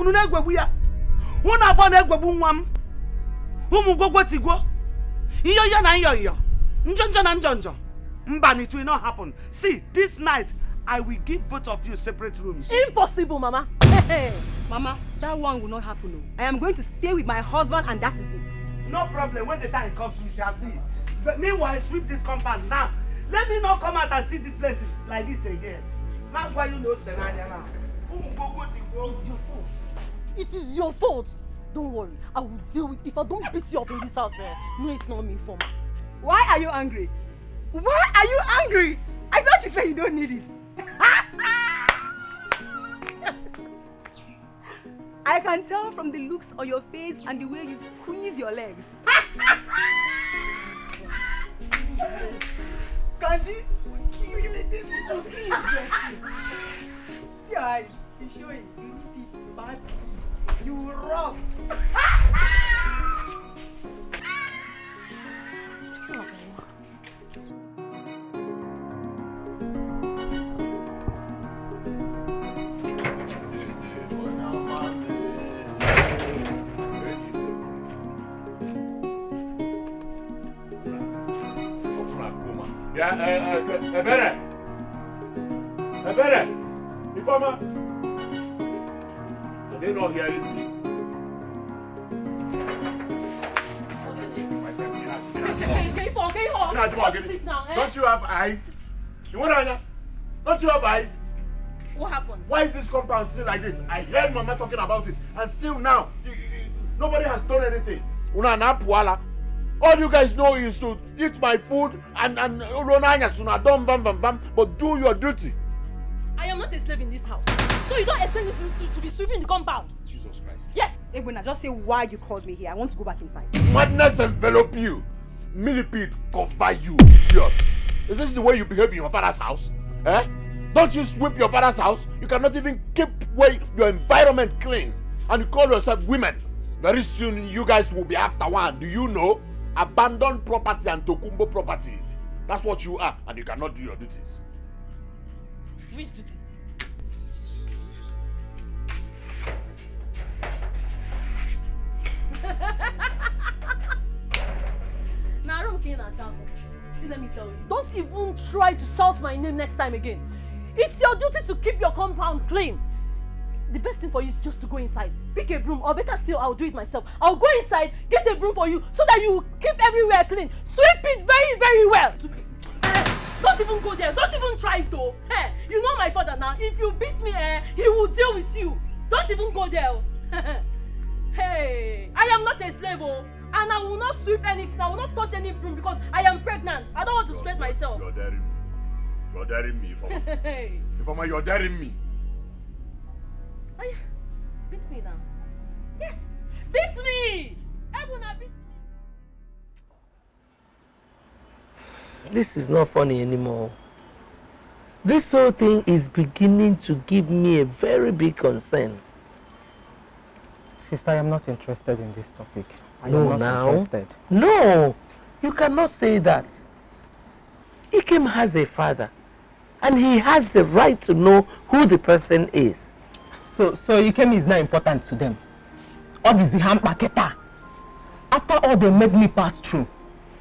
will not happen. See, this night I will give both of you separate rooms. Impossible, Mama. Mama, that one will not happen. I am going to stay with my husband and that is it. No problem. When the time comes, we shall see. But meanwhile, sweep this compound now. Let me not come out and see this place like this again. That's why you know Senanya now. It's your fault. It is your fault. Don't worry. I will deal with it. If I don't beat you up in this house, no, it's not me, Foma. Why are you angry? Why are you angry? I thought you said you don't need it. I can tell from the looks on your face and the way you squeeze your legs. Kanji will kill you like this. See your eyes. He's showing. You need it badly. You will rust. Yeah, Ebere. Informer. Are they not hearing me? Don't you have eyes? You want to? Don't you have eyes? What happened? Why is this compound still like this? I heard Mama talking about it, and still now, nobody has done anything. All you guys know is to eat my food and but do your duty. I am not a slave in this house. So you don't expect me to be sweeping the compound? Jesus Christ. Yes. Ebuna, just say why you called me here. I want to go back inside. Madness envelop you. Millipede cover you, idiot. Is this the way you behave in your father's house? Eh? Don't you sweep your father's house? You cannot even keep your environment clean. And you call yourself women. Very soon you guys will be after one. Do you know? Abandoned property and Tokumbo properties. That's what you are, and you cannot do your duties. Which duty? Now, see, let me tell you. Don't even try to shout my name next time again. It's your duty to keep your compound clean. The best thing for you is just to go inside, pick a broom, or better still, I'll do it myself. I'll go inside, get a broom for you, so that you will keep everywhere clean. Sweep it very, very well. Don't even go there. Don't even try it though. Hey, you know my father now. If you beat me, he will deal with you. Don't even go there. Hey, I am not a slave, and I will not sweep anything. I will not touch any broom because I am pregnant. I don't want to straight myself. You're daring me. You're daring me, Ifoma. Ifoma, you're daring me. Beat me now. Yes, beat me. Ebuna, beat me. This is not funny anymore. This whole thing is beginning to give me a very big concern. Sister, I am not interested in this topic. I am No, not interested. No, you cannot say that. Ikem has a father, and he has the right to know who the person is. So Ikem is not important to them. All this the handpacketa. After all they made me pass through.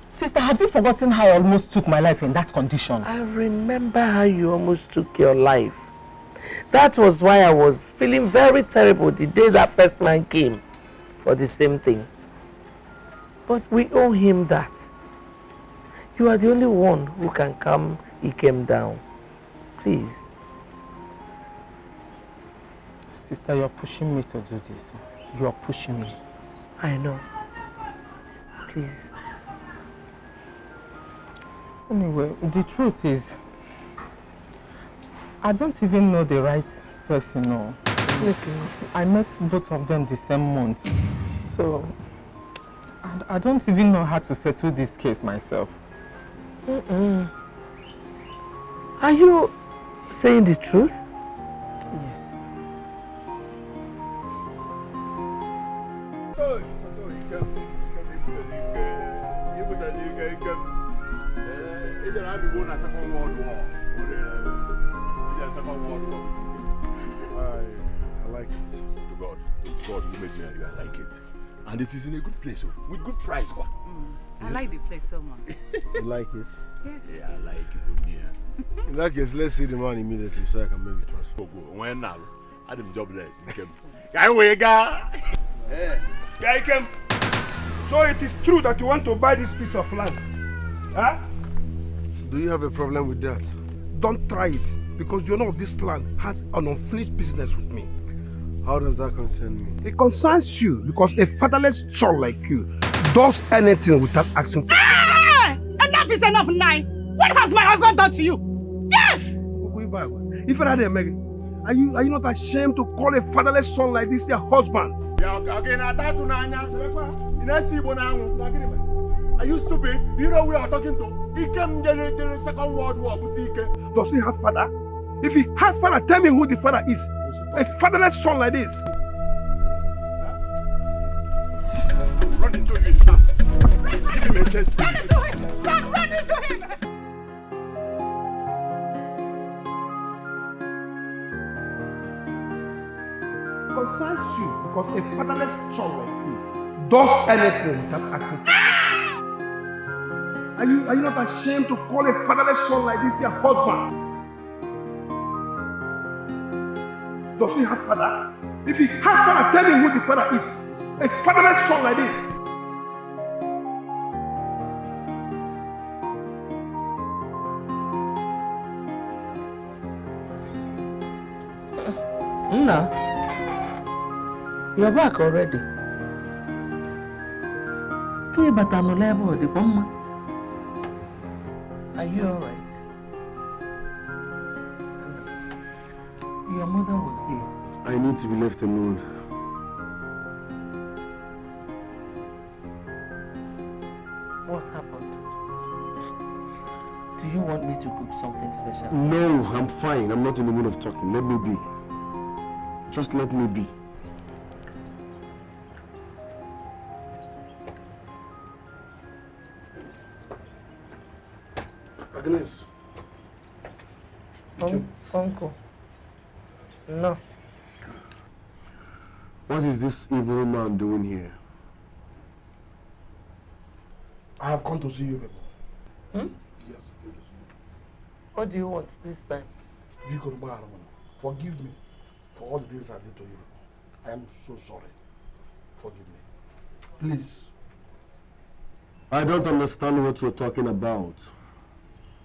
Sister, have you forgotten how I almost took my life in that condition? I remember how you almost took your life. That was why I was feeling very terrible the day that first man came for the same thing. But we owe him that. You are the only one who can calm Ikem down. Please. Sister, you're pushing me to do this. You're pushing me. I know. Please. Anyway, the truth is, I don't even know the right person. No. I met both of them the same month. So, I don't even know how to settle this case myself. Are you saying the truth? Yes. I like it. To God who made me, I like it. And it is in a good place, with good price. I like the place so much. You like it? Yes. Yeah, I like it. In that case, let's see the man immediately so I can make the transfer. When now? I'm jobless. Guy, So it is true that you want to buy this piece of land? Huh? Do you have a problem with that? Don't try it, because you know this land has an unfinished business with me. How does that concern me? It concerns you because a fatherless child like you does anything without asking for. Ah! Enough is enough, Nai. What has my husband done to you? Yes! If are you not ashamed to call a fatherless son like this your husband? Are you stupid? Do you know who we are talking to? He came during the Second World War. Does he have father? If he has father, tell me who the father is. A fatherless son like this. Run into him. Give him a chance. Run into him! Run into him! Concerns you because a fatherless child like you does anything without asking for. Are you not ashamed to call a fatherless son like this your husband? Does he have father? If he has father, tell me who the father is. A fatherless son like this. Nna, you're back already. Are you alright? Your mother was here. I need to be left alone. What happened? Do you want me to cook something special? No, I'm fine. I'm not in the mood of talking. Let me be. Just let me be. Agnes. Uncle. No. What is this evil man doing here? I have come to see you, people. Hmm? Yes, I came to see you. What do you want this time? Forgive me for all the things I did to you. I am so sorry. Forgive me. Please. I don't understand what you're talking about.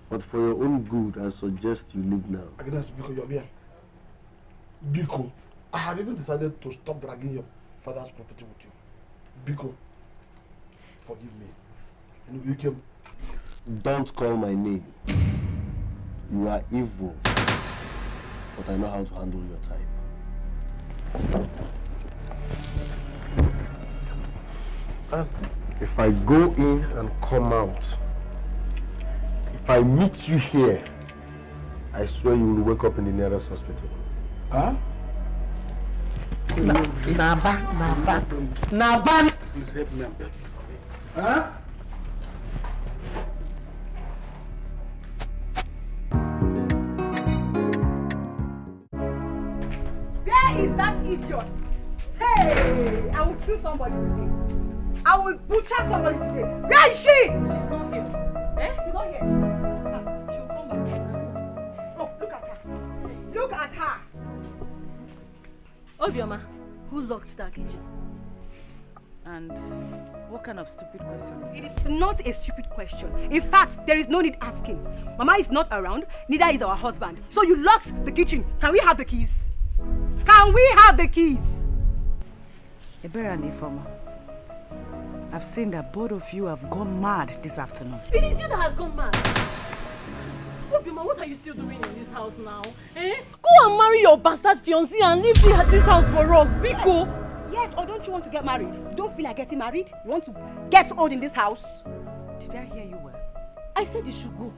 But for your own good, I suggest you leave now. Agnes, Biko, you're here. Biko, I have even decided to stop dragging your father's property with you. Biko, forgive me. And you came. Don't call my name. You are evil. But I know how to handle your type. If I go in and come out, if I meet you here, I swear you will wake up in the nearest hospital. Huh? Naba. Please help me and beg you for me. Huh? Where is that idiot? Hey, I will kill somebody today. I will butcher somebody today. Where is she? She's not here. Eh? She's not here. She will come back. Oh, look at her. Look at her. Obioma, who locked that kitchen? And what kind of stupid question is that? It is not a stupid question. In fact, there is no need asking. Mama is not around, neither is our husband. So you locked the kitchen. Can we have the keys? Can we have the keys? Ebere and Ifoma, I've seen that both of you have gone mad this afternoon. It is you that has gone mad. Obioma, what are you still doing in this house now? Eh? Go and marry your bastard fiancé and leave me at this house for us, Biko. Yes, or don't you want to get married? You don't feel like getting married? You want to get old in this house? Did I hear you well? I said you should go.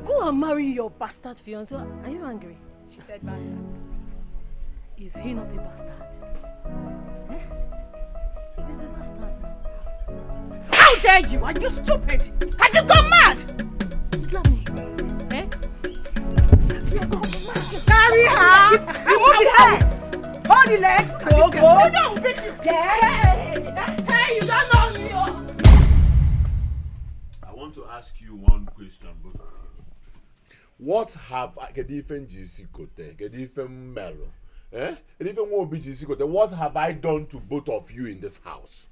Go and marry your bastard fiancé. Are you angry? She said bastard. Is he not a bastard? Eh? He is a bastard now. How dare you? Are you stupid? Have you gone mad? Slap me. Eh? Carry her! Remove the head! Hold the legs! Go! Don't beat you! Hey, you don't know me! I want to ask you one question, both of you. What have what have I done to both of you in this house?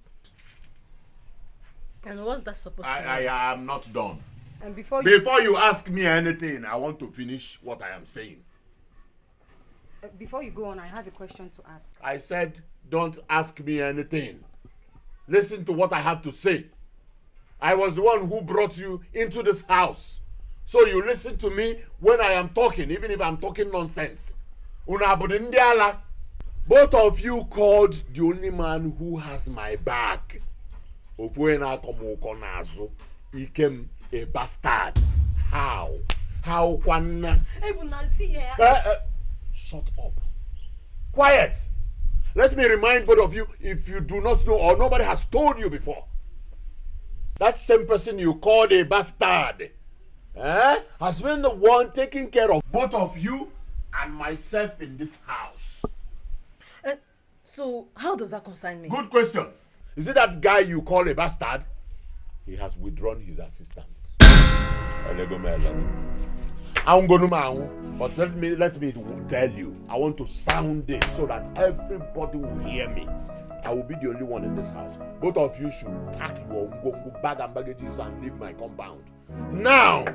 And what's that supposed to mean? I am not done. And before you ask me anything, I want to finish what I am saying. Before you go on, I have a question to ask. I said, don't ask me anything. Listen to what I have to say. I was the one who brought you into this house. So you listen to me when I am talking, even if I'm talking nonsense. Both of you called the only man who has my back. He became a bastard. How? How? Shut up. Quiet. Let me remind both of you, if you do not know or nobody has told you before, that same person you called a bastard has been the one taking care of both of you and myself in this house. So, how does that concern me? Good question. Is it that guy you call a bastard? he has withdrawn his assistance. I'm going to but let me tell you, I want to sound this so that everybody will hear me. I will be the only one in this house. Both of you should pack your bag and baggages and leave my compound. Now!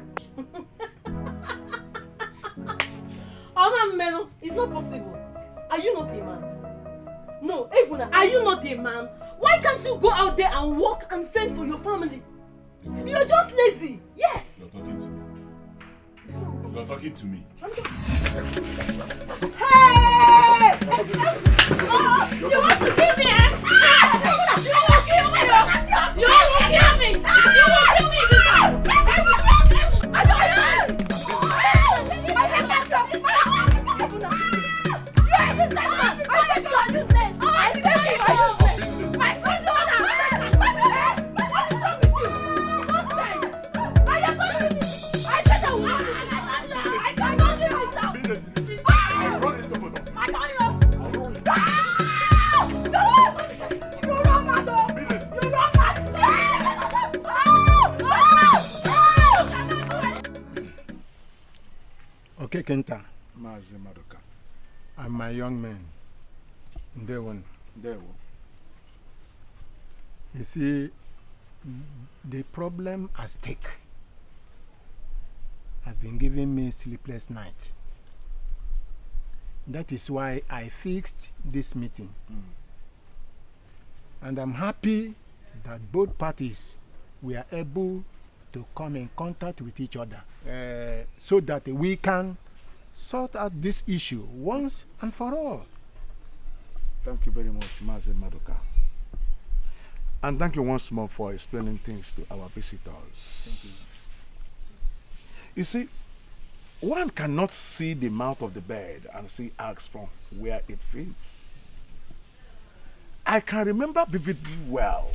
Oh, man, it's not possible. Are you not a man? No, Evuna, are you not a man? Why can't you go out there and work and fend for your family? You're just lazy. Yes. You're talking to me. You're talking to me. Hey! You want to kill me, eh? You will kill me! You will kill me! You will kill me in this house! Okay, Kenta. I'm my young man. You see, the problem at stake has been giving me sleepless nights. That is why I fixed this meeting. And I'm happy that both parties were able to come in contact with each other so that we can sort out this issue once and for all. Thank you very much, Maze Madoka. And thank you once more for explaining things to our visitors. Thank you. You see, one cannot see the mouth of the bird and see eggs from where it fits. I can remember vividly well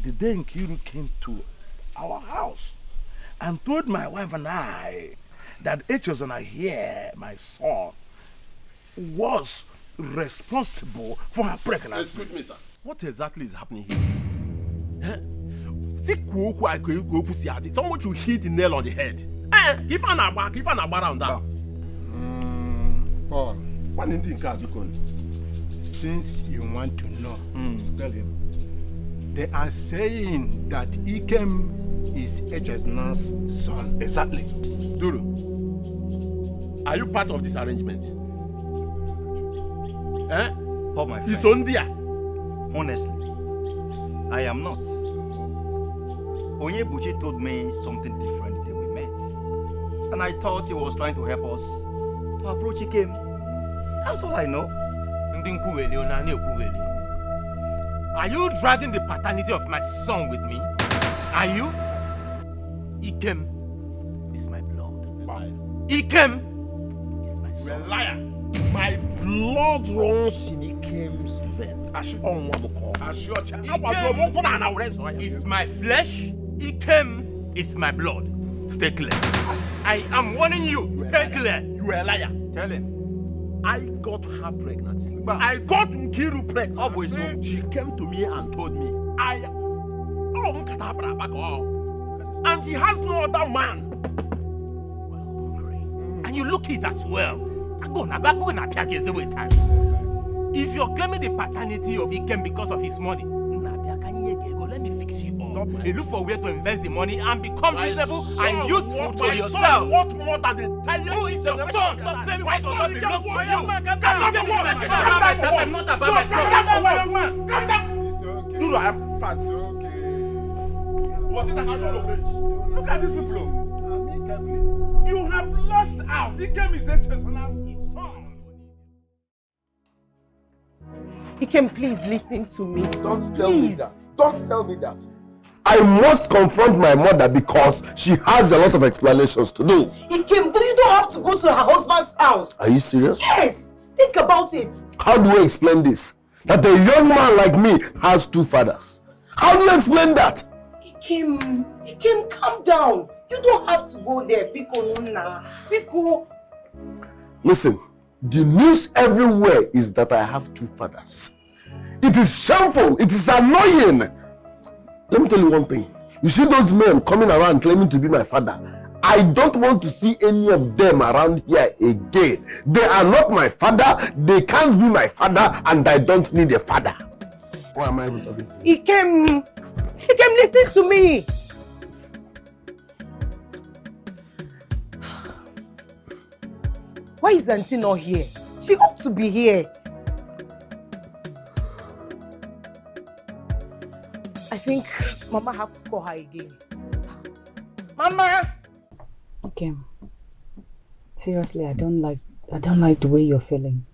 the day Nkiru came to our house and told my wife and I that Echozona here, my son, was responsible for her pregnancy. Excuse me, sir. What exactly is happening here? Someone should hit the nail on the head. Give an around that. Paul, since you want to know, tell him. They are saying that Ikem is Echozona's son. Exactly. Duru, are you part of this arrangement? Oh, my friend. He's on there. Honestly, I am not. Onyebuchi told me something different the day we met. And I thought he was trying to help us to approach Ikem. That's all I know. Are you dragging the paternity of my son with me? Are you? Ikem is my blood. Ikem is my son. You're a liar. My blood runs in Ikem's vein. Ikem is my flesh. Ikem is my blood. Stay clear. I am warning you. Stay clear. You are a liar. Tell him. I got her pregnant. I got Nkiru pregnant. So she came to me and told me, and he has no other man. And you look it as well. If you're claiming the paternity of Ikem because of his money, let me fix you up. You look for a way to invest the money and become reasonable and useful to yourself. What more than the tell Who is your son? Stop claiming what does not belong to you. I'm not about my son. Calm down. Duru, I am fat. It's okay. Was it an actual age? Look at these people. You have lost out. Ikem is Echozona's son. Ikem, please listen to me. Don't tell me that. Don't tell me that. I must confront my mother because she has a lot of explanations to do. Ikem, but you don't have to go to her husband's house. Are you serious? Yes. Think about it. How do I explain this? That a young man like me has two fathers. How do you explain that? Ikem, calm down. You don't have to go there. Biko. Listen, the news everywhere is that I have two fathers. It is shameful. It is annoying. Let me tell you one thing. You see those men coming around claiming to be my father? I don't want to see any of them around here again. They are not my father, they can't be my father, and I don't need a father. Why am I even talking to you? He came listen to me. Why is Auntie not here? She ought to be here. I think Mama have to call her again. Mama! Okay. Seriously, I don't like the way you're feeling.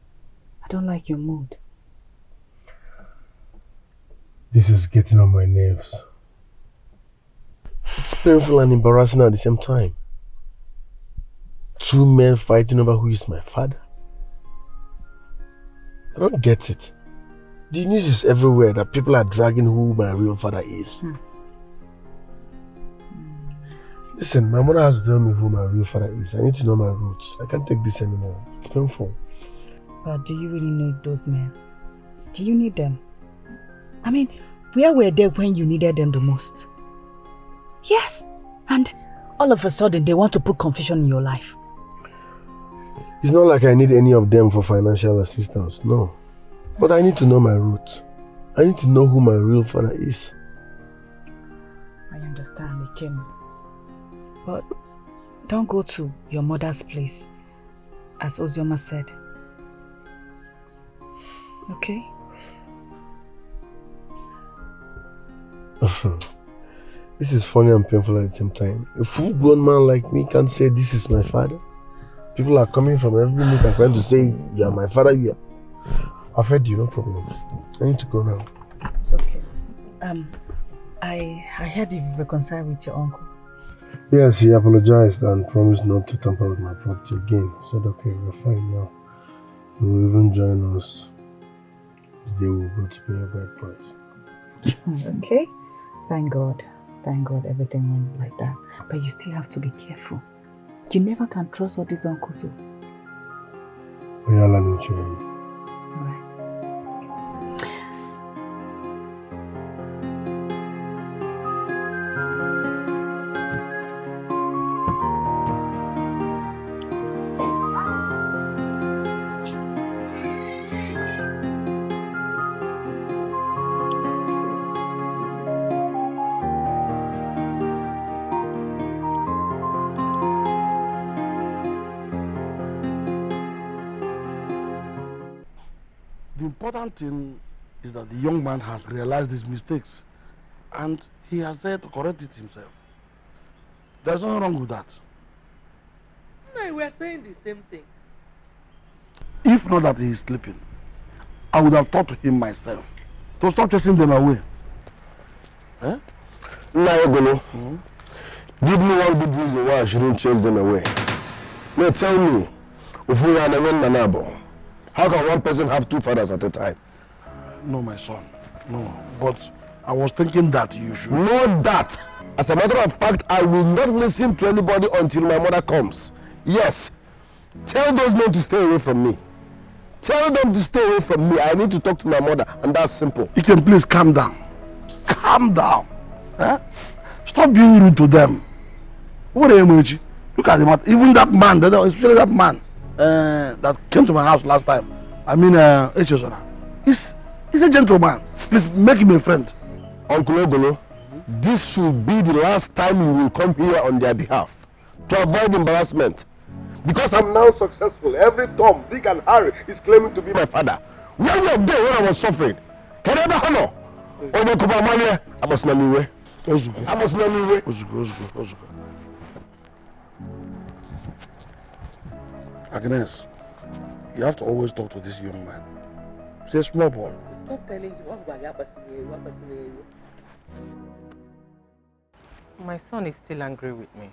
I don't like your mood. This is getting on my nerves. It's painful and embarrassing at the same time. Two men fighting over who is my father. I don't get it. The news is everywhere that people are dragging who my real father is. Listen, my mother has to tell me who my real father is. I need to know my roots. I can't take this anymore. It's painful. But do you really need those men? Do you need them? I mean, where were they when you needed them the most? Yes, and all of a sudden they want to put confusion in your life. It's not like I need any of them for financial assistance, no. But I need to know my roots. I need to know who my real father is. I understand, Ikem. But don't go to your mother's place, as Ozioma said. Okay? This is funny and painful at the same time. A full-grown man like me can't say this is my father. People are coming from every nook and trying to say you are my father. Yeah. I've heard you, no problem. I need to go now. It's okay. I heard you've reconciled with your uncle. Yes, he apologized and promised not to tamper with my property again. I said, okay, we're fine now. He will even join us the day we'll go to pay a bride price. Okay? Thank God. Thank God everything went like that. But you still have to be careful. You never can trust all these uncles. The important thing is that the young man has realized his mistakes and he has said to correct it himself. There's nothing wrong with that. No, we are saying the same thing. If not that he is sleeping, I would have talked to him myself to stop chasing them away. Eh? Agony, give me one good reason why I shouldn't chase them away. No, tell me, how can one person have two fathers at a time? No, my son. No. But I was thinking that you should... Know that. As a matter of fact, I will not listen to anybody until my mother comes. Yes. Tell those men to stay away from me. Tell them to stay away from me. I need to talk to my mother, and that's simple. You can please calm down. Calm down. Eh? Stop being rude to them. What are you doing? Look at them. Even that man, especially that man that came to my house last time. I mean, he's a gentleman. Please make him a friend. Uncle Ogolo, this should be the last time you will come here on their behalf to avoid embarrassment. Because I'm now successful. Every Tom, Dick, and Harry is claiming to be my father. Where were they when I was suffering? Can I ever honor? I must not be way. I must not be way. Agnes, you have to always talk to this young man. He's a small boy. Stop telling him what happened. My son is still angry with me.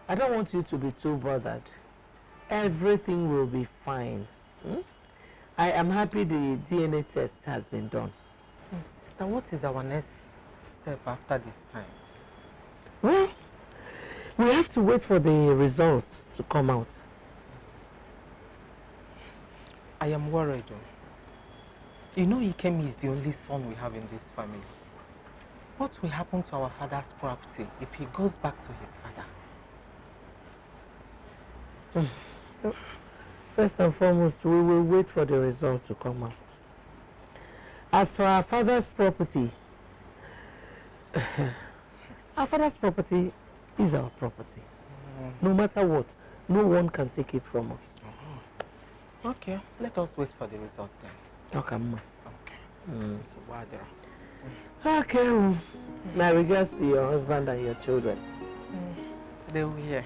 I don't want you to be too bothered. Everything will be fine. I am happy the DNA test has been done. Sister, what is our next step after this time? Well, we have to wait for the results to come out. I am worried. You know Ikemi is the only son we have in this family. What will happen to our father's property if he goes back to his father? First and foremost, we will wait for the result to come out. As for our father's property, our father's property is our property. No matter what, no one can take it from us. Okay, let us wait for the result then. Okay, ma. Okay. So why there? Okay. My regards to your husband and your children. They will hear.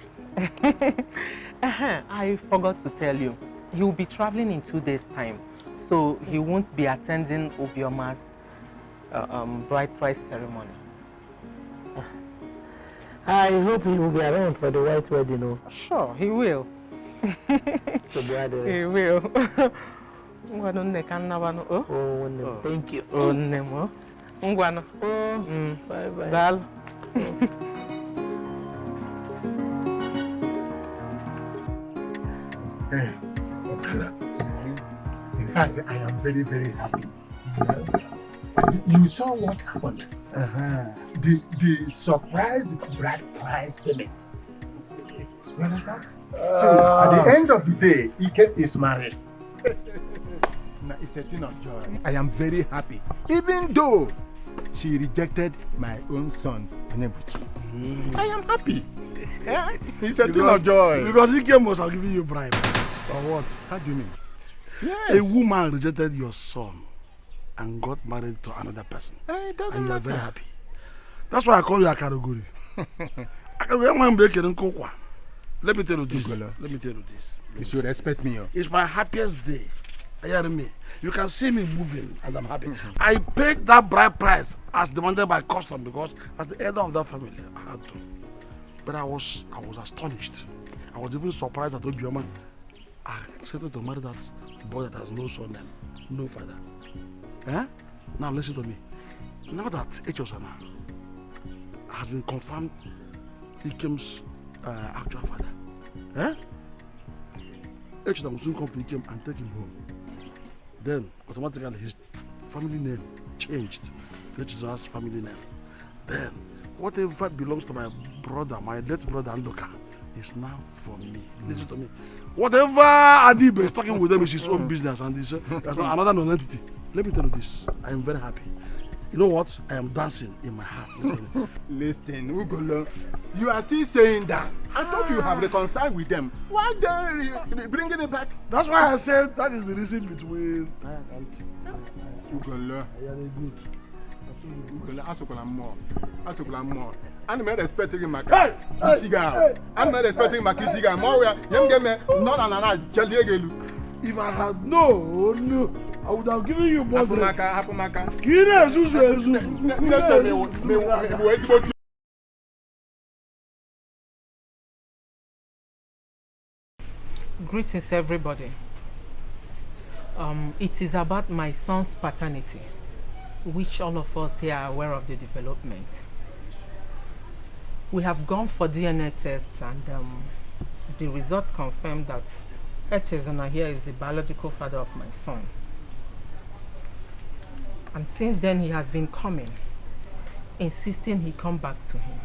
I forgot to tell you. He will be traveling in 2 days' time, so he won't be attending Obioma's bride price ceremony. I hope he will be around for the white wedding. Oh. Sure, he will. So brother. He will. Thank you. Bye bye. Dal. In fact, I am very, very happy. Yes. You saw what happened. The surprise bride prize payment. You understand? So at the end of the day, Ike is married. Now it's a thing of joy. I am very happy, even though she rejected my own son, Anebuchi. I am happy. Yeah? It's a thing of joy. Because Ike must have given you a bribe. Or what? How do you mean? Yes. A woman rejected your son and got married to another person. It doesn't and you are matter. very happy. That's why I call you a category. Let me tell you this. Let me tell you this. You should respect me. It's my happiest day. Hear me. You can see me moving and I'm happy. I paid that bride price as demanded by custom because as the elder of that family, I had to. But I was astonished. I was even surprised that Obioma accepted to marry that boy that has no son and no father. Eh? Now listen to me. Now that Echosana has been confirmed Ikem's actual father, eh? Echosana will soon come to Ikem and take him home. Then automatically his family name changed to Echosana's family name. Then whatever belongs to my brother, my late brother Andoka, is now for me. Listen to me. Whatever Adibe is talking with them is his own business and this, that's another non-entity. Let me tell you this. I am very happy. You know what? I am dancing in my heart. Listen, Ugolo, you are still saying that. I thought you have reconciled with them. Why they bringing it back? That's why I said that is the reason between Ugolo. Very good. Ugolo, Asokola more. I'm not expecting my Kisiga. I'm not expecting my Kisiga. If I had no, I would have given you more. Greetings, everybody. It is about my son's paternity, which all of us here are aware of the development. We have gone for DNA tests and the results confirm that Echezona here is the biological father of my son. And since then he has been coming, insisting he come back to him.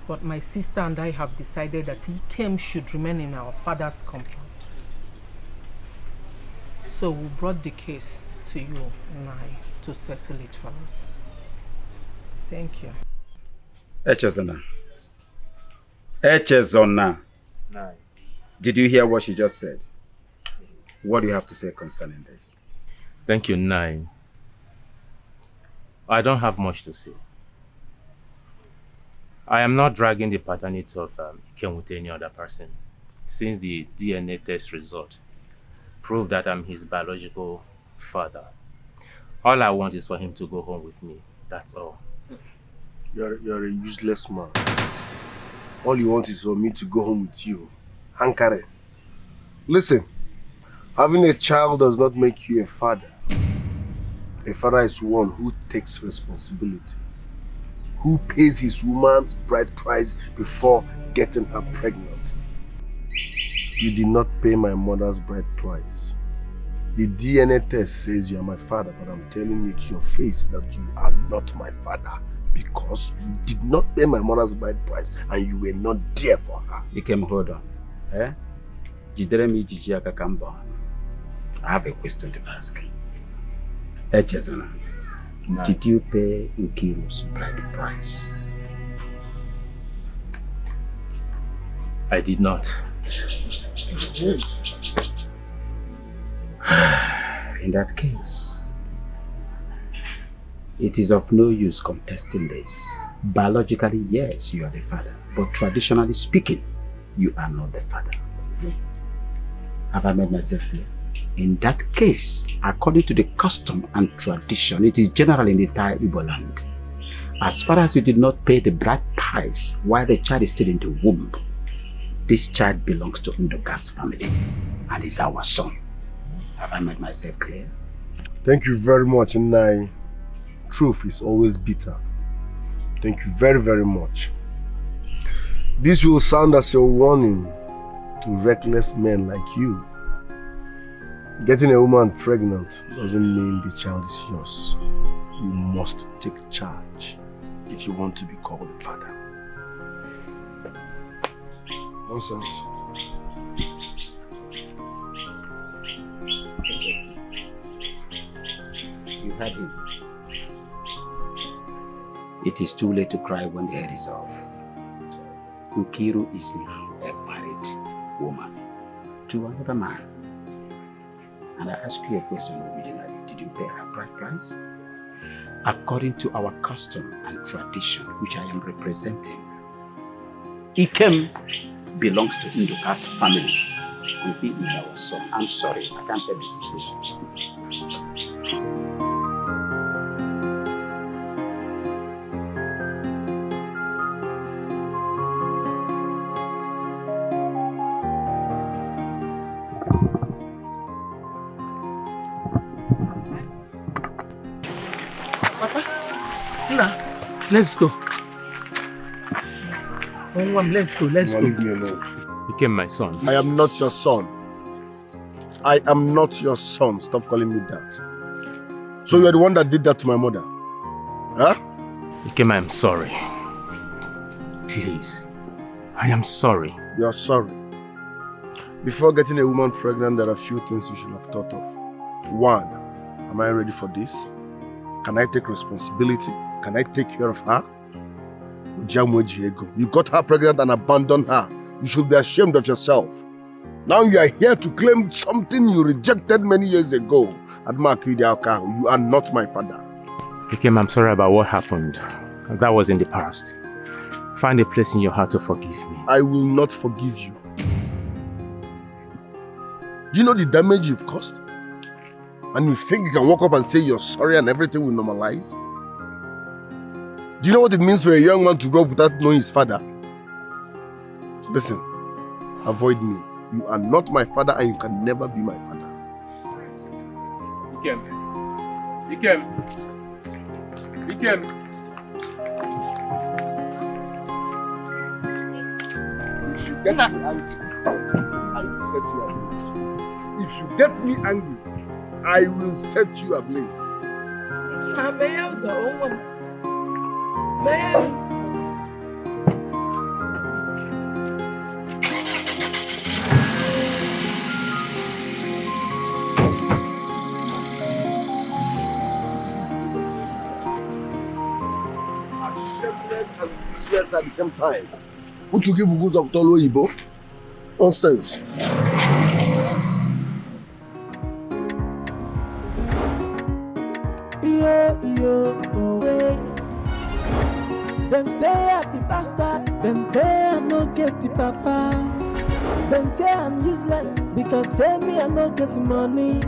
But my sister and I have decided that Ikem should remain in our father's compound. So we brought the case to you and I to settle it for us. Thank you. Echezona. Echezona. Did you hear what she just said? What do you have to say concerning this? Thank you, Nine. I don't have much to say. I am not dragging the paternity of Ikem with any other person, since the DNA test result proved that I'm his biological father. All I want is for him to go home with me. That's all. You're a useless man. All you want is for me to go home with you. Hankare. Listen, having a child does not make you a father. A father is one who takes responsibility, who pays his woman's bride price before getting her pregnant. You did not pay my mother's bride price. The DNA test says you are my father, but I'm telling you to your face that you are not my father because you did not pay my mother's bride price and you were not there for her. You came, hold on. Eh? I have a question to ask. Chezona, did you pay Nkiru's bride price? I did not. In that case, it is of no use contesting this. Biologically, yes, you are the father. But traditionally speaking, you are not the father. Have I made myself clear? In that case, according to the custom and tradition, it is general in the entire Igbo land. As far as you did not pay the bride price while the child is still in the womb, this child belongs to Nduka's family and is our son. Have I made myself clear? Thank you very much, Nai. Truth is always bitter. Thank you very, very much. This will sound as a warning to reckless men like you. Getting a woman pregnant doesn't mean the child is yours. You must take charge if you want to be called a father. Nonsense. You heard him. It is too late to cry when the head is off. Nkiru is now a married woman to another man. And I ask you a question originally. Did you pay her bride price? According to our custom and tradition, which I am representing, Ikem belongs to Nduka's family. And he is our son. I'm sorry, I can't help the situation. Let's go. Let's go. Leave me alone. You became my son. I am not your son. I am not your son. Stop calling me that. So you're the one that did that to my mother? Huh? Ikem, I am sorry. Please. I am sorry. You're sorry. Before getting a woman pregnant, there are a few things you should have thought of. One, am I ready for this? Can I take responsibility? Can I take care of her? You got her pregnant and abandoned her. You should be ashamed of yourself. Now you are here to claim something you rejected many years ago. You are not my father. Ikem, I'm sorry about what happened. That was in the past. Find a place in your heart to forgive me. I will not forgive you. Do you know the damage you've caused? And you think you can walk up and say you're sorry and everything will normalize? Do you know what it means for a young man to grow up without knowing his father? Listen, avoid me. You are not my father and you can never be my father. Ikem. Ikem. Ikem. If you get me angry, I will set you ablaze. If you get me angry, I will set you ablaze. Shameless and useless at the same time. Who to give Bugus of Tolo Ibo? Nonsense. Them say I be bastard, them say I no get the papa. Them say I'm useless because say me I no get the money.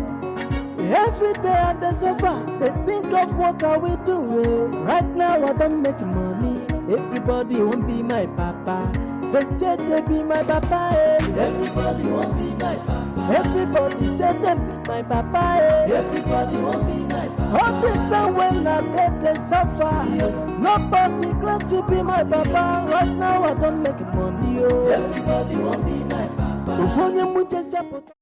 Every day I dey suffer, they think of what I will do. Right now I don't make money, everybody won't be my papa. They said they be my papa, everybody won't be my papa. Everybody said them be my papa, everybody won't be my papa. All the time when I get they suffer, nobody claims to be my papa. Right now I don't make money, everybody won't be my papa.